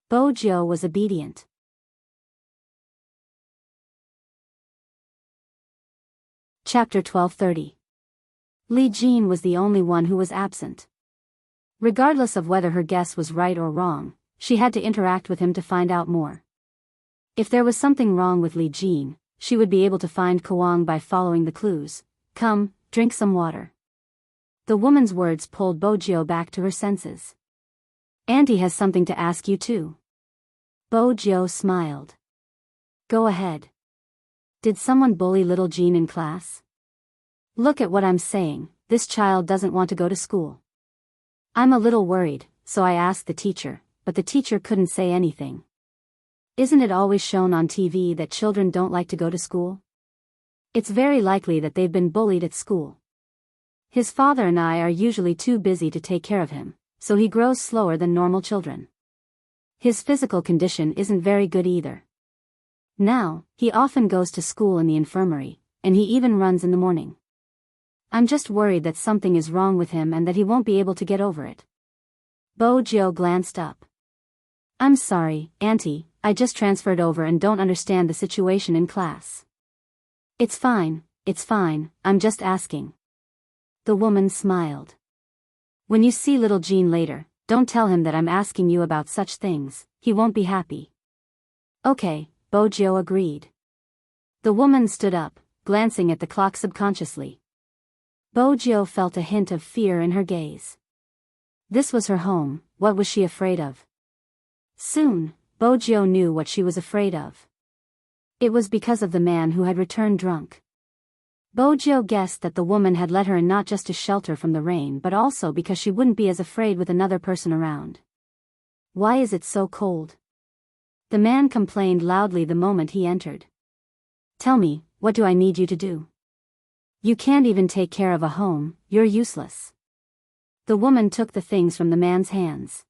Bojo was obedient. Chapter 12:30. Li Jean was the only one who was absent. Regardless of whether her guess was right or wrong, she had to interact with him to find out more. If there was something wrong with Li Jean, she would be able to find Kwang by following the clues. Come, drink some water. The woman's words pulled Bojo back to her senses. Auntie has something to ask you too. Bojo smiled. Go ahead. Did someone bully little Jean in class? Look at what I'm saying, this child doesn't want to go to school. I'm a little worried, so I asked the teacher, but the teacher couldn't say anything. Isn't it always shown on TV that children don't like to go to school? It's very likely that they've been bullied at school. His father and I are usually too busy to take care of him, so he grows slower than normal children. His physical condition isn't very good either. Now, he often goes to school in the infirmary, and he even runs in the morning. I'm just worried that something is wrong with him and that he won't be able to get over it. Bojo glanced up. I'm sorry, Auntie, I just transferred over and don't understand the situation in class. It's fine, I'm just asking. The woman smiled. When you see little Jean later, don't tell him that I'm asking you about such things, he won't be happy. Okay, Bojo agreed. The woman stood up, glancing at the clock subconsciously. Bojo felt a hint of fear in her gaze. This was her home, what was she afraid of? Soon, Bojo knew what she was afraid of. It was because of the man who had returned drunk. Bojo guessed that the woman had let her in not just to shelter from the rain but also because she wouldn't be as afraid with another person around. Why is it so cold? The man complained loudly the moment he entered. Tell me, what do I need you to do? You can't even take care of a home, you're useless. The woman took the things from the man's hands.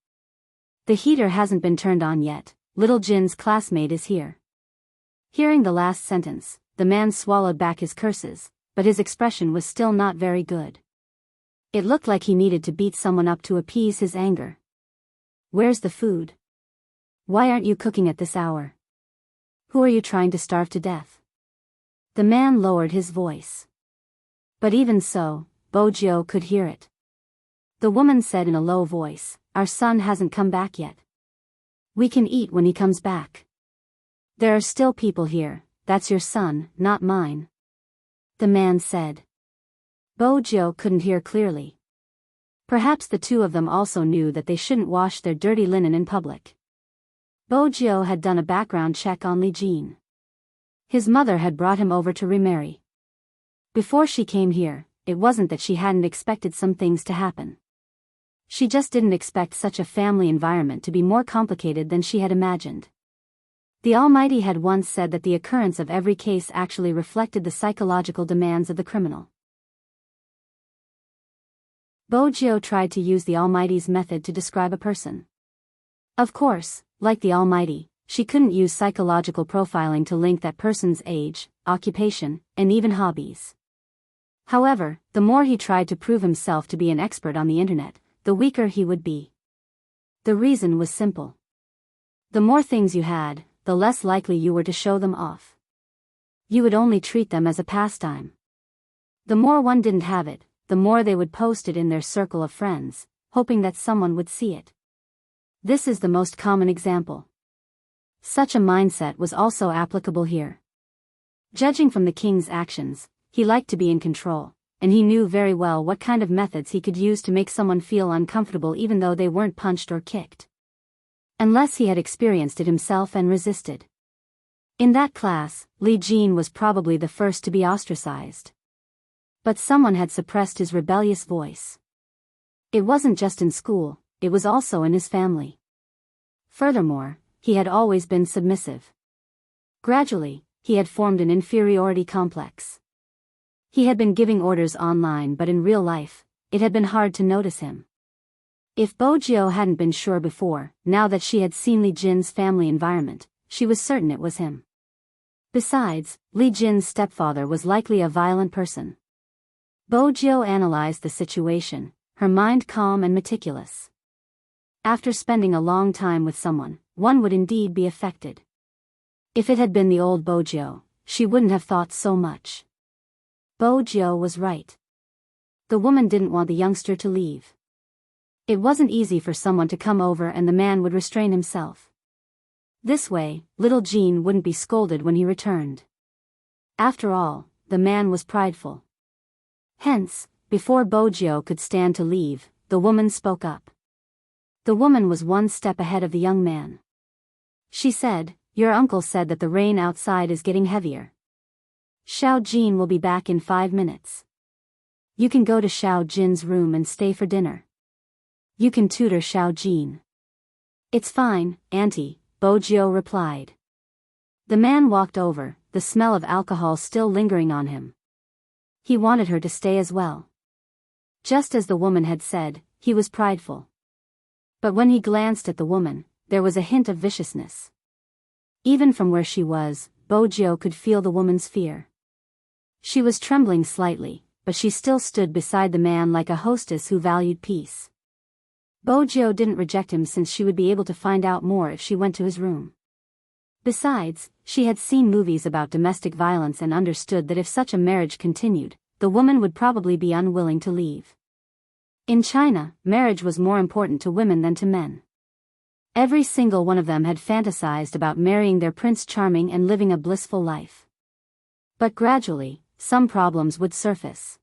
The heater hasn't been turned on yet, little Jin's classmate is here. Hearing the last sentence, the man swallowed back his curses, but his expression was still not very good. It looked like he needed to beat someone up to appease his anger. Where's the food? Why aren't you cooking at this hour? Who are you trying to starve to death? The man lowered his voice. But even so, Bojo could hear it. The woman said in a low voice, Our son hasn't come back yet. We can eat when he comes back. There are still people here, that's your son, not mine. The man said. Bojo couldn't hear clearly. Perhaps the two of them also knew that they shouldn't wash their dirty linen in public. Bojo had done a background check on Li Jean. His mother had brought him over to remarry. Before she came here, it wasn't that she hadn't expected some things to happen. She just didn't expect such a family environment to be more complicated than she had imagined. The Almighty had once said that the occurrence of every case actually reflected the psychological demands of the criminal. Bojo tried to use the Almighty's method to describe a person. Of course, like the Almighty, she couldn't use psychological profiling to link that person's age, occupation, and even hobbies. However, the more he tried to prove himself to be an expert on the internet, the weaker he would be. The reason was simple. The more things you had, the less likely you were to show them off. You would only treat them as a pastime. The more one didn't have it, the more they would post it in their circle of friends, hoping that someone would see it. This is the most common example. Such a mindset was also applicable here. Judging from the king's actions, he liked to be in control, and he knew very well what kind of methods he could use to make someone feel uncomfortable even though they weren't punched or kicked. Unless he had experienced it himself and resisted. In that class, Li Jean was probably the first to be ostracized. But someone had suppressed his rebellious voice. It wasn't just in school, it was also in his family. Furthermore, he had always been submissive. Gradually, he had formed an inferiority complex. He had been giving orders online, but in real life, it had been hard to notice him. If Bojio hadn't been sure before, now that she had seen Li Jin's family environment, she was certain it was him. Besides, Li Jin's stepfather was likely a violent person. Bojio analyzed the situation, her mind calm and meticulous. After spending a long time with someone, one would indeed be affected. If it had been the old Bojio, she wouldn't have thought so much. Bojio was right. The woman didn't want the youngster to leave. It wasn't easy for someone to come over and the man would restrain himself. This way, little Jean wouldn't be scolded when he returned. After all, the man was prideful. Hence, before Bojio could stand to leave, the woman spoke up. The woman was one step ahead of the young man. She said, "Your uncle said that the rain outside is getting heavier. Xiao Jin will be back in 5 minutes. You can go to Xiao Jin's room and stay for dinner. You can tutor Xiao Jin." "It's fine, Auntie," Bojio replied. The man walked over, the smell of alcohol still lingering on him. He wanted her to stay as well. Just as the woman had said, he was prideful. But when he glanced at the woman, there was a hint of viciousness. Even from where she was, Bojio could feel the woman's fear. She was trembling slightly, but she still stood beside the man like a hostess who valued peace. Bojio didn't reject him since she would be able to find out more if she went to his room. Besides, she had seen movies about domestic violence and understood that if such a marriage continued, the woman would probably be unwilling to leave. In China, marriage was more important to women than to men. Every single one of them had fantasized about marrying their Prince Charming and living a blissful life. But gradually, some problems would surface.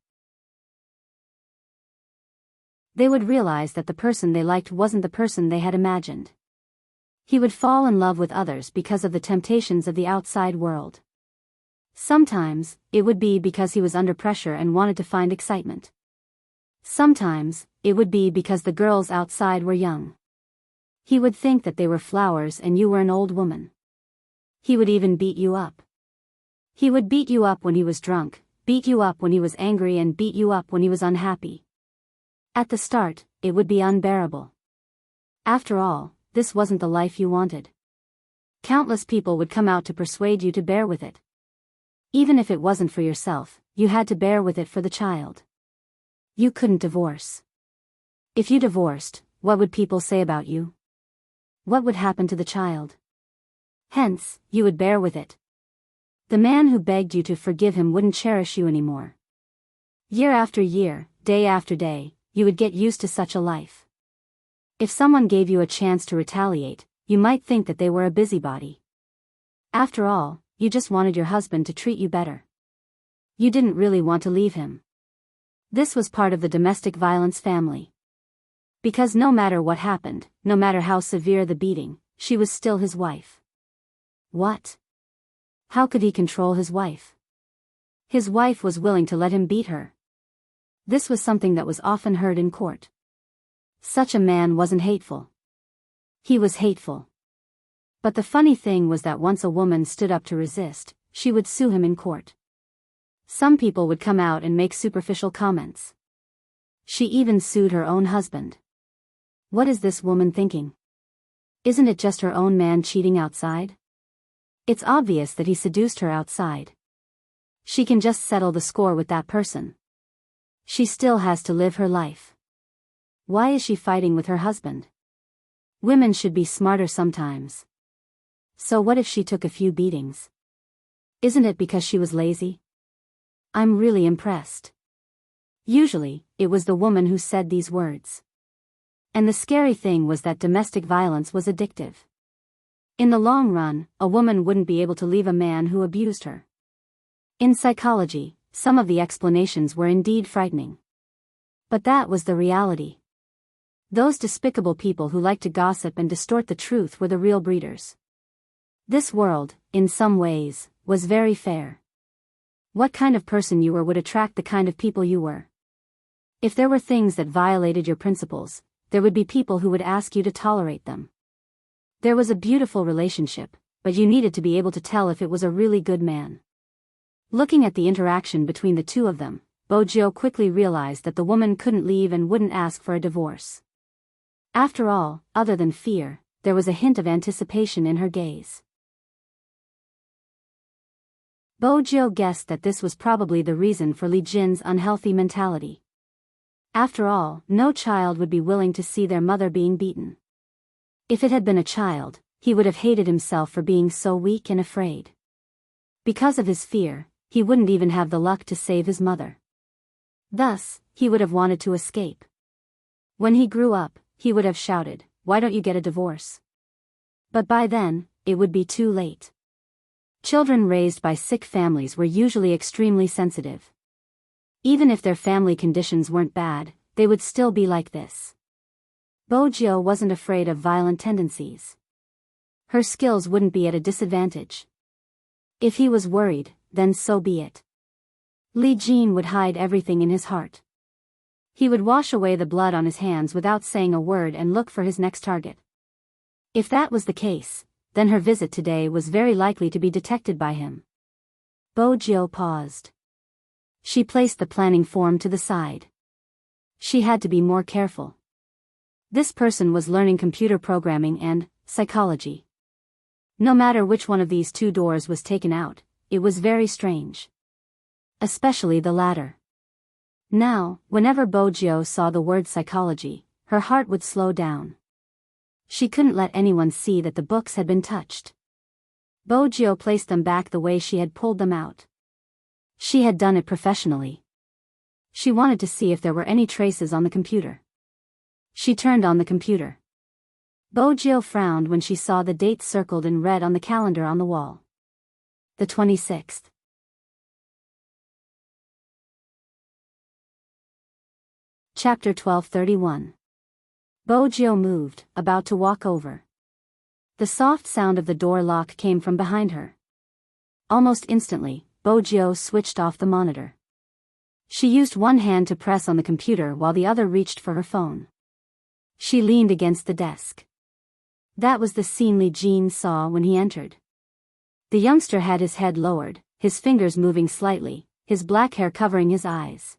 They would realize that the person they liked wasn't the person they had imagined. He would fall in love with others because of the temptations of the outside world. Sometimes, it would be because he was under pressure and wanted to find excitement. Sometimes, it would be because the girls outside were young. He would think that they were flowers and you were an old woman. He would even beat you up. He would beat you up when he was drunk, beat you up when he was angry, and beat you up when he was unhappy. At the start, it would be unbearable. After all, this wasn't the life you wanted. Countless people would come out to persuade you to bear with it. Even if it wasn't for yourself, you had to bear with it for the child. You couldn't divorce. If you divorced, what would people say about you? What would happen to the child? Hence, you would bear with it. The man who begged you to forgive him wouldn't cherish you anymore. Year after year, day after day, you would get used to such a life. If someone gave you a chance to retaliate, you might think that they were a busybody. After all, you just wanted your husband to treat you better. You didn't really want to leave him. This was part of the domestic violence family. Because no matter what happened, no matter how severe the beating, she was still his wife. What? How could he control his wife? His wife was willing to let him beat her. This was something that was often heard in court. Such a man wasn't hateful. He was hateful. But the funny thing was that once a woman stood up to resist, she would sue him in court. Some people would come out and make superficial comments. She even sued her own husband. What is this woman thinking? Isn't it just her own man cheating outside? It's obvious that he seduced her outside. She can just settle the score with that person. She still has to live her life. Why is she fighting with her husband? Women should be smarter sometimes. So what if she took a few beatings? Isn't it because she was lazy? I'm really impressed. Usually, it was the woman who said these words. And the scary thing was that domestic violence was addictive. In the long run, a woman wouldn't be able to leave a man who abused her. In psychology, some of the explanations were indeed frightening. But that was the reality. Those despicable people who liked to gossip and distort the truth were the real breeders. This world, in some ways, was very fair. What kind of person you were would attract the kind of people you were. If there were things that violated your principles, there would be people who would ask you to tolerate them. There was a beautiful relationship, but you needed to be able to tell if it was a really good man. Looking at the interaction between the two of them, Bojo quickly realized that the woman couldn't leave and wouldn't ask for a divorce. After all, other than fear, there was a hint of anticipation in her gaze. Bojo guessed that this was probably the reason for Li Jin's unhealthy mentality. After all, no child would be willing to see their mother being beaten. If it had been a child, he would have hated himself for being so weak and afraid. Because of his fear, he wouldn't even have the luck to save his mother. Thus, he would have wanted to escape. When he grew up, he would have shouted, "Why don't you get a divorce?" But by then, it would be too late. Children raised by sick families were usually extremely sensitive. Even if their family conditions weren't bad, they would still be like this. Bojo wasn't afraid of violent tendencies. Her skills wouldn't be at a disadvantage. If he was worried, then so be it. Li Jin would hide everything in his heart. He would wash away the blood on his hands without saying a word and look for his next target. If that was the case, then her visit today was very likely to be detected by him. Bojo paused. She placed the planning form to the side. She had to be more careful. This person was learning computer programming and psychology. No matter which one of these two doors was taken out, it was very strange. Especially the latter. Now, whenever Bojo saw the word psychology, her heart would slow down. She couldn't let anyone see that the books had been touched. Bojo placed them back the way she had pulled them out. She had done it professionally. She wanted to see if there were any traces on the computer. She turned on the computer. Bojo frowned when she saw the date circled in red on the calendar on the wall. The 26th. Chapter 12:31. Bojo moved, about to walk over. The soft sound of the door lock came from behind her. Almost instantly, Bojo switched off the monitor. She used one hand to press on the computer while the other reached for her phone. She leaned against the desk. That was the scene Li Jin saw when he entered. The youngster had his head lowered, his fingers moving slightly, his black hair covering his eyes.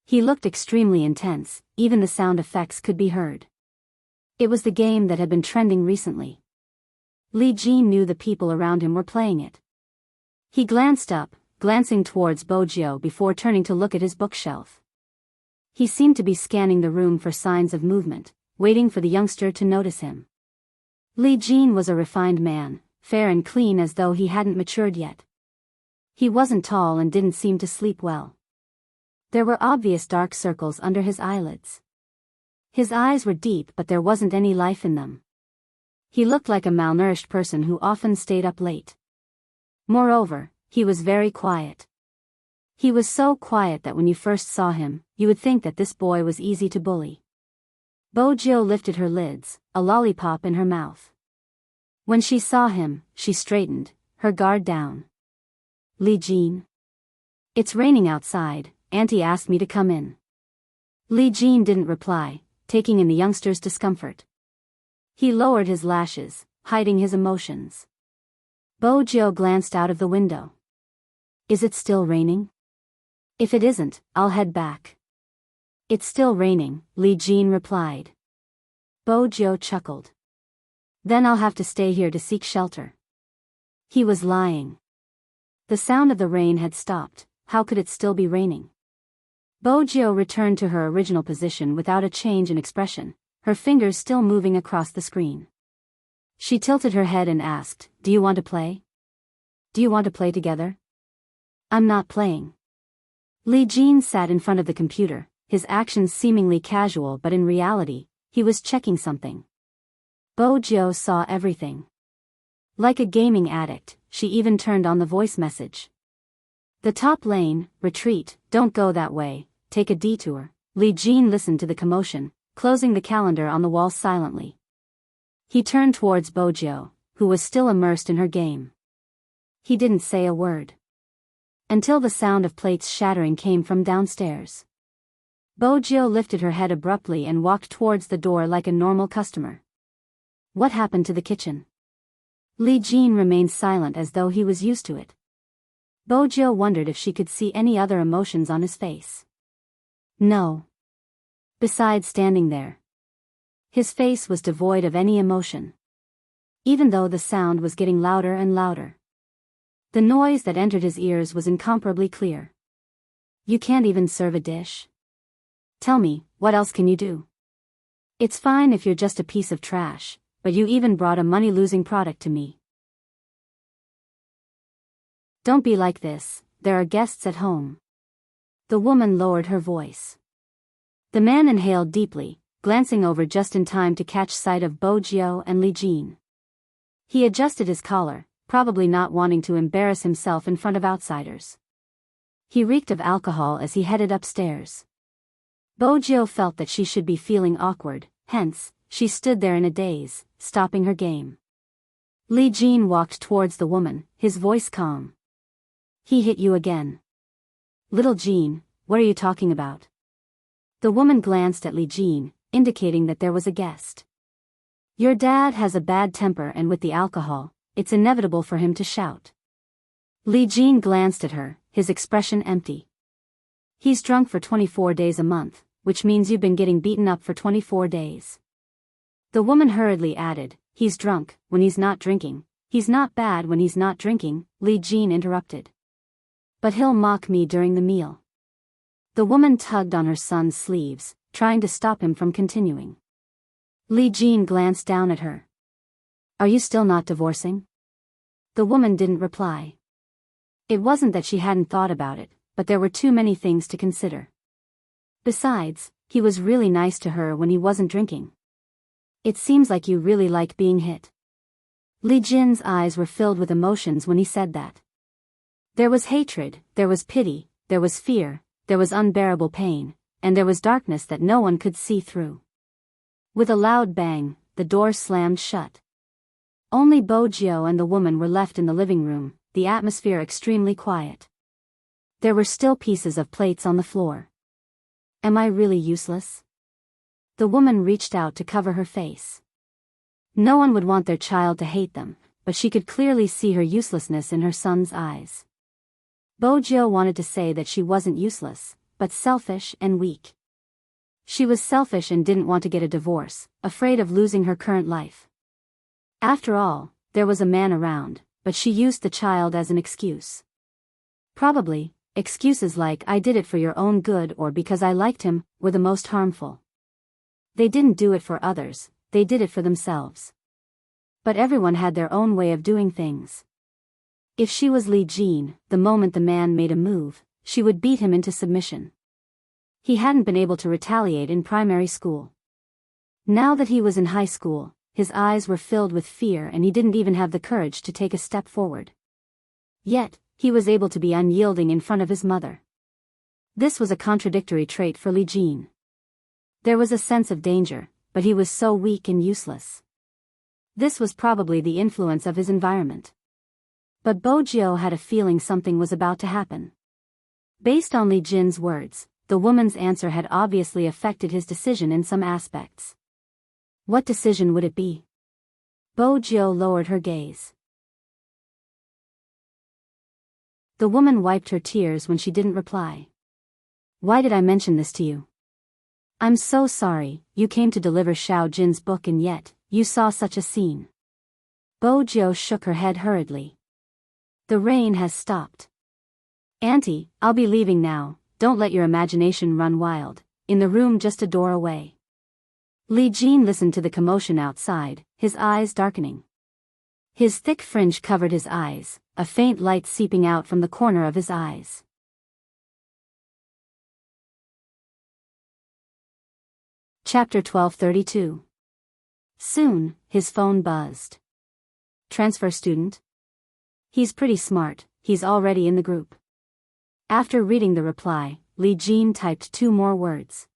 He looked extremely intense, even the sound effects could be heard. It was the game that had been trending recently. Li Jin knew the people around him were playing it. He glanced up, glancing towards Bojo before turning to look at his bookshelf. He seemed to be scanning the room for signs of movement, waiting for the youngster to notice him. Li Jin was a refined man, fair and clean as though he hadn't matured yet. He wasn't tall and didn't seem to sleep well. There were obvious dark circles under his eyelids. His eyes were deep but there wasn't any life in them. He looked like a malnourished person who often stayed up late. Moreover, he was very quiet. He was so quiet that when you first saw him, you would think that this boy was easy to bully. Bojo lifted her lids, a lollipop in her mouth. When she saw him, she straightened, her guard down. Li Jin. It's raining outside, Auntie asked me to come in. Li Jin didn't reply, taking in the youngster's discomfort. He lowered his lashes, hiding his emotions. Bojo glanced out of the window. Is it still raining? If it isn't, I'll head back. It's still raining, Li Jin replied. Bojo chuckled. Then I'll have to stay here to seek shelter. He was lying. The sound of the rain had stopped, how could it still be raining? Bojo returned to her original position without a change in expression, her fingers still moving across the screen. She tilted her head and asked, "Do you want to play? Do you want to play together?" "I'm not playing." Li Jin sat in front of the computer, his actions seemingly casual but in reality, he was checking something. Bojo saw everything. Like a gaming addict, she even turned on the voice message. The top lane, retreat, don't go that way, take a detour. Li Jin listened to the commotion, closing the calendar on the wall silently. He turned towards Bojo, who was still immersed in her game. He didn't say a word. Until the sound of plates shattering came from downstairs. Bojo lifted her head abruptly and walked towards the door like a normal customer. What happened to the kitchen? Li Jin remained silent as though he was used to it. Bojo wondered if she could see any other emotions on his face. No. Besides standing there. His face was devoid of any emotion. Even though the sound was getting louder and louder. The noise that entered his ears was incomparably clear. You can't even serve a dish? Tell me, what else can you do? It's fine if you're just a piece of trash, but you even brought a money-losing product to me. Don't be like this, there are guests at home. The woman lowered her voice. The man inhaled deeply, glancing over just in time to catch sight of Bojo and Li Jin. He adjusted his collar, probably not wanting to embarrass himself in front of outsiders. He reeked of alcohol as he headed upstairs. Bojo felt that she should be feeling awkward, hence, she stood there in a daze, stopping her game. Li Jin walked towards the woman, his voice calm. He hit you again. Little Jean, what are you talking about? The woman glanced at Li Jin, indicating that there was a guest. Your dad has a bad temper, and with the alcohol, it's inevitable for him to shout. Li Jin glanced at her, his expression empty. He's drunk for 24 days a month, which means you've been getting beaten up for 24 days. The woman hurriedly added, he's drunk when he's not drinking. He's not bad when he's not drinking, Li Jin interrupted. But he'll mock me during the meal. The woman tugged on her son's sleeves, trying to stop him from continuing. Li Jin glanced down at her. Are you still not divorcing? The woman didn't reply. It wasn't that she hadn't thought about it, but there were too many things to consider. Besides, he was really nice to her when he wasn't drinking. It seems like you really like being hit. Li Jin's eyes were filled with emotions when he said that. There was hatred, there was pity, there was fear, there was unbearable pain, and there was darkness that no one could see through. With a loud bang, the door slammed shut. Only Bojo and the woman were left in the living room, the atmosphere extremely quiet. There were still pieces of plates on the floor. Am I really useless? The woman reached out to cover her face. No one would want their child to hate them, but she could clearly see her uselessness in her son's eyes. Bojo wanted to say that she wasn't useless, but selfish and weak. She was selfish and didn't want to get a divorce, afraid of losing her current life. After all, there was a man around, but she used the child as an excuse. Probably, excuses like I did it for your own good or because I liked him were the most harmful. They didn't do it for others, they did it for themselves. But everyone had their own way of doing things. If she was Li Jin, the moment the man made a move, she would beat him into submission. He hadn't been able to retaliate in primary school. Now that he was in high school, his eyes were filled with fear and he didn't even have the courage to take a step forward. Yet, he was able to be unyielding in front of his mother. This was a contradictory trait for Li Jin. There was a sense of danger, but he was so weak and useless. This was probably the influence of his environment. But Bojo had a feeling something was about to happen. Based on Li Jin's words, the woman's answer had obviously affected his decision in some aspects. What decision would it be? Bojo lowered her gaze. The woman wiped her tears when she didn't reply. Why did I mention this to you? I'm so sorry, you came to deliver Xiao Jin's book and yet, you saw such a scene. Bojo shook her head hurriedly. The rain has stopped. Auntie, I'll be leaving now, don't let your imagination run wild, in the room just a door away. Li Jin listened to the commotion outside, his eyes darkening. His thick fringe covered his eyes, a faint light seeping out from the corner of his eyes. Chapter 1232. Soon, his phone buzzed. Transfer student? He's pretty smart, he's already in the group. After reading the reply, Li Jin typed 2 more words.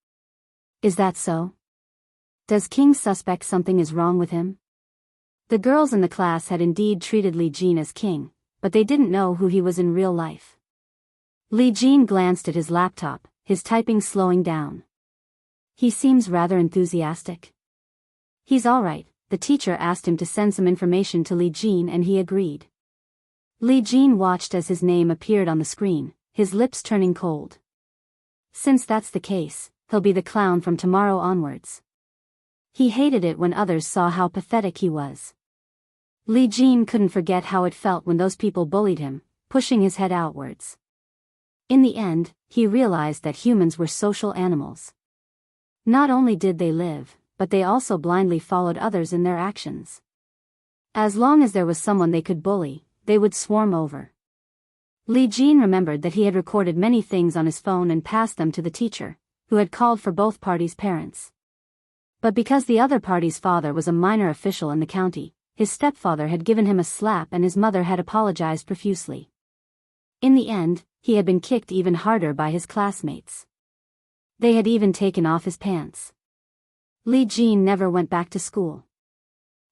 Is that so? Does King suspect something is wrong with him? The girls in the class had indeed treated Li Jin as king, but they didn't know who he was in real life. Li Jin glanced at his laptop, his typing slowing down. He seems rather enthusiastic. He's alright, the teacher asked him to send some information to Li Jin and he agreed. Li Jin watched as his name appeared on the screen, his lips turning cold. Since that's the case, he'll be the clown from tomorrow onwards. He hated it when others saw how pathetic he was. Li Jin couldn't forget how it felt when those people bullied him, pushing his head outwards. In the end, he realized that humans were social animals. Not only did they live, but they also blindly followed others in their actions. As long as there was someone they could bully, they would swarm over. Li Jin remembered that he had recorded many things on his phone and passed them to the teacher, who had called for both parties' parents. But because the other party's father was a minor official in the county, his stepfather had given him a slap and his mother had apologized profusely. In the end, he had been kicked even harder by his classmates. They had even taken off his pants. Li Jin never went back to school.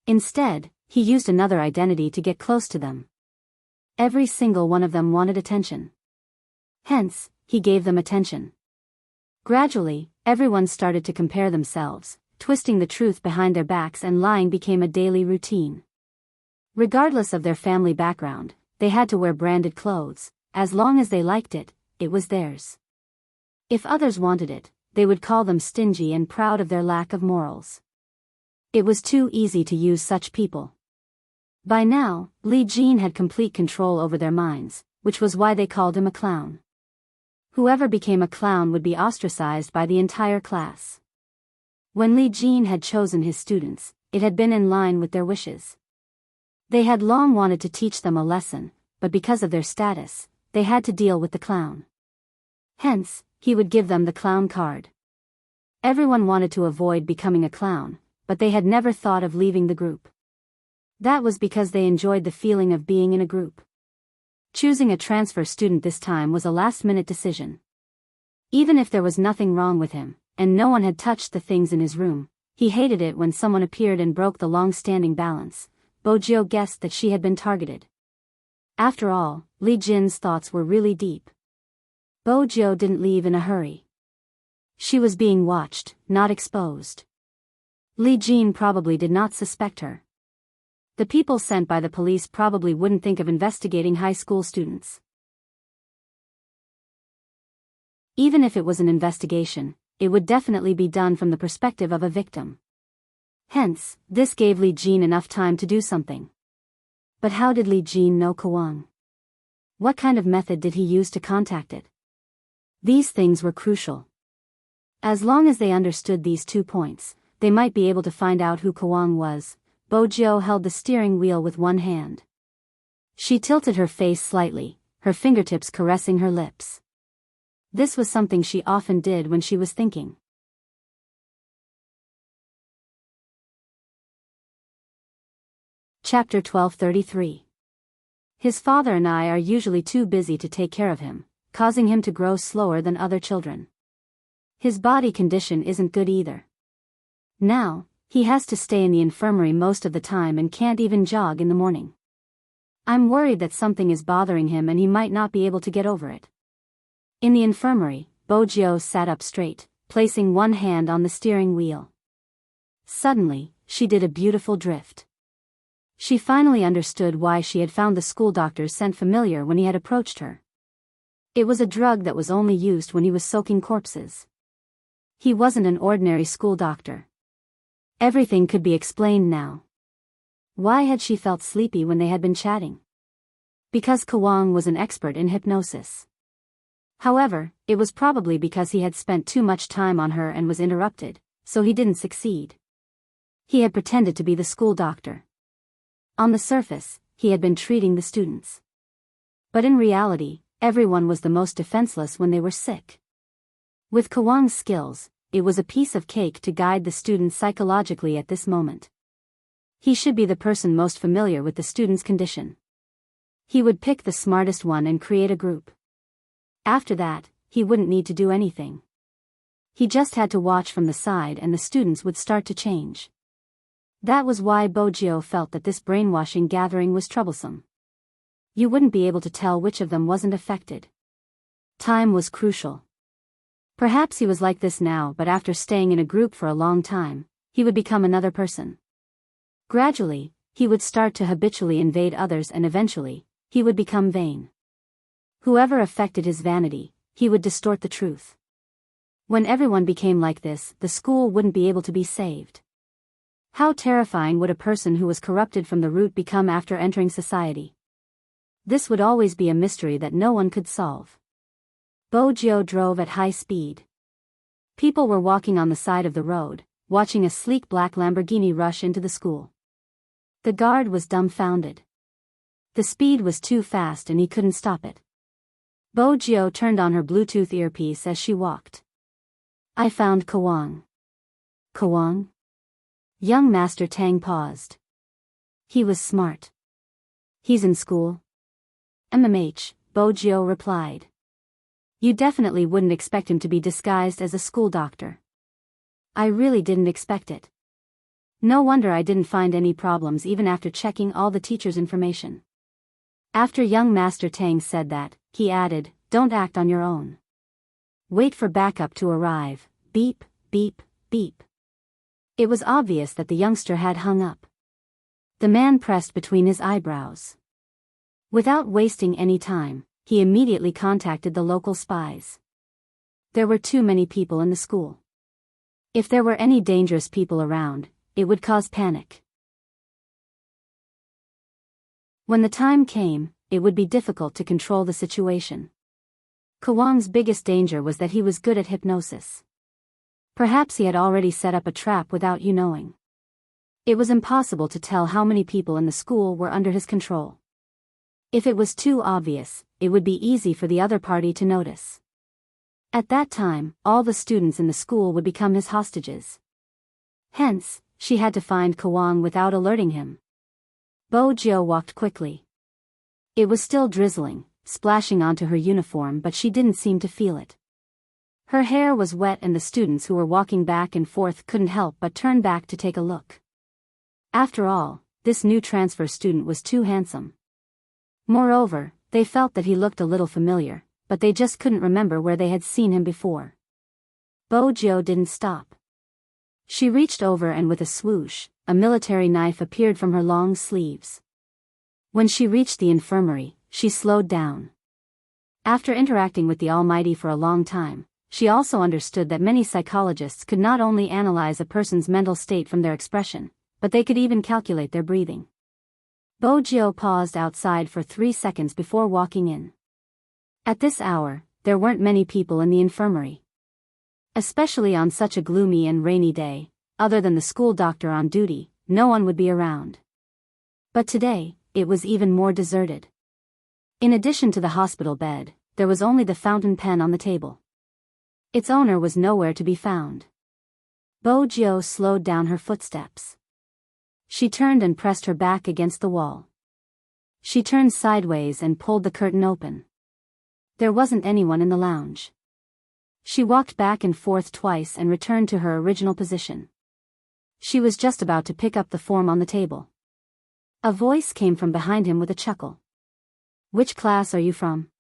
Instead, he used another identity to get close to them. Every single one of them wanted attention. Hence, he gave them attention. Gradually, everyone started to compare themselves, twisting the truth behind their backs, and lying became a daily routine. Regardless of their family background, they had to wear branded clothes. As long as they liked it, it was theirs. If others wanted it, they would call them stingy and proud of their lack of morals. It was too easy to use such people. By now, Li Jin had complete control over their minds, which was why they called him a clown. Whoever became a clown would be ostracized by the entire class. When Li Jin had chosen his students, it had been in line with their wishes. They had long wanted to teach them a lesson, but because of their status, they had to deal with the clown. Hence, he would give them the clown card. Everyone wanted to avoid becoming a clown, but they had never thought of leaving the group. That was because they enjoyed the feeling of being in a group. Choosing a transfer student this time was a last-minute decision. Even if there was nothing wrong with him, and no one had touched the things in his room, he hated it when someone appeared and broke the long-standing balance. Bojio guessed that she had been targeted. After all, Li Jin's thoughts were really deep. Bojio didn't leave in a hurry. She was being watched, not exposed. Li Jin probably did not suspect her. The people sent by the police probably wouldn't think of investigating high school students. Even if it was an investigation, it would definitely be done from the perspective of a victim. Hence, this gave Li Jin enough time to do something. But how did Li Jin know Kwang? What kind of method did he use to contact it? These things were crucial. As long as they understood these 2 points, they might be able to find out who Kwang was. Bojio held the steering wheel with one hand. She tilted her face slightly, her fingertips caressing her lips. This was something she often did when she was thinking. Chapter 1233. His father and I are usually too busy to take care of him, causing him to grow slower than other children. His body condition isn't good either. Now, he has to stay in the infirmary most of the time and can't even jog in the morning. I'm worried that something is bothering him and he might not be able to get over it. In the infirmary, Bojio sat up straight, placing one hand on the steering wheel. Suddenly, she did a beautiful drift. She finally understood why she had found the school doctor's scent familiar when he had approached her. It was a drug that was only used when he was soaking corpses. He wasn't an ordinary school doctor. Everything could be explained now. Why had she felt sleepy when they had been chatting? Because Kwang was an expert in hypnosis. However, it was probably because he had spent too much time on her and was interrupted, so he didn't succeed. He had pretended to be the school doctor. On the surface, he had been treating the students. But in reality, everyone was the most defenseless when they were sick. With Kwang's skills, it was a piece of cake to guide the students psychologically at this moment. He should be the person most familiar with the student's condition. He would pick the smartest one and create a group. After that, he wouldn't need to do anything. He just had to watch from the side and the students would start to change. That was why Bojio felt that this brainwashing gathering was troublesome. You wouldn't be able to tell which of them wasn't affected. Time was crucial. Perhaps he was like this now, but after staying in a group for a long time, he would become another person. Gradually, he would start to habitually invade others and eventually, he would become vain. Whoever affected his vanity, he would distort the truth. When everyone became like this, the school wouldn't be able to be saved. How terrifying would a person who was corrupted from the root become after entering society? This would always be a mystery that no one could solve. Bojo drove at high speed. People were walking on the side of the road, watching a sleek black Lamborghini rush into the school. The guard was dumbfounded. The speed was too fast and he couldn't stop it. Bojo turned on her Bluetooth earpiece as she walked. I found Kwang. Kwang? Young Master Tang paused. He was smart. He's in school. Bojo replied. You definitely wouldn't expect him to be disguised as a school doctor. I really didn't expect it. No wonder I didn't find any problems even after checking all the teacher's information. After young Master Tang said that, he added, don't act on your own. Wait for backup to arrive. Beep, beep, beep. It was obvious that the youngster had hung up. The man pressed between his eyebrows. Without wasting any time, he immediately contacted the local spies. There were too many people in the school. If there were any dangerous people around, it would cause panic. When the time came, it would be difficult to control the situation. Kwang's biggest danger was that he was good at hypnosis. Perhaps he had already set up a trap without you knowing. It was impossible to tell how many people in the school were under his control. If it was too obvious, it would be easy for the other party to notice. At that time, all the students in the school would become his hostages. Hence, she had to find Kwang without alerting him. Bojo walked quickly. It was still drizzling, splashing onto her uniform, but she didn't seem to feel it. Her hair was wet and the students who were walking back and forth couldn't help but turn back to take a look. After all, this new transfer student was too handsome. Moreover, they felt that he looked a little familiar, but they just couldn't remember where they had seen him before. Bojo didn't stop. She reached over and with a swoosh, a military knife appeared from her long sleeves. When she reached the infirmary, she slowed down. After interacting with the Almighty for a long time, she also understood that many psychologists could not only analyze a person's mental state from their expression, but they could even calculate their breathing. Bojo paused outside for 3 seconds before walking in. At this hour, there weren't many people in the infirmary. Especially on such a gloomy and rainy day, other than the school doctor on duty, no one would be around. But today, it was even more deserted. In addition to the hospital bed, there was only the fountain pen on the table. Its owner was nowhere to be found. Bojo slowed down her footsteps. She turned and pressed her back against the wall. She turned sideways and pulled the curtain open. There wasn't anyone in the lounge. She walked back and forth twice and returned to her original position. She was just about to pick up the form on the table. A voice came from behind him with a chuckle. Which class are you from?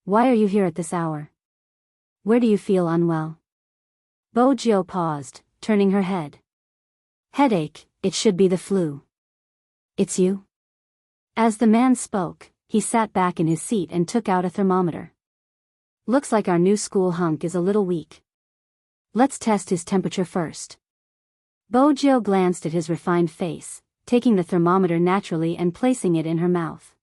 Why are you here at this hour? Where do you feel unwell? Bojo paused, turning her head. Headache, it should be the flu. It's you? As the man spoke, he sat back in his seat and took out a thermometer. Looks like our new school hunk is a little weak. Let's test his temperature first. Bojo glanced at his refined face, taking the thermometer naturally and placing it in her mouth.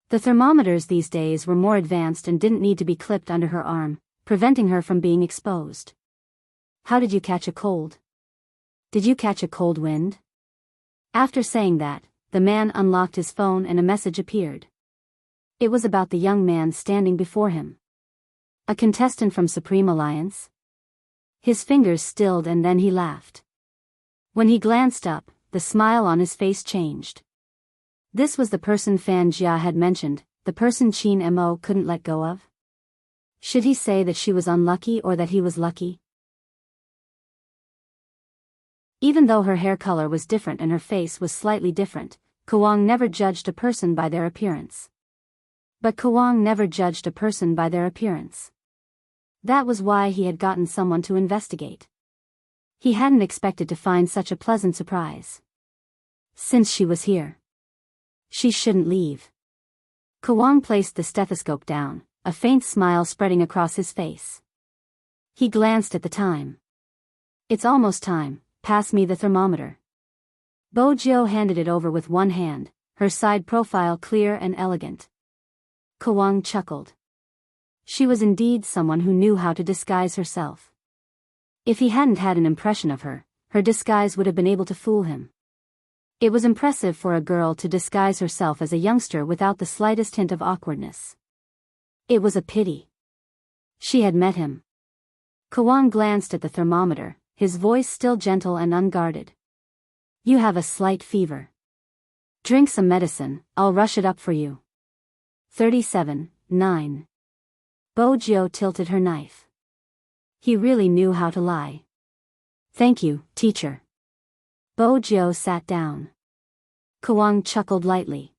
The thermometers these days were more advanced and didn't need to be clipped under her arm, preventing her from being exposed. How did you catch a cold? Did you catch a cold wind? After saying that, the man unlocked his phone and a message appeared. It was about the young man standing before him. A contestant from Supreme Alliance? His fingers stilled and then he laughed. When he glanced up, the smile on his face changed. This was the person Fan Jia had mentioned, the person Qin Mo couldn't let go of. Should he say that she was unlucky or that he was lucky? Even though her hair color was different and her face was slightly different, Kwang never judged a person by their appearance. But Kwang never judged a person by their appearance. That was why he had gotten someone to investigate. He hadn't expected to find such a pleasant surprise. Since she was here, she shouldn't leave. Kawang placed the stethoscope down, a faint smile spreading across his face. He glanced at the time. It's almost time, pass me the thermometer. Bojo handed it over with one hand, her side profile clear and elegant. Kawang chuckled. She was indeed someone who knew how to disguise herself. If he hadn't had an impression of her, her disguise would have been able to fool him. It was impressive for a girl to disguise herself as a youngster without the slightest hint of awkwardness. It was a pity. She had met him. Kawang glanced at the thermometer, his voice still gentle and unguarded. You have a slight fever. Drink some medicine, I'll rush it up for you. 37:9. Bojo tilted her knife. He really knew how to lie. Thank you, teacher. Bojo sat down. Kawang chuckled lightly.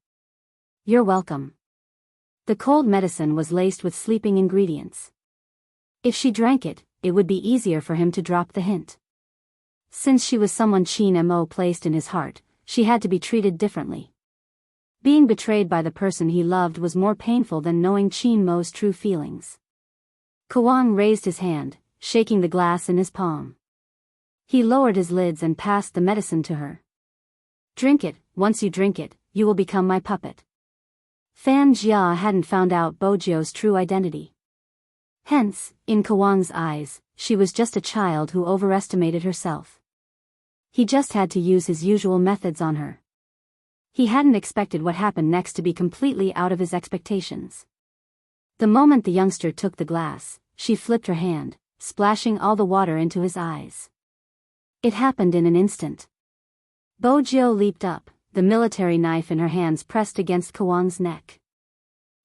You're welcome. The cold medicine was laced with sleeping ingredients. If she drank it, it would be easier for him to drop the hint. Since she was someone Qin Mo placed in his heart, she had to be treated differently. Being betrayed by the person he loved was more painful than knowing Qin Mo's true feelings. Kawang raised his hand, shaking the glass in his palm. He lowered his lids and passed the medicine to her. Drink it, once you drink it, you will become my puppet. Fan Jia hadn't found out Bojo's true identity. Hence, in Kawang's eyes, she was just a child who overestimated herself. He just had to use his usual methods on her. He hadn't expected what happened next to be completely out of his expectations. The moment the youngster took the glass, she flipped her hand, splashing all the water into his eyes. It happened in an instant. Bojo leaped up, the military knife in her hands pressed against Kawang's neck.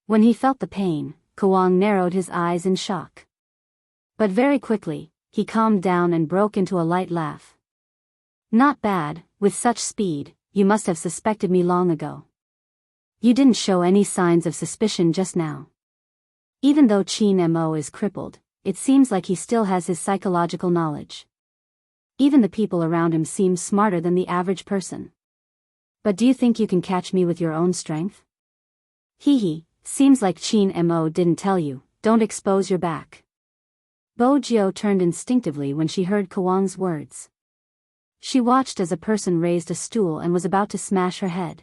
When he felt the pain, Kawang narrowed his eyes in shock. But very quickly, he calmed down and broke into a light laugh. Not bad, with such speed, you must have suspected me long ago. You didn't show any signs of suspicion just now. Even though Qin Mo is crippled, it seems like he still has his psychological knowledge. Even the people around him seem smarter than the average person. But do you think you can catch me with your own strength? Hee, seems like Qin Mo didn't tell you, don't expose your back. Bojo turned instinctively when she heard Kawang's words. She watched as a person raised a stool and was about to smash her head.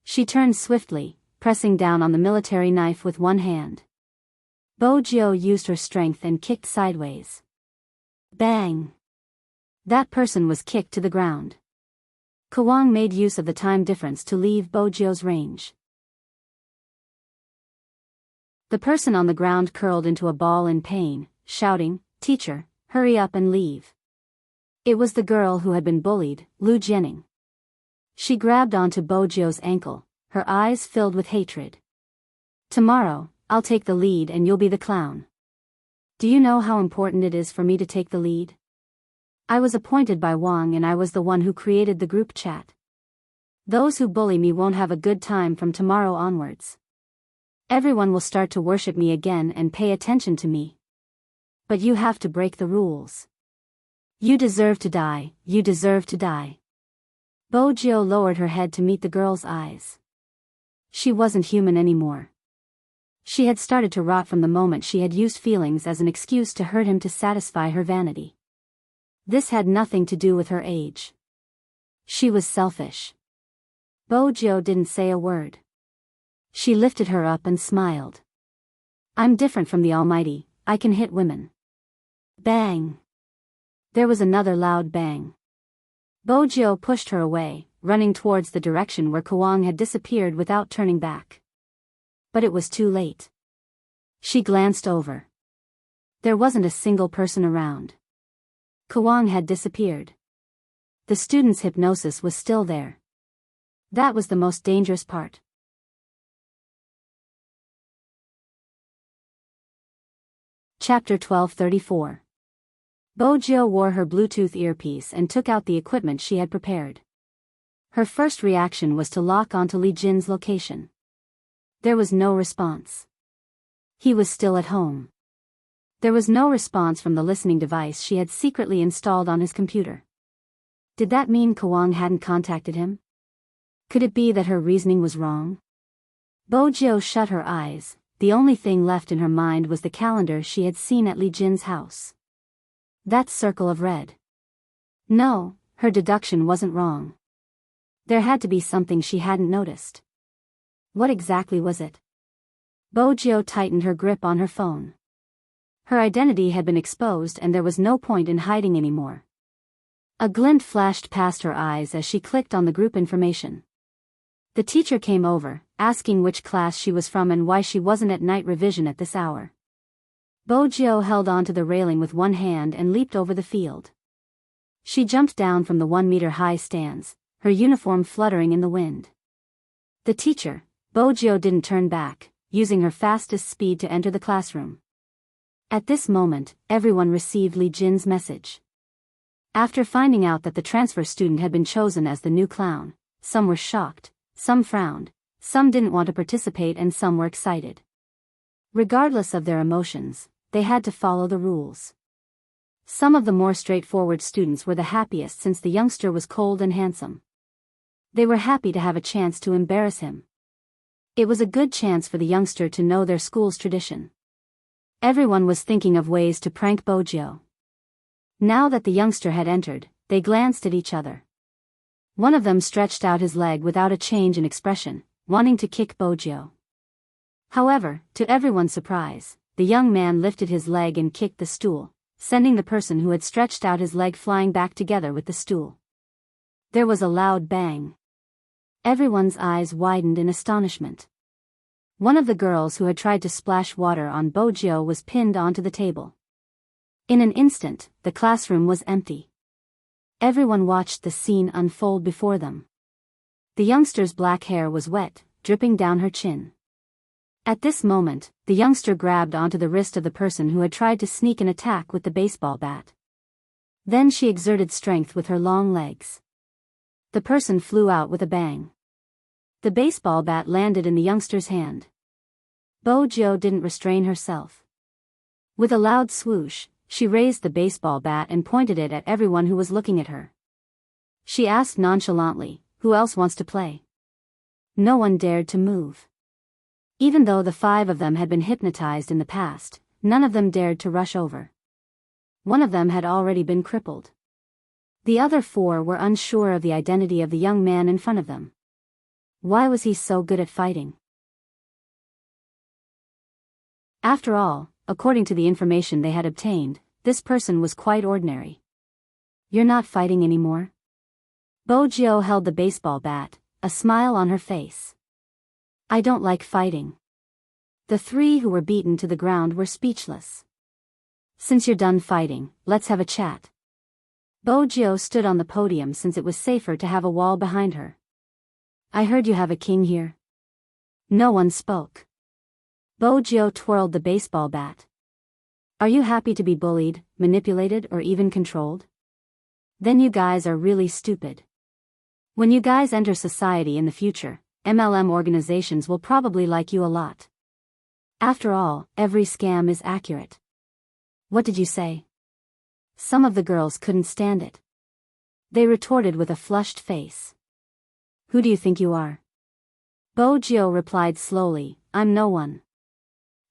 She turned swiftly, pressing down on the military knife with one hand. Bojo used her strength and kicked sideways. Bang! That person was kicked to the ground. Kawang made use of the time difference to leave Bojo's range. The person on the ground curled into a ball in pain, shouting, "Teacher, hurry up and leave." It was the girl who had been bullied, Lu Jianing. She grabbed onto Bojo's ankle, her eyes filled with hatred. Tomorrow, I'll take the lead and you'll be the clown. Do you know how important it is for me to take the lead? I was appointed by Wang and I was the one who created the group chat. Those who bully me won't have a good time from tomorrow onwards. Everyone will start to worship me again and pay attention to me. But you have to break the rules. You deserve to die, you deserve to die. Bojo lowered her head to meet the girl's eyes. She wasn't human anymore. She had started to rot from the moment she had used feelings as an excuse to hurt him to satisfy her vanity. This had nothing to do with her age. She was selfish. Bojo didn't say a word. She lifted her up and smiled. I'm different from the Almighty, I can hit women. Bang! There was another loud bang. Bojo pushed her away, running towards the direction where Kawang had disappeared without turning back. But it was too late. She glanced over. There wasn't a single person around. Kawang had disappeared. The student's hypnosis was still there. That was the most dangerous part. Chapter 1234. Bojo wore her Bluetooth earpiece and took out the equipment she had prepared. Her first reaction was to lock onto Li Jin's location. There was no response. He was still at home. There was no response from the listening device she had secretly installed on his computer. Did that mean Kawang hadn't contacted him? Could it be that her reasoning was wrong? Bojo shut her eyes. The only thing left in her mind was the calendar she had seen at Li Jin's house. That circle of red. No, her deduction wasn't wrong. There had to be something she hadn't noticed. What exactly was it? Bojo tightened her grip on her phone. Her identity had been exposed and there was no point in hiding anymore. A glint flashed past her eyes as she clicked on the group information. The teacher came over, asking which class she was from and why she wasn't at night revision at this hour. Bojo held onto the railing with one hand and leaped over the field. She jumped down from the 1-meter-high stands, her uniform fluttering in the wind. The teacher, Bojo, didn't turn back, using her fastest speed to enter the classroom. At this moment, everyone received Li Jin's message. After finding out that the transfer student had been chosen as the new clown, some were shocked, some frowned, some didn't want to participate and some were excited. Regardless of their emotions, they had to follow the rules. Some of the more straightforward students were the happiest since the youngster was cold and handsome. They were happy to have a chance to embarrass him. It was a good chance for the youngster to know their school's tradition. Everyone was thinking of ways to prank Bojo. Now that the youngster had entered, they glanced at each other. One of them stretched out his leg without a change in expression, wanting to kick Bojo. However, to everyone's surprise, the young man lifted his leg and kicked the stool, sending the person who had stretched out his leg flying back together with the stool. There was a loud bang. Everyone's eyes widened in astonishment. One of the girls who had tried to splash water on Bojo was pinned onto the table. In an instant, the classroom was empty. Everyone watched the scene unfold before them. The youngster's black hair was wet, dripping down her chin. At this moment, the youngster grabbed onto the wrist of the person who had tried to sneak an attack with the baseball bat. Then she exerted strength with her long legs. The person flew out with a bang. The baseball bat landed in the youngster's hand. Bojo didn't restrain herself. With a loud swoosh, she raised the baseball bat and pointed it at everyone who was looking at her. She asked nonchalantly, "Who else wants to play?" No one dared to move. Even though the 5 of them had been hypnotized in the past, none of them dared to rush over. One of them had already been crippled. The other 4 were unsure of the identity of the young man in front of them. Why was he so good at fighting? After all, according to the information they had obtained, this person was quite ordinary. "You're not fighting anymore?" Bojo held the baseball bat, a smile on her face. "I don't like fighting." The 3 who were beaten to the ground were speechless. "Since you're done fighting, let's have a chat." Bojo stood on the podium since it was safer to have a wall behind her. "I heard you have a king here." No one spoke. Bojo twirled the baseball bat. "Are you happy to be bullied, manipulated, or even controlled? Then you guys are really stupid. When you guys enter society in the future, MLM organizations will probably like you a lot. After all, every scam is accurate." "What did you say?" Some of the girls couldn't stand it. They retorted with a flushed face. "Who do you think you are?" Bojo replied slowly, "I'm no one.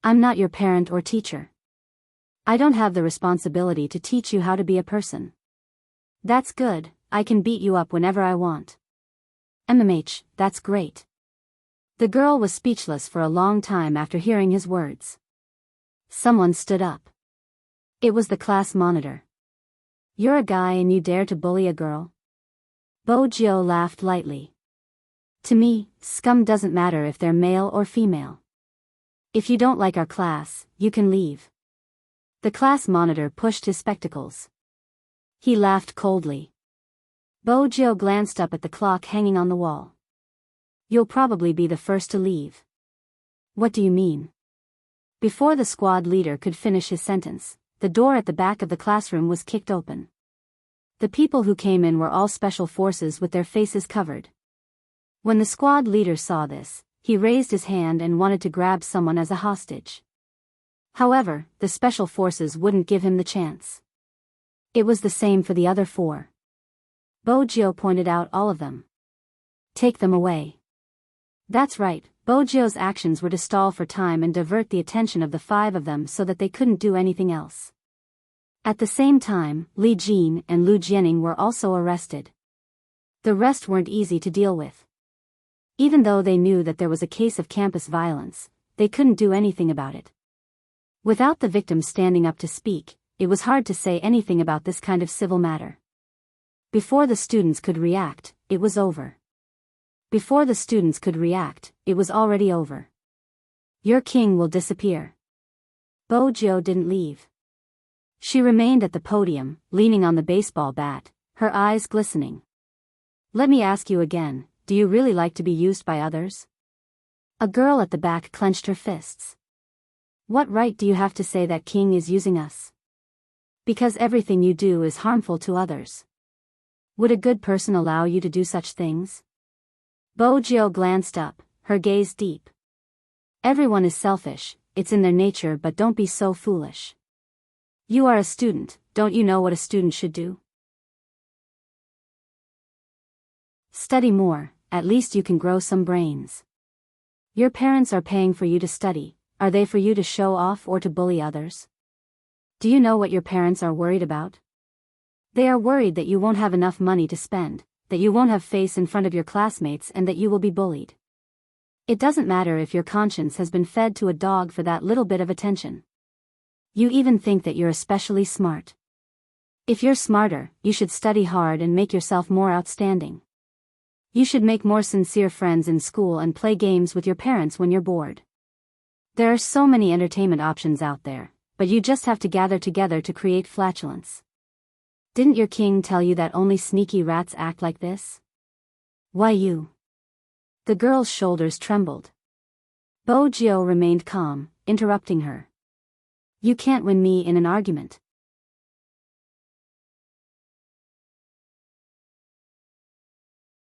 I'm not your parent or teacher. I don't have the responsibility to teach you how to be a person." "That's good, I can beat you up whenever I want." That's great." The girl was speechless for a long time after hearing his words. Someone stood up. It was the class monitor. "You're a guy and you dare to bully a girl?" Bojo laughed lightly. "To me, scum doesn't matter if they're male or female. If you don't like our class, you can leave." The class monitor pushed his spectacles. He laughed coldly. Bojo glanced up at the clock hanging on the wall. "You'll probably be the first to leave." "What do you mean?" Before the squad leader could finish his sentence, the door at the back of the classroom was kicked open. The people who came in were all special forces with their faces covered. When the squad leader saw this, he raised his hand and wanted to grab someone as a hostage. However, the special forces wouldn't give him the chance. It was the same for the other 4. Bojo pointed out all of them. "Take them away." That's right, Bojio's actions were to stall for time and divert the attention of the five of them so that they couldn't do anything else. At the same time, Li Jin and Lu Jianing were also arrested. The rest weren't easy to deal with. Even though they knew that there was a case of campus violence, they couldn't do anything about it. Without the victims standing up to speak, it was hard to say anything about this kind of civil matter. Before the students could react, it was over. Before the students could react, it was already over. Your king will disappear. Bojio didn't leave. She remained at the podium, leaning on the baseball bat, her eyes glistening. Let me ask you again, do you really like to be used by others? A girl at the back clenched her fists. What right do you have to say that king is using us? Because everything you do is harmful to others. Would a good person allow you to do such things? Bojio glanced up, her gaze deep. Everyone is selfish, it's in their nature, but don't be so foolish. You are a student, don't you know what a student should do? Study more, at least you can grow some brains. Your parents are paying for you to study, are they for you to show off or to bully others? Do you know what your parents are worried about? They are worried that you won't have enough money to spend, that you won't have face in front of your classmates, and that you will be bullied. It doesn't matter if your conscience has been fed to a dog for that little bit of attention. You even think that you're especially smart. If you're smarter, you should study hard and make yourself more outstanding. You should make more sincere friends in school and play games with your parents when you're bored. There are so many entertainment options out there, but you just have to gather together to create flatulence. Didn't your king tell you that only sneaky rats act like this? Why you? The girl's shoulders trembled. Bojio remained calm, interrupting her. You can't win me in an argument.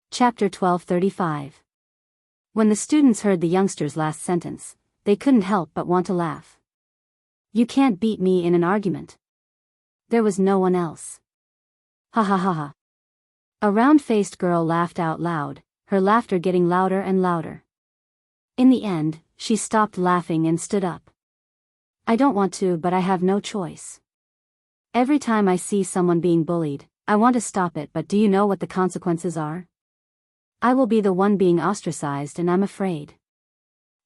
Chapter 1235. When the students heard the youngster's last sentence, they couldn't help but want to laugh. You can't beat me in an argument. There was no one else. Ha ha ha ha. A round-faced girl laughed out loud, her laughter getting louder and louder. In the end, she stopped laughing and stood up. I don't want to, but I have no choice. Every time I see someone being bullied, I want to stop it, but do you know what the consequences are? I will be the one being ostracized, and I'm afraid.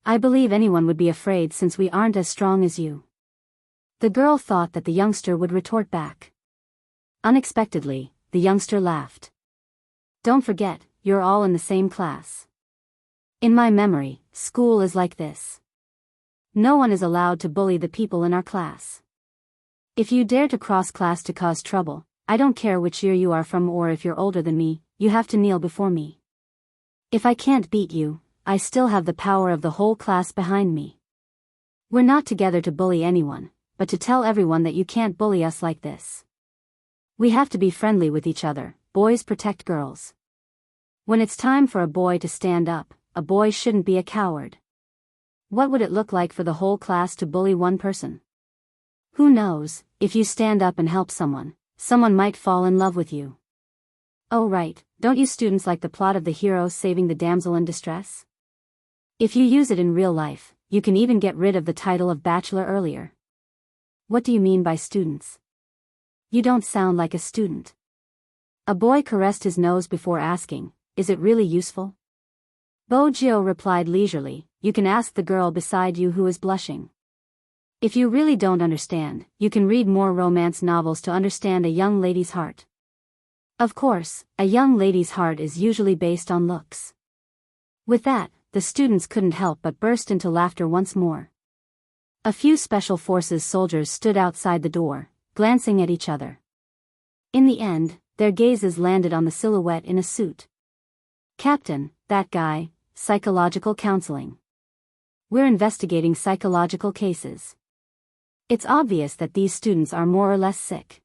I believe anyone would be afraid since we aren't as strong as you. The girl thought that the youngster would retort back. Unexpectedly, the youngster laughed. Don't forget, you're all in the same class. In my memory, school is like this. No one is allowed to bully the people in our class. If you dare to cross class to cause trouble, I don't care which year you are from or if you're older than me, you have to kneel before me. If I can't beat you, I still have the power of the whole class behind me. We're not together to bully anyone, but to tell everyone that you can't bully us like this. We have to be friendly with each other, boys protect girls. When it's time for a boy to stand up, a boy shouldn't be a coward. What would it look like for the whole class to bully one person? Who knows, if you stand up and help someone, someone might fall in love with you. Oh right, don't you students like the plot of the hero saving the damsel in distress? If you use it in real life, you can even get rid of the title of bachelor earlier. What do you mean by students? You don't sound like a student. A boy caressed his nose before asking, is it really useful? Bojio replied leisurely, you can ask the girl beside you who is blushing. If you really don't understand, you can read more romance novels to understand a young lady's heart. Of course, a young lady's heart is usually based on looks. With that, the students couldn't help but burst into laughter once more. A few Special Forces soldiers stood outside the door, glancing at each other. In the end, their gazes landed on the silhouette in a suit. Captain, that guy, psychological counseling. We're investigating psychological cases. It's obvious that these students are more or less sick.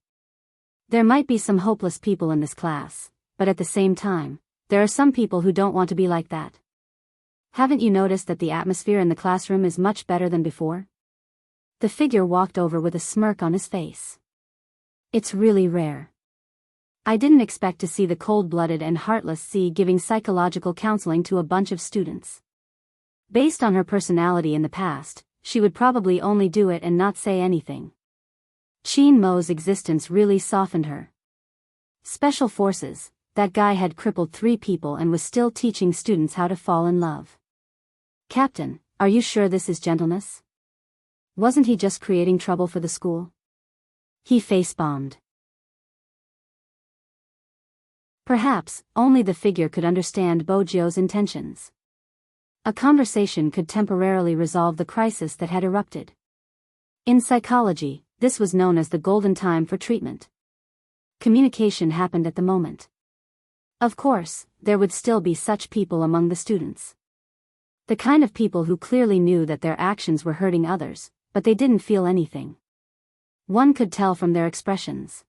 There might be some hopeless people in this class, but at the same time, there are some people who don't want to be like that. Haven't you noticed that the atmosphere in the classroom is much better than before? The figure walked over with a smirk on his face. It's really rare. I didn't expect to see the cold-blooded and heartless C giving psychological counseling to a bunch of students. Based on her personality in the past, she would probably only do it and not say anything. Chin Mo's existence really softened her. Special forces, that guy had crippled 3 people and was still teaching students how to fall in love. Captain, are you sure this is gentleness? Wasn't he just creating trouble for the school? He face-bombed. Perhaps, only the figure could understand Bojio's intentions. A conversation could temporarily resolve the crisis that had erupted. In psychology, this was known as the golden time for treatment. Communication happened at the moment. Of course, there would still be such people among the students. The kind of people who clearly knew that their actions were hurting others, but they didn't feel anything. One could tell from their expressions.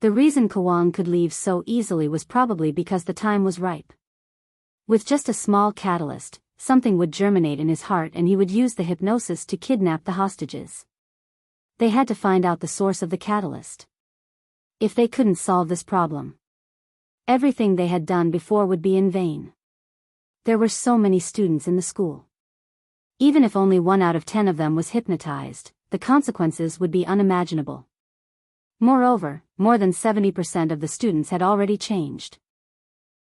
The reason Kwang could leave so easily was probably because the time was ripe. With just a small catalyst, something would germinate in his heart and he would use the hypnosis to kidnap the hostages. They had to find out the source of the catalyst. If they couldn't solve this problem, everything they had done before would be in vain. There were so many students in the school. Even if only 1 out of 10 of them was hypnotized, the consequences would be unimaginable. Moreover, more than 70% of the students had already changed.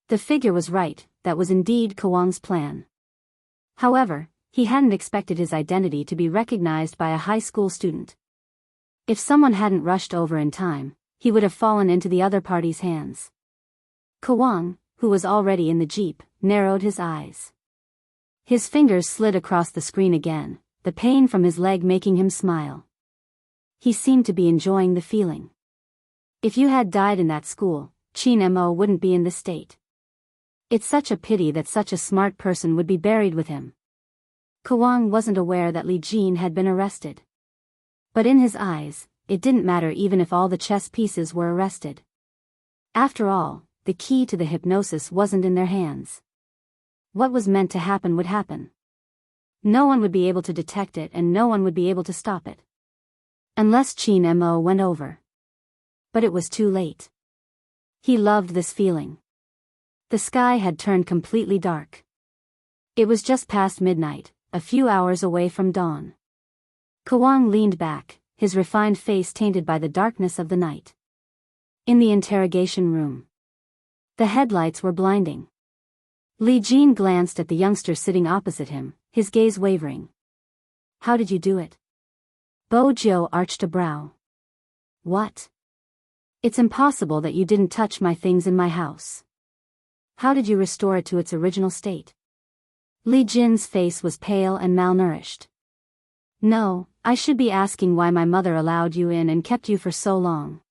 The figure was right, that was indeed Kwang's plan. However, he hadn't expected his identity to be recognized by a high school student. If someone hadn't rushed over in time, he would have fallen into the other party's hands. Kwang, who was already in the jeep, narrowed his eyes. His fingers slid across the screen again, the pain from his leg making him smile. He seemed to be enjoying the feeling. If you had died in that school, Chin Mo wouldn't be in this state. It's such a pity that such a smart person would be buried with him. Kwang wasn't aware that Li Jin had been arrested. But in his eyes, it didn't matter even if all the chess pieces were arrested. After all, the key to the hypnosis wasn't in their hands. What was meant to happen would happen. No one would be able to detect it and no one would be able to stop it. Unless Chin Mo went over. But it was too late. He loved this feeling. The sky had turned completely dark. It was just past midnight, a few hours away from dawn. Kwang leaned back, his refined face tainted by the darkness of the night. In the interrogation room, the headlights were blinding. Li Jin glanced at the youngster sitting opposite him, his gaze wavering. How did you do it? Bojio arched a brow. What? It's impossible that you didn't touch my things in my house. How did you restore it to its original state? Li Jin's face was pale and malnourished. No, I should be asking why my mother allowed you in and kept you for so long.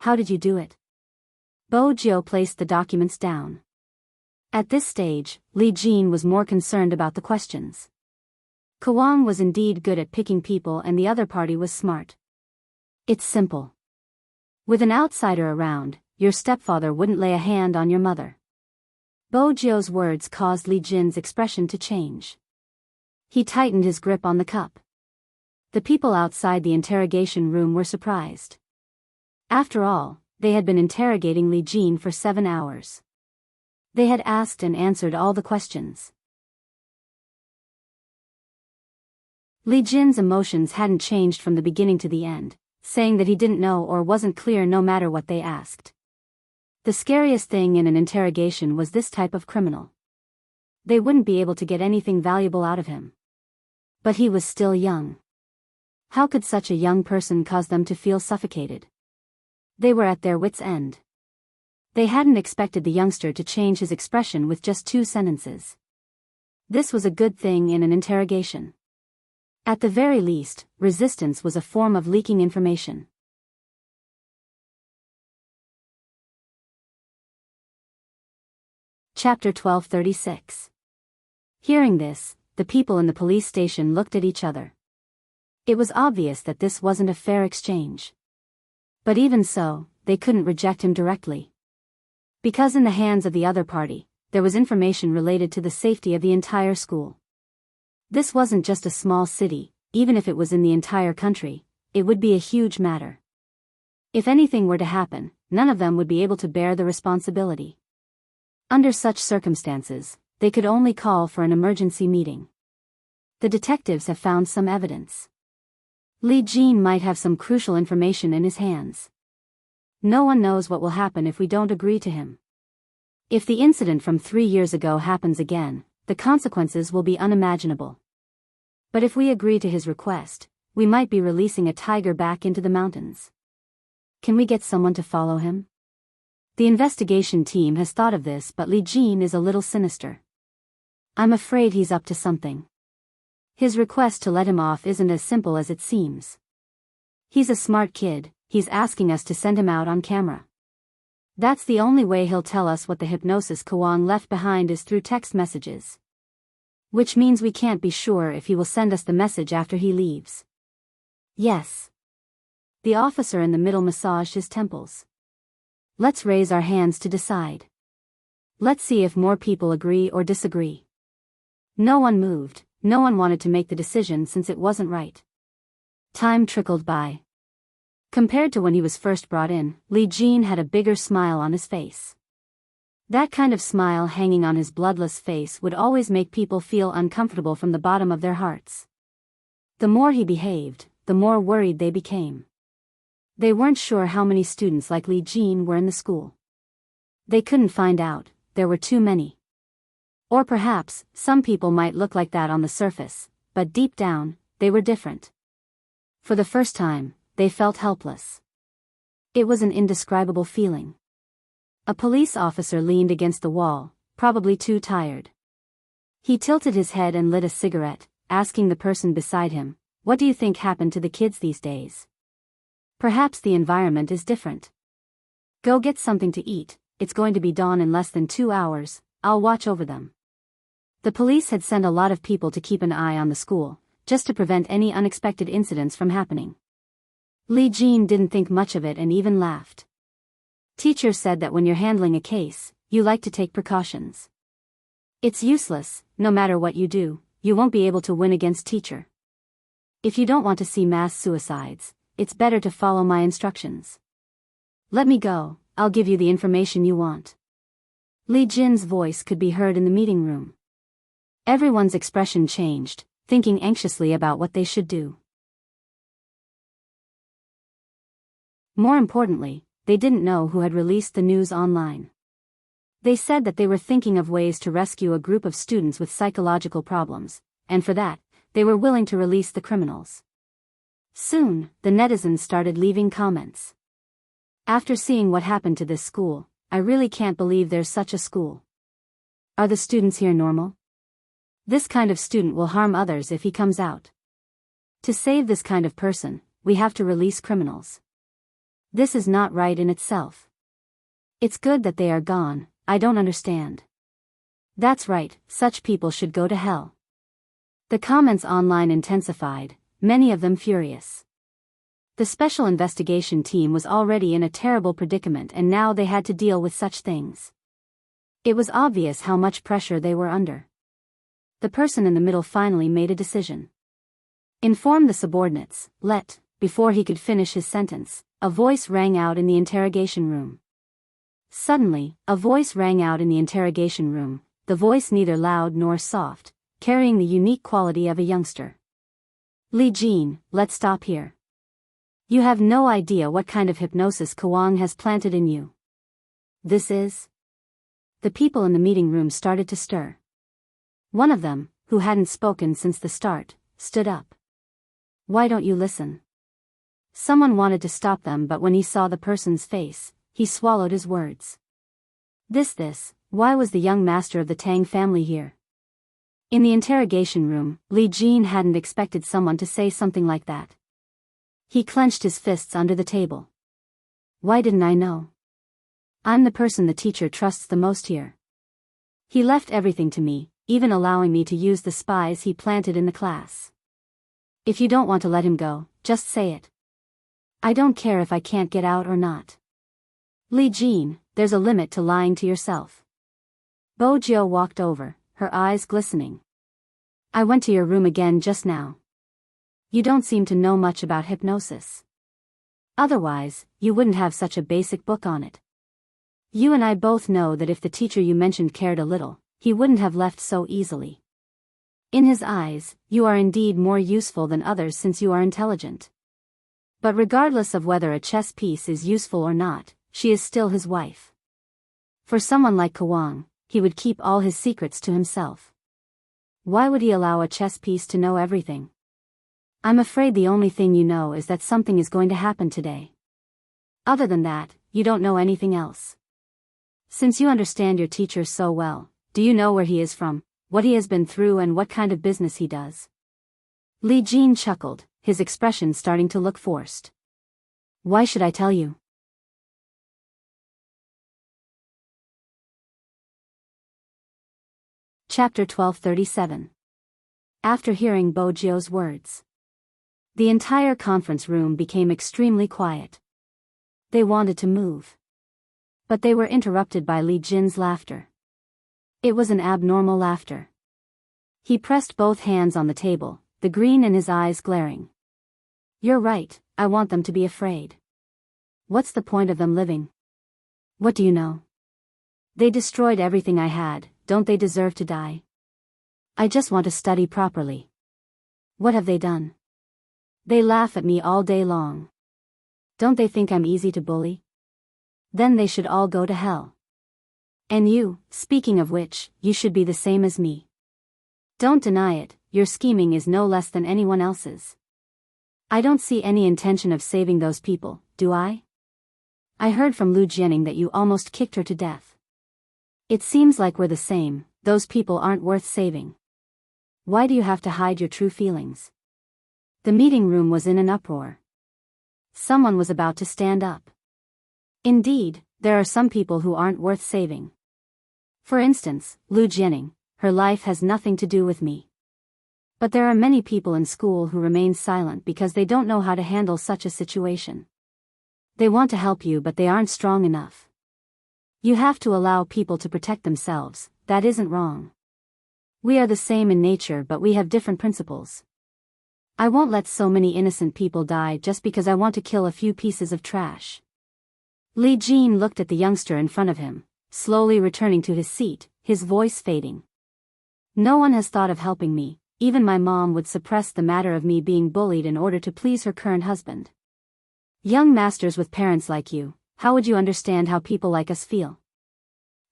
How did you do it? Bojio placed the documents down. At this stage, Li Jin was more concerned about the questions. Kwang was indeed good at picking people and the other party was smart. It's simple. With an outsider around, your stepfather wouldn't lay a hand on your mother. Bojio's words caused Li Jin's expression to change. He tightened his grip on the cup. The people outside the interrogation room were surprised. After all, they had been interrogating Li Jin for 7 hours. They had asked and answered all the questions. Li Jin's emotions hadn't changed from the beginning to the end, saying that he didn't know or wasn't clear no matter what they asked. The scariest thing in an interrogation was this type of criminal. They wouldn't be able to get anything valuable out of him. But he was still young. How could such a young person cause them to feel suffocated? They were at their wits' end. They hadn't expected the youngster to change his expression with just 2 sentences. This was a good thing in an interrogation. At the very least, resistance was a form of leaking information. Chapter 1236. Hearing this, the people in the police station looked at each other. It was obvious that this wasn't a fair exchange. But even so, they couldn't reject him directly. Because in the hands of the other party, there was information related to the safety of the entire school. This wasn't just a small city, even if it was in the entire country, it would be a huge matter. If anything were to happen, none of them would be able to bear the responsibility. Under such circumstances, they could only call for an emergency meeting. The detectives have found some evidence. Li Jin might have some crucial information in his hands. No one knows what will happen if we don't agree to him. If the incident from 3 years ago happens again, the consequences will be unimaginable. But if we agree to his request, we might be releasing a tiger back into the mountains. Can we get someone to follow him? The investigation team has thought of this, but Li Jin is a little sinister. I'm afraid he's up to something. His request to let him off isn't as simple as it seems. He's a smart kid, he's asking us to send him out on camera. That's the only way he'll tell us what the hypnosis Kwang left behind is through text messages. Which means we can't be sure if he will send us the message after he leaves. Yes. The officer in the middle massaged his temples. Let's raise our hands to decide. Let's see if more people agree or disagree. No one moved, no one wanted to make the decision since it wasn't right. Time trickled by. Compared to when he was first brought in, Li Jin had a bigger smile on his face. That kind of smile hanging on his bloodless face would always make people feel uncomfortable from the bottom of their hearts. The more he behaved, the more worried they became. They weren't sure how many students like Li Jin were in the school. They couldn't find out, there were too many. Or perhaps, some people might look like that on the surface, but deep down, they were different. For the first time, they felt helpless. It was an indescribable feeling. A police officer leaned against the wall, probably too tired. He tilted his head and lit a cigarette, asking the person beside him, "What do you think happened to the kids these days? Perhaps the environment is different. Go get something to eat, it's going to be dawn in less than 2 hours, I'll watch over them." The police had sent a lot of people to keep an eye on the school, just to prevent any unexpected incidents from happening. Li Jin didn't think much of it and even laughed. Teacher said that when you're handling a case, you like to take precautions. It's useless, no matter what you do, you won't be able to win against teacher. If you don't want to see mass suicides, it's better to follow my instructions. Let me go, I'll give you the information you want. Li Jin's voice could be heard in the meeting room. Everyone's expression changed, thinking anxiously about what they should do. More importantly, they didn't know who had released the news online. They said that they were thinking of ways to rescue a group of students with psychological problems, and for that, they were willing to release the criminals. Soon, the netizens started leaving comments. After seeing what happened to this school, I really can't believe there's such a school. Are the students here normal? This kind of student will harm others if he comes out. To save this kind of person, we have to release criminals. This is not right in itself. It's good that they are gone, I don't understand. That's right, such people should go to hell. The comments online intensified, many of them furious. The special investigation team was already in a terrible predicament and now they had to deal with such things. It was obvious how much pressure they were under. The person in the middle finally made a decision. Inform the subordinates, before he could finish his sentence, a voice rang out in the interrogation room. Suddenly, a voice rang out in the interrogation room, the voice neither loud nor soft, carrying the unique quality of a youngster. Li Jin, let's stop here. You have no idea what kind of hypnosis Kwang has planted in you. This is... The people in the meeting room started to stir. One of them, who hadn't spoken since the start, stood up. Why don't you listen? Someone wanted to stop them, but when he saw the person's face, he swallowed his words. Why was the young master of the Tang family here? In the interrogation room, Li Jin hadn't expected someone to say something like that. He clenched his fists under the table. Why didn't I know? I'm the person the teacher trusts the most here. He left everything to me, even allowing me to use the spies he planted in the class. If you don't want to let him go, just say it. I don't care if I can't get out or not. Li Jin, there's a limit to lying to yourself. Bo Jiao walked over, her eyes glistening. I went to your room again just now. You don't seem to know much about hypnosis. Otherwise, you wouldn't have such a basic book on it. You and I both know that if the teacher you mentioned cared a little, he wouldn't have left so easily. In his eyes, you are indeed more useful than others since you are intelligent. But regardless of whether a chess piece is useful or not, she is still his wife. For someone like Kawang, he would keep all his secrets to himself. Why would he allow a chess piece to know everything? I'm afraid the only thing you know is that something is going to happen today. Other than that, you don't know anything else. Since you understand your teacher so well, do you know where he is from, what he has been through and what kind of business he does? Li Jin chuckled, his expression starting to look forced. Why should I tell you? Chapter 1237. After hearing Bo Jio's words, the entire conference room became extremely quiet. They wanted to move, but they were interrupted by Li Jin's laughter. It was an abnormal laughter. He pressed both hands on the table, the green in his eyes glaring. You're right, I want them to be afraid. What's the point of them living? What do you know? They destroyed everything I had, don't they deserve to die? I just want to study properly. What have they done? They laugh at me all day long. Don't they think I'm easy to bully? Then they should all go to hell. And you, speaking of which, you should be the same as me. Don't deny it, your scheming is no less than anyone else's. I don't see any intention of saving those people, do I? I heard from Lu Jianing that you almost kicked her to death. It seems like we're the same, those people aren't worth saving. Why do you have to hide your true feelings? The meeting room was in an uproar. Someone was about to stand up. Indeed, there are some people who aren't worth saving. For instance, Lu Jianing, her life has nothing to do with me. But there are many people in school who remain silent because they don't know how to handle such a situation. They want to help you but they aren't strong enough. You have to allow people to protect themselves, that isn't wrong. We are the same in nature but we have different principles. I won't let so many innocent people die just because I want to kill a few pieces of trash. Li Jin looked at the youngster in front of him, slowly returning to his seat, his voice fading. No one has thought of helping me, even my mom would suppress the matter of me being bullied in order to please her current husband. Young masters with parents like you, how would you understand how people like us feel?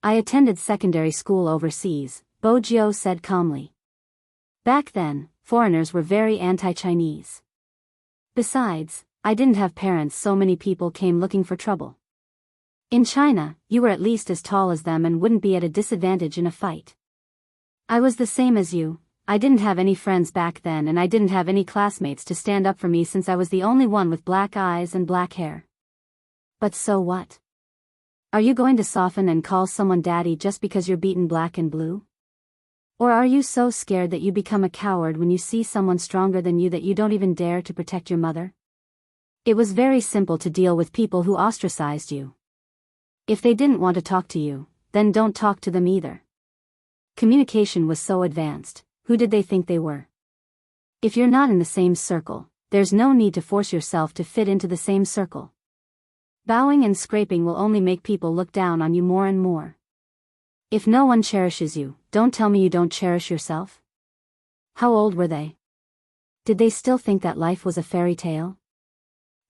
I attended secondary school overseas, Bo Jio said calmly. Back then, foreigners were very anti-Chinese. Besides, I didn't have parents so many people came looking for trouble. In China, you were at least as tall as them and wouldn't be at a disadvantage in a fight. I was the same as you, I didn't have any friends back then and I didn't have any classmates to stand up for me since I was the only one with black eyes and black hair. But so what? Are you going to soften and call someone daddy just because you're beaten black and blue? Or are you so scared that you become a coward when you see someone stronger than you that you don't even dare to protect your mother? It was very simple to deal with people who ostracized you. If they didn't want to talk to you, then don't talk to them either. Communication was so advanced, who did they think they were? If you're not in the same circle, there's no need to force yourself to fit into the same circle. Bowing and scraping will only make people look down on you more and more. If no one cherishes you, don't tell me you don't cherish yourself. How old were they? Did they still think that life was a fairy tale?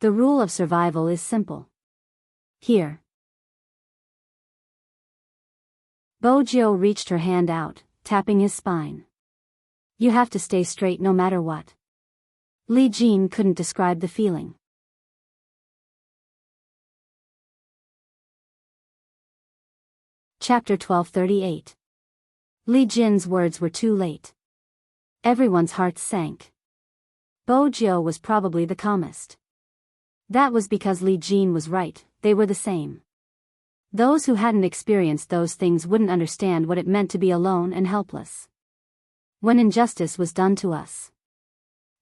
The rule of survival is simple. Here. Bo Jio reached her hand out, tapping his spine. You have to stay straight no matter what. Li Jin couldn't describe the feeling. Chapter 1238. Li Jin's words were too late. Everyone's hearts sank. Bo Jio was probably the calmest. That was because Li Jin was right, they were the same. Those who hadn't experienced those things wouldn't understand what it meant to be alone and helpless. When injustice was done to us,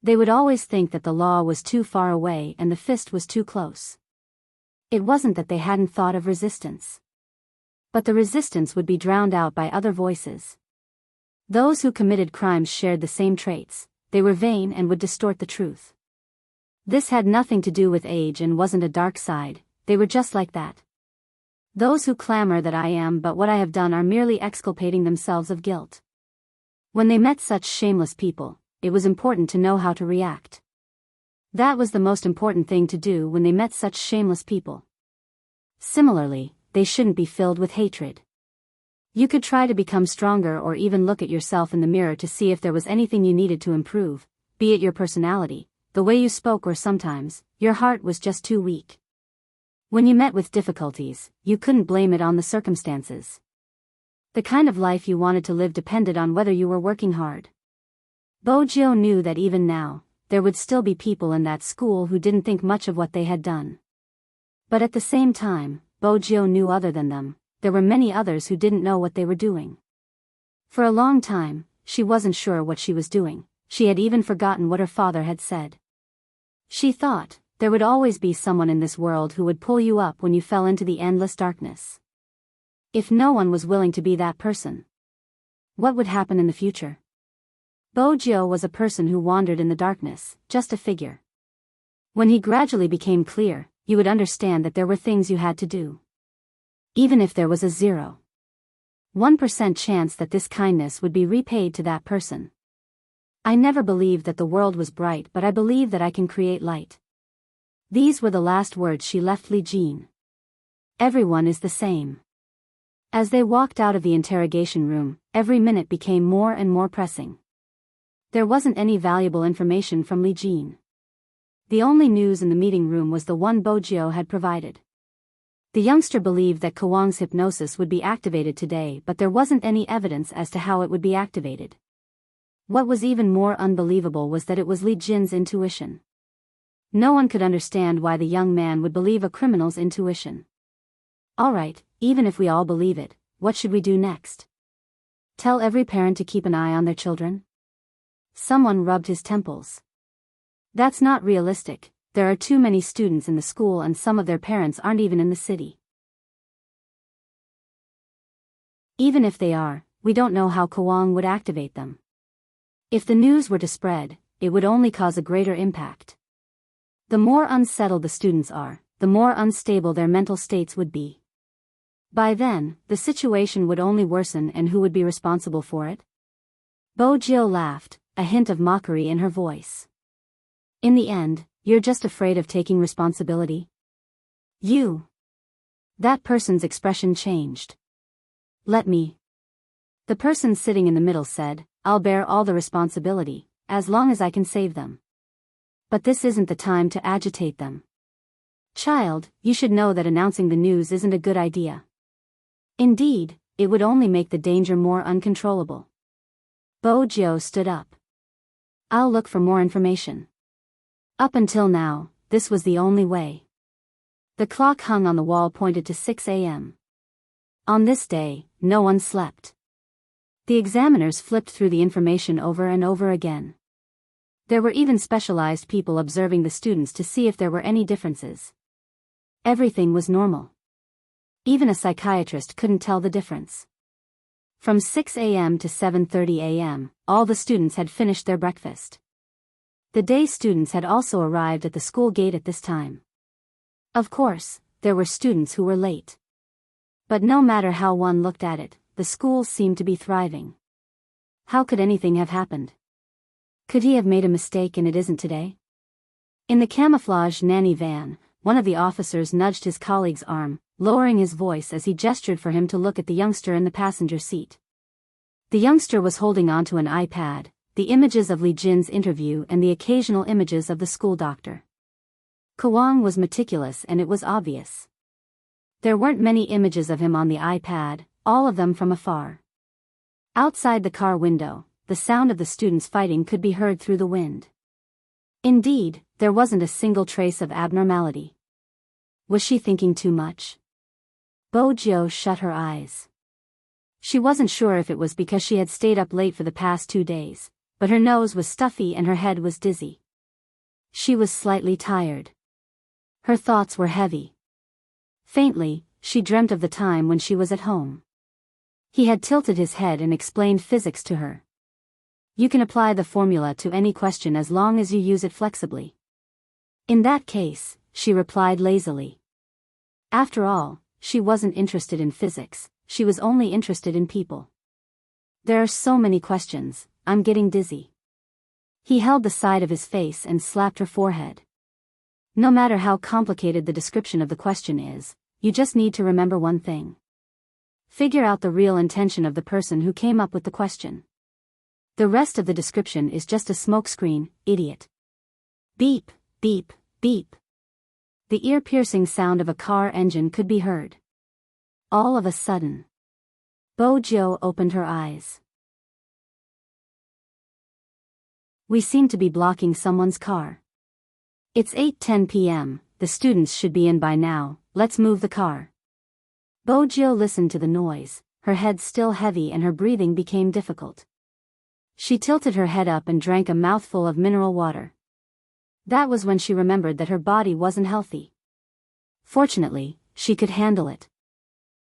they would always think that the law was too far away and the fist was too close. It wasn't that they hadn't thought of resistance. But the resistance would be drowned out by other voices. Those who committed crimes shared the same traits, they were vain and would distort the truth. This had nothing to do with age and wasn't a dark side, they were just like that. Those who clamor that I am but what I have done are merely exculpating themselves of guilt. When they met such shameless people, it was important to know how to react. That was the most important thing to do when they met such shameless people. Similarly, they shouldn't be filled with hatred. You could try to become stronger or even look at yourself in the mirror to see if there was anything you needed to improve, be it your personality, the way you spoke, or sometimes, your heart was just too weak. When you met with difficulties, you couldn't blame it on the circumstances. The kind of life you wanted to live depended on whether you were working hard. Bojo knew that even now, there would still be people in that school who didn't think much of what they had done. But at the same time, Bojo knew other than them, there were many others who didn't know what they were doing. For a long time, she wasn't sure what she was doing. She had even forgotten what her father had said. She thought, there would always be someone in this world who would pull you up when you fell into the endless darkness. If no one was willing to be that person, what would happen in the future? Bojo was a person who wandered in the darkness, just a figure. When he gradually became clear, you would understand that there were things you had to do. Even if there was a 0.1% chance that this kindness would be repaid to that person. I never believed that the world was bright, but I believe that I can create light. These were the last words she left Li Jin. Everyone is the same. As they walked out of the interrogation room, every minute became more and more pressing. There wasn't any valuable information from Li Jin. The only news in the meeting room was the one Bojo had provided. The youngster believed that Kwang's hypnosis would be activated today, but there wasn't any evidence as to how it would be activated. What was even more unbelievable was that it was Li Jin's intuition. No one could understand why the young man would believe a criminal's intuition. Alright, even if we all believe it, what should we do next? Tell every parent to keep an eye on their children? Someone rubbed his temples. That's not realistic. There are too many students in the school and some of their parents aren't even in the city. Even if they are, we don't know how Kwang would activate them. If the news were to spread, it would only cause a greater impact. The more unsettled the students are, the more unstable their mental states would be. By then, the situation would only worsen, and who would be responsible for it? Bojo laughed, a hint of mockery in her voice. In the end, you're just afraid of taking responsibility? You. That person's expression changed. Let me. The person sitting in the middle said, I'll bear all the responsibility, as long as I can save them. But this isn't the time to agitate them. Child, you should know that announcing the news isn't a good idea. Indeed, it would only make the danger more uncontrollable. Bojo stood up. I'll look for more information. Up until now, this was the only way. The clock hung on the wall pointed to 6 a.m. On this day, no one slept. The examiners flipped through the information over and over again. There were even specialized people observing the students to see if there were any differences. Everything was normal. Even a psychiatrist couldn't tell the difference. From 6 a.m. to 7:30 a.m., all the students had finished their breakfast. The day students had also arrived at the school gate at this time. Of course, there were students who were late. But no matter how one looked at it, the school seemed to be thriving. How could anything have happened? Could he have made a mistake and it isn't today? In the camouflage nanny van, one of the officers nudged his colleague's arm, lowering his voice as he gestured for him to look at the youngster in the passenger seat. The youngster was holding onto an iPad, the images of Li Jin's interview and the occasional images of the school doctor. Kwang was meticulous and it was obvious. There weren't many images of him on the iPad, all of them from afar. Outside the car window, the sound of the students fighting could be heard through the wind. Indeed, there wasn't a single trace of abnormality. Was she thinking too much? Bojo shut her eyes. She wasn't sure if it was because she had stayed up late for the past 2 days, but her nose was stuffy and her head was dizzy. She was slightly tired. Her thoughts were heavy. Faintly, she dreamt of the time when she was at home. He had tilted his head and explained physics to her. You can apply the formula to any question as long as you use it flexibly. In that case, she replied lazily. After all, she wasn't interested in physics, she was only interested in people. There are so many questions, I'm getting dizzy. He held the side of his face and slapped her forehead. No matter how complicated the description of the question is, you just need to remember one thing. Figure out the real intention of the person who came up with the question. The rest of the description is just a smokescreen, idiot. Beep, beep, beep. The ear-piercing sound of a car engine could be heard. All of a sudden, Bojo opened her eyes. We seem to be blocking someone's car. It's 8:10 p.m., the students should be in by now, let's move the car. Bojo listened to the noise, her head still heavy and her breathing became difficult. She tilted her head up and drank a mouthful of mineral water. That was when she remembered that her body wasn't healthy. Fortunately, she could handle it.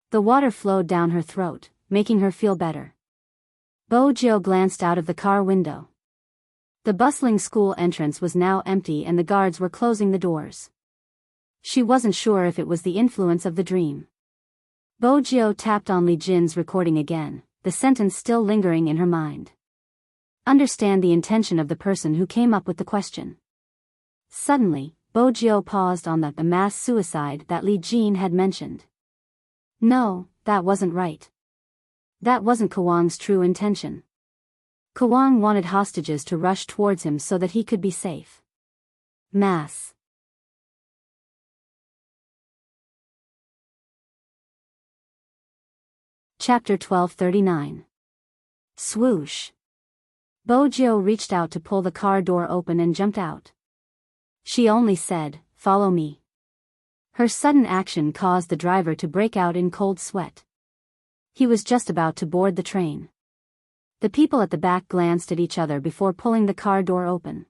The water flowed down her throat, making her feel better. Bojo glanced out of the car window. The bustling school entrance was now empty and the guards were closing the doors. She wasn't sure if it was the influence of the dream. Bojo tapped on Li Jin's recording again, the sentence still lingering in her mind. Understand the intention of the person who came up with the question. Suddenly, Bojo paused on the mass suicide that Li Jin had mentioned. No, that wasn't right. That wasn't Kwang's true intention. Kwang wanted hostages to rush towards him so that he could be safe. Mass. Chapter 1239. Swoosh. Bojo reached out to pull the car door open and jumped out. She only said, "Follow me." Her sudden action caused the driver to break out in cold sweat. He was just about to board the train. The people at the back glanced at each other before pulling the car door open.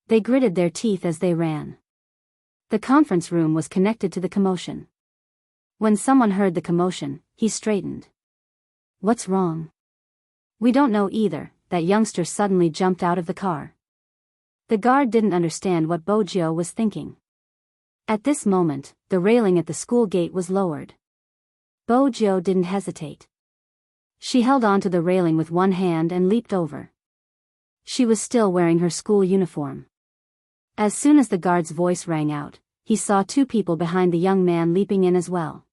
They gritted their teeth as they ran. The conference room was connected to the commotion. When someone heard the commotion, he straightened. What's wrong? We don't know either, that youngster suddenly jumped out of the car. The guard didn't understand what Bojo was thinking. At this moment, the railing at the school gate was lowered. Bojo didn't hesitate. She held onto the railing with one hand and leaped over. She was still wearing her school uniform. As soon as the guard's voice rang out, he saw two people behind the young man leaping in as well.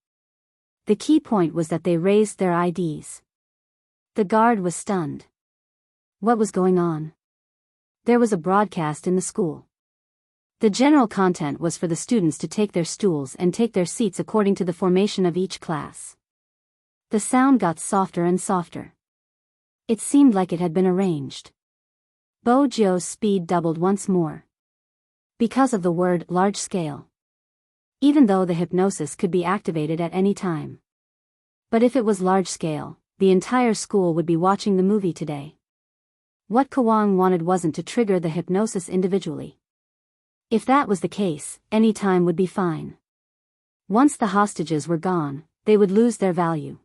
The key point was that they raised their IDs. The guard was stunned. What was going on? There was a broadcast in the school. The general content was for the students to take their stools and take their seats according to the formation of each class. The sound got softer and softer. It seemed like it had been arranged. Bojo's speed doubled once more. Because of the word large scale. Even though the hypnosis could be activated at any time. But if it was large scale, the entire school would be watching the movie today. What Kwang wanted wasn't to trigger the hypnosis individually. If that was the case, any time would be fine. Once the hostages were gone, they would lose their value.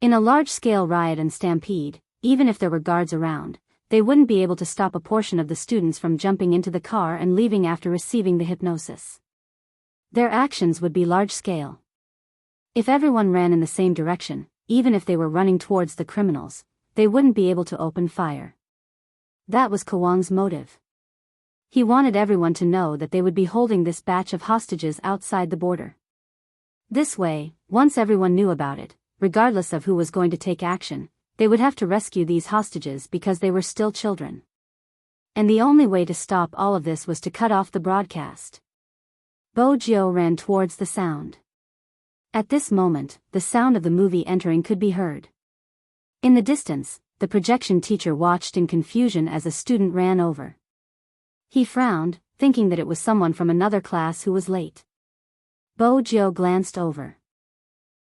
In a large-scale riot and stampede, even if there were guards around, they wouldn't be able to stop a portion of the students from jumping into the car and leaving after receiving the hypnosis. Their actions would be large-scale. If everyone ran in the same direction, even if they were running towards the criminals, they wouldn't be able to open fire. That was Kwang's motive. He wanted everyone to know that they would be holding this batch of hostages outside the border. This way, once everyone knew about it, regardless of who was going to take action, they would have to rescue these hostages because they were still children. And the only way to stop all of this was to cut off the broadcast. Bojo ran towards the sound. At this moment, the sound of the movie entering could be heard. In the distance, the projection teacher watched in confusion as a student ran over. He frowned, thinking that it was someone from another class who was late. Bojo glanced over.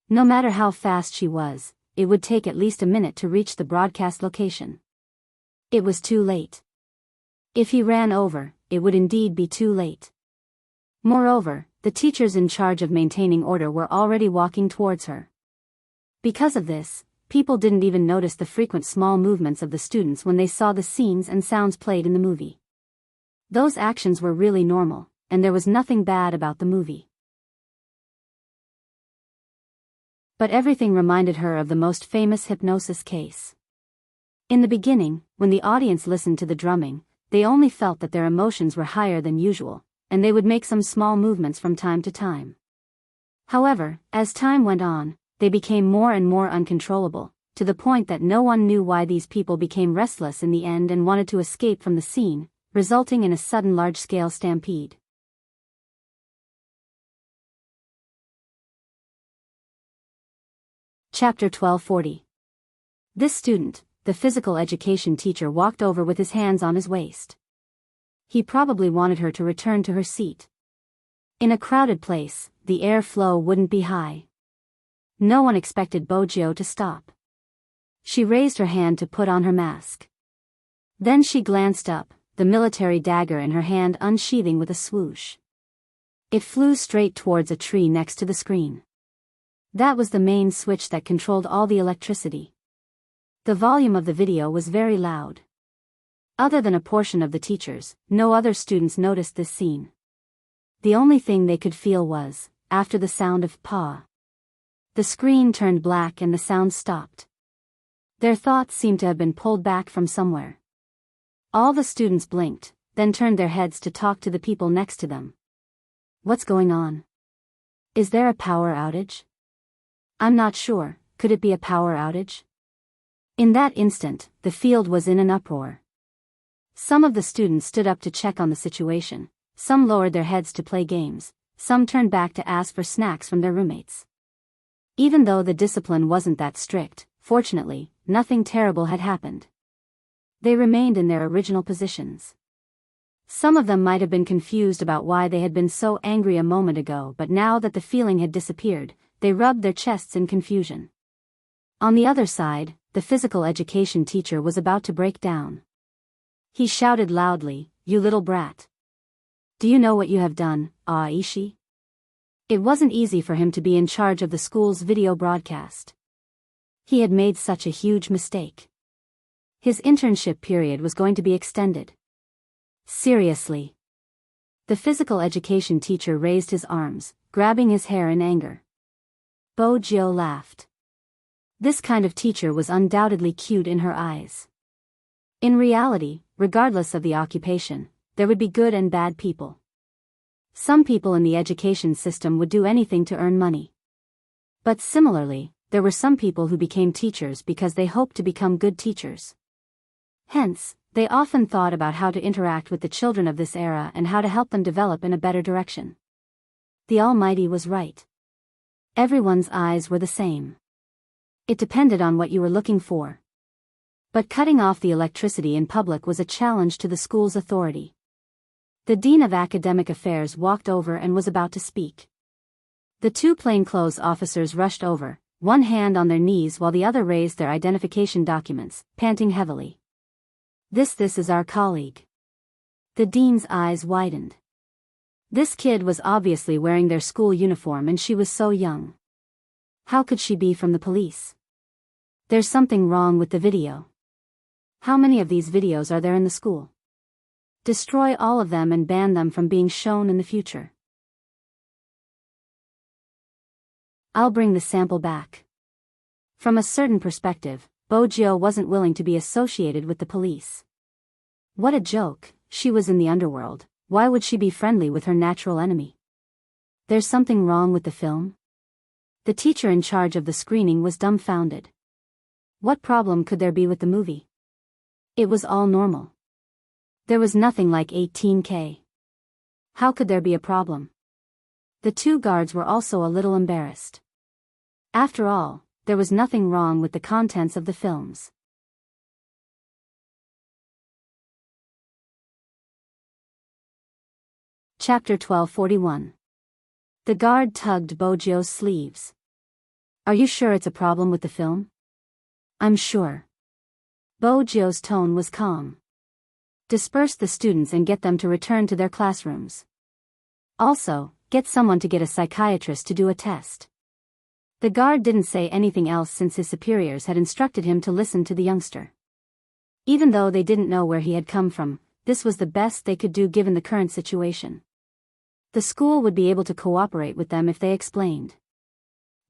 No matter how fast she was, it would take at least a minute to reach the broadcast location. It was too late. If he ran over, it would indeed be too late. Moreover, the teachers in charge of maintaining order were already walking towards her. Because of this, people didn't even notice the frequent small movements of the students when they saw the scenes and sounds played in the movie. Those actions were really normal, and there was nothing bad about the movie. But everything reminded her of the most famous hypnosis case. In the beginning, when the audience listened to the drumming, they only felt that their emotions were higher than usual, and they would make some small movements from time to time. However, as time went on, they became more and more uncontrollable, to the point that no one knew why these people became restless in the end and wanted to escape from the scene, resulting in a sudden large-scale stampede. Chapter 1240. This student, the physical education teacher, walked over with his hands on his waist. He probably wanted her to return to her seat. In a crowded place, the airflow wouldn't be high. No one expected Bojio to stop. She raised her hand to put on her mask. Then she glanced up, the military dagger in her hand unsheathing with a swoosh. It flew straight towards a tree next to the screen. That was the main switch that controlled all the electricity. The volume of the video was very loud. Other than a portion of the teachers, no other students noticed this scene. The only thing they could feel was, after the sound of "pa," the screen turned black and the sound stopped. Their thoughts seemed to have been pulled back from somewhere. All the students blinked, then turned their heads to talk to the people next to them. What's going on? Is there a power outage? I'm not sure, could it be a power outage? In that instant, the field was in an uproar. Some of the students stood up to check on the situation, some lowered their heads to play games, some turned back to ask for snacks from their roommates. Even though the discipline wasn't that strict, fortunately, nothing terrible had happened. They remained in their original positions. Some of them might have been confused about why they had been so angry a moment ago, but now that the feeling had disappeared, they rubbed their chests in confusion. On the other side, the physical education teacher was about to break down. He shouted loudly, "You little brat! Do you know what you have done, Aishi?" It wasn't easy for him to be in charge of the school's video broadcast. He had made such a huge mistake. His internship period was going to be extended. Seriously. The physical education teacher raised his arms, grabbing his hair in anger. Bojio laughed. This kind of teacher was undoubtedly cute in her eyes. In reality, regardless of the occupation, there would be good and bad people. Some people in the education system would do anything to earn money. But similarly, there were some people who became teachers because they hoped to become good teachers. Hence, they often thought about how to interact with the children of this era and how to help them develop in a better direction. The Almighty was right. Everyone's eyes were the same. It depended on what you were looking for. But cutting off the electricity in public was a challenge to the school's authority. The Dean of Academic Affairs walked over and was about to speak. The two plainclothes officers rushed over, one hand on their knees while the other raised their identification documents, panting heavily. This is our colleague." The dean's eyes widened. This kid was obviously wearing their school uniform and she was so young. How could she be from the police? There's something wrong with the video. How many of these videos are there in the school? Destroy all of them and ban them from being shown in the future. I'll bring the sample back. From a certain perspective, Bojio wasn't willing to be associated with the police. What a joke, she was in the underworld, why would she be friendly with her natural enemy? There's something wrong with the film? The teacher in charge of the screening was dumbfounded. What problem could there be with the movie? It was all normal. There was nothing like 18K. How could there be a problem? The two guards were also a little embarrassed. After all, there was nothing wrong with the contents of the films. Chapter 1241. The guard tugged Bojio's sleeves. Are you sure it's a problem with the film? I'm sure. Bojio's tone was calm. Disperse the students and get them to return to their classrooms. Also, get someone to get a psychiatrist to do a test. The guard didn't say anything else since his superiors had instructed him to listen to the youngster. Even though they didn't know where he had come from, this was the best they could do given the current situation. The school would be able to cooperate with them if they explained.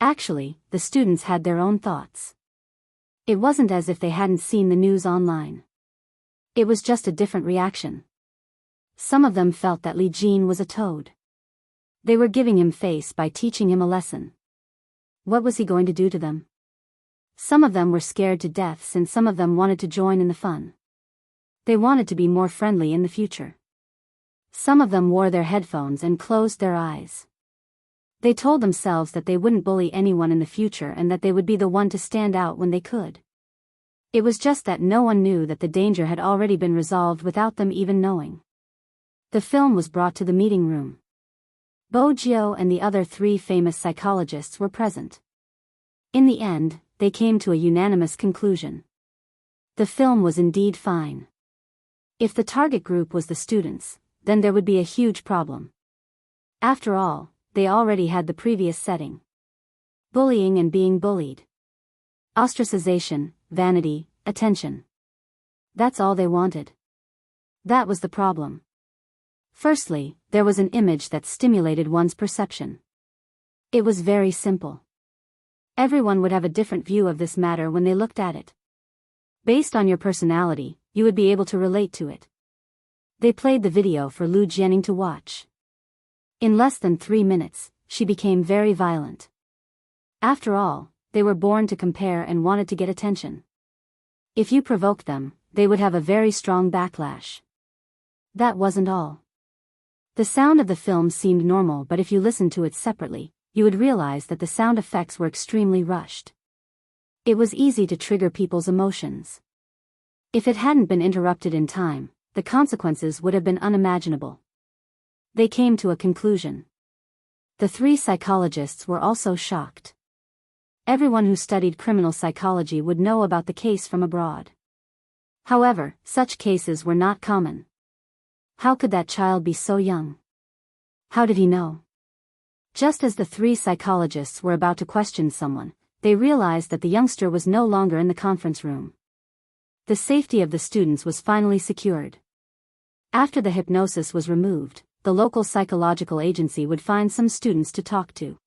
Actually, the students had their own thoughts. It wasn't as if they hadn't seen the news online. It was just a different reaction. Some of them felt that Li Jin was a toad. They were giving him face by teaching him a lesson. What was he going to do to them? Some of them were scared to death since some of them wanted to join in the fun. They wanted to be more friendly in the future. Some of them wore their headphones and closed their eyes. They told themselves that they wouldn't bully anyone in the future and that they would be the one to stand out when they could. It was just that no one knew that the danger had already been resolved without them even knowing. The film was brought to the meeting room. Bo Jiao and the other 3 famous psychologists were present. In the end, they came to a unanimous conclusion. The film was indeed fine. If the target group was the students, then there would be a huge problem. After all, they already had the previous setting. Bullying and being bullied. Ostracization, vanity, attention. That's all they wanted. That was the problem. Firstly, there was an image that stimulated one's perception. It was very simple. Everyone would have a different view of this matter when they looked at it. Based on your personality, you would be able to relate to it. They played the video for Lu Jianing to watch. In less than 3 minutes, she became very violent. After all, they were born to compare and wanted to get attention. If you provoked them, they would have a very strong backlash. That wasn't all. The sound of the film seemed normal, but if you listened to it separately, you would realize that the sound effects were extremely rushed. It was easy to trigger people's emotions. If it hadn't been interrupted in time, the consequences would have been unimaginable. They came to a conclusion. The 3 psychologists were also shocked. Everyone who studied criminal psychology would know about the case from abroad. However, such cases were not common. How could that child be so young? How did he know? Just as the 3 psychologists were about to question someone, they realized that the youngster was no longer in the conference room. The safety of the students was finally secured. After the hypnosis was removed, the local psychological agency would find some students to talk to.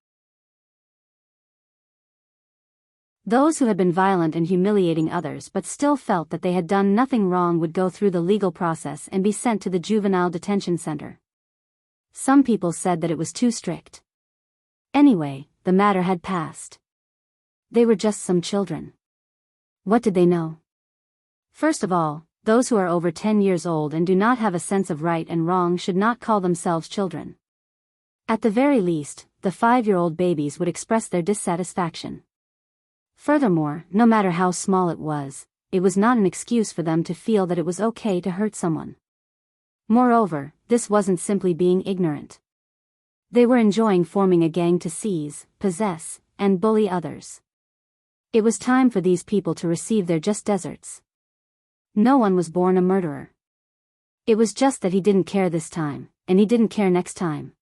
Those who had been violent and humiliating others but still felt that they had done nothing wrong would go through the legal process and be sent to the juvenile detention center. Some people said that it was too strict. Anyway, the matter had passed. They were just some children. What did they know? First of all, those who are over 10 years old and do not have a sense of right and wrong should not call themselves children. At the very least, the 5-year-old babies would express their dissatisfaction. Furthermore, no matter how small it was not an excuse for them to feel that it was okay to hurt someone. Moreover, this wasn't simply being ignorant. They were enjoying forming a gang to seize, possess, and bully others. It was time for these people to receive their just desserts. No one was born a murderer. It was just that he didn't care this time, and he didn't care next time.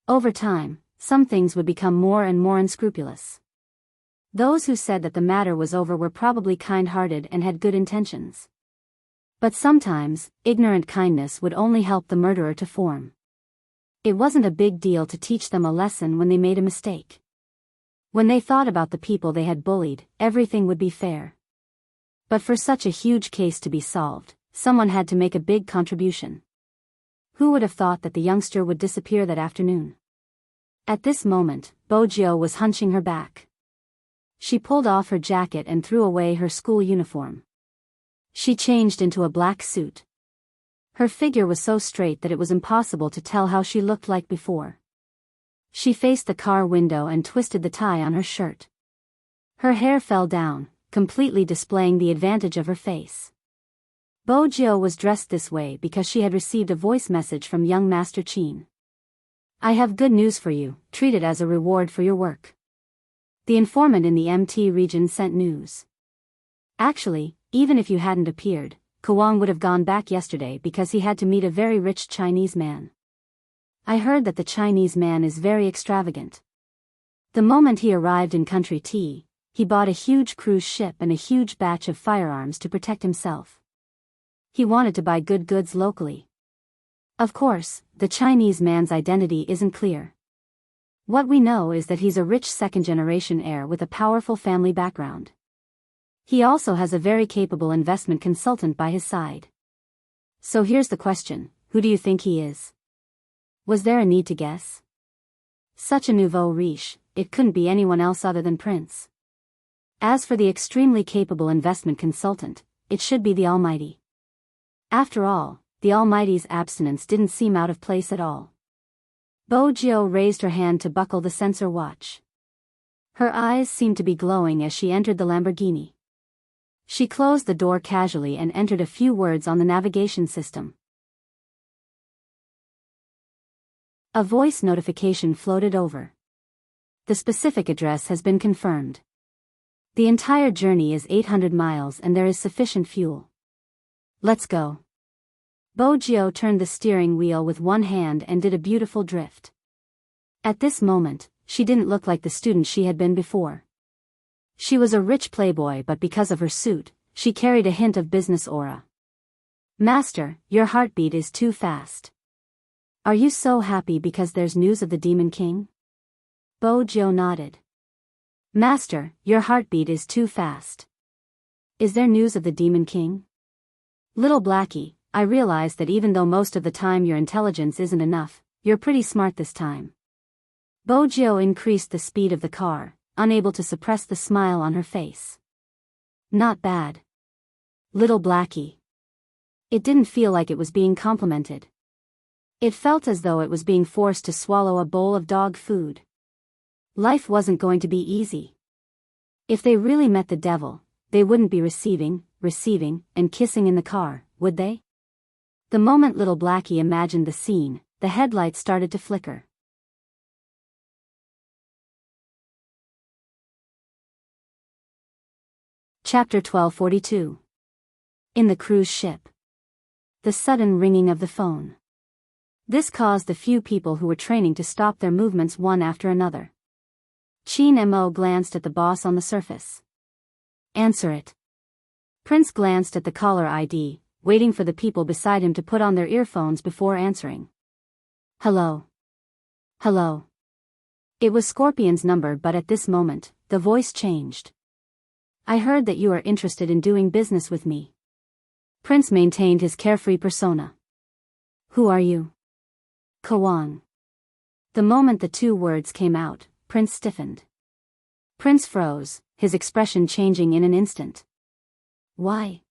Over time, some things would become more and more unscrupulous. Those who said that the matter was over were probably kind-hearted and had good intentions. But sometimes, ignorant kindness would only help the murderer to form. It wasn't a big deal to teach them a lesson when they made a mistake. When they thought about the people they had bullied, everything would be fair. But for such a huge case to be solved, someone had to make a big contribution. Who would have thought that the youngster would disappear that afternoon? At this moment, Bo Jiao was hunching her back. She pulled off her jacket and threw away her school uniform. She changed into a black suit. Her figure was so straight that it was impossible to tell how she looked like before. She faced the car window and twisted the tie on her shirt. Her hair fell down, completely displaying the advantage of her face. Bo Jiao was dressed this way because she had received a voice message from young Master Qin. I have good news for you, treat it as a reward for your work. The informant in the MT region sent news. Actually, even if you hadn't appeared, Kawang would have gone back yesterday because he had to meet a very rich Chinese man. I heard that the Chinese man is very extravagant. The moment he arrived in Country T, he bought a huge cruise ship and a huge batch of firearms to protect himself. He wanted to buy good goods locally. Of course, the Chinese man's identity isn't clear. What we know is that he's a rich second-generation heir with a powerful family background. He also has a very capable investment consultant by his side. So here's the question, who do you think he is? Was there a need to guess? Such a nouveau riche, it couldn't be anyone else other than Prince. As for the extremely capable investment consultant, it should be the Almighty. After all, the Almighty's abstinence didn't seem out of place at all. Bo Jiao raised her hand to buckle the sensor watch. Her eyes seemed to be glowing as she entered the Lamborghini. She closed the door casually and entered a few words on the navigation system. A voice notification floated over. The specific address has been confirmed. The entire journey is 800 miles and there is sufficient fuel. Let's go. Bo Jiao turned the steering wheel with one hand and did a beautiful drift. At this moment, she didn't look like the student she had been before. She was a rich playboy, but because of her suit, she carried a hint of business aura. Master, your heartbeat is too fast. Are you so happy because there's news of the Demon King? Bo Jiao nodded. Master, your heartbeat is too fast. Is there news of the Demon King? Little Blackie, I realize that even though most of the time your intelligence isn't enough, you're pretty smart this time. Bo Jiao increased the speed of the car, unable to suppress the smile on her face. Not bad. Little Blackie. It didn't feel like it was being complimented. It felt as though it was being forced to swallow a bowl of dog food. Life wasn't going to be easy. If they really met the devil, they wouldn't be receiving, and kissing in the car, would they? The moment little Blackie imagined the scene, the headlights started to flicker. Chapter 1242. In the cruise ship. The sudden ringing of the phone. This caused the few people who were training to stop their movements one after another. Qin Mo glanced at the boss on the surface. Answer it. Prince glanced at the caller ID, waiting for the people beside him to put on their earphones before answering. Hello. Hello. It was Scorpion's number, but at this moment, the voice changed. I heard that you are interested in doing business with me. Prince maintained his carefree persona. Who are you? Kawang. The moment the two words came out, Prince stiffened. Prince froze, his expression changing in an instant. Why?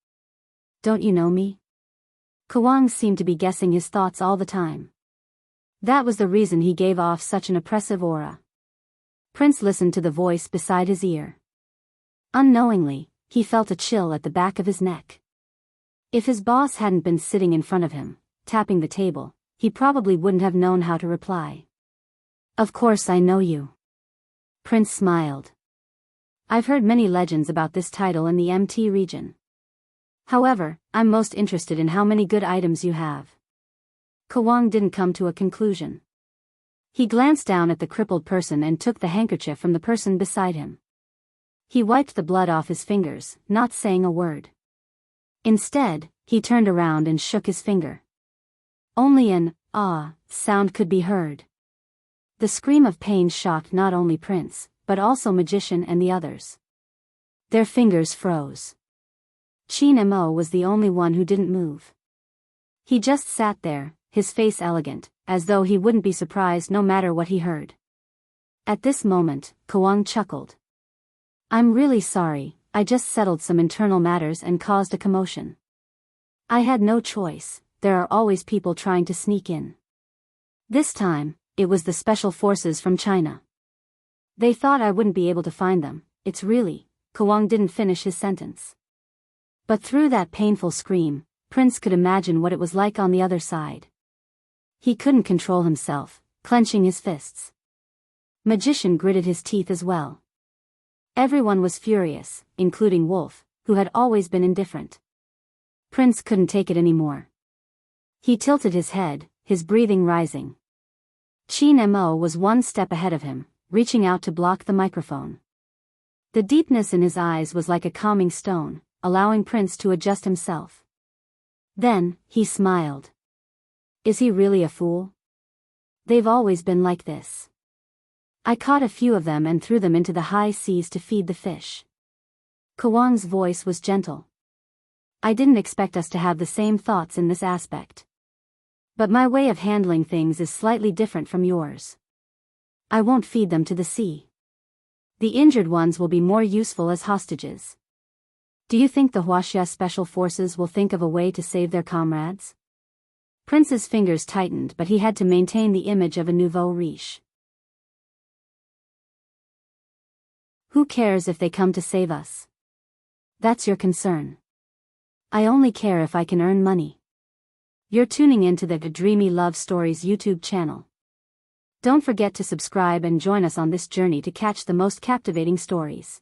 Don't you know me? Kawang seemed to be guessing his thoughts all the time. That was the reason he gave off such an oppressive aura. Prince listened to the voice beside his ear. Unknowingly, he felt a chill at the back of his neck. If his boss hadn't been sitting in front of him, tapping the table, he probably wouldn't have known how to reply. Of course I know you. Prince smiled. I've heard many legends about this title in the MT region. However, I'm most interested in how many good items you have. Kawang didn't come to a conclusion. He glanced down at the crippled person and took the handkerchief from the person beside him. He wiped the blood off his fingers, not saying a word. Instead, he turned around and shook his finger. Only an "ah" sound could be heard. The scream of pain shocked not only Prince, but also Magician and the others. Their fingers froze. Qin Mo was the only one who didn't move. He just sat there, his face elegant, as though he wouldn't be surprised no matter what he heard. At this moment, Kawang chuckled. I'm really sorry, I just settled some internal matters and caused a commotion. I had no choice, there are always people trying to sneak in. This time, it was the special forces from China. They thought I wouldn't be able to find them, it's really, Kawang didn't finish his sentence. But through that painful scream, Prince could imagine what it was like on the other side. He couldn't control himself, clenching his fists. Magician gritted his teeth as well. Everyone was furious, including Wolf, who had always been indifferent. Prince couldn't take it anymore. He tilted his head, his breathing rising. Qin Mo was one step ahead of him, reaching out to block the microphone. The deepness in his eyes was like a calming stone, allowing Prince to adjust himself. Then, he smiled. Is he really a fool? They've always been like this. I caught a few of them and threw them into the high seas to feed the fish. Kwang's voice was gentle. I didn't expect us to have the same thoughts in this aspect. But my way of handling things is slightly different from yours. I won't feed them to the sea. The injured ones will be more useful as hostages. Do you think the Huaxia Special Forces will think of a way to save their comrades? Prince's fingers tightened, but he had to maintain the image of a nouveau riche. Who cares if they come to save us? That's your concern. I only care if I can earn money. You're tuning into the Dreamy Love Stories YouTube channel. Don't forget to subscribe and join us on this journey to catch the most captivating stories.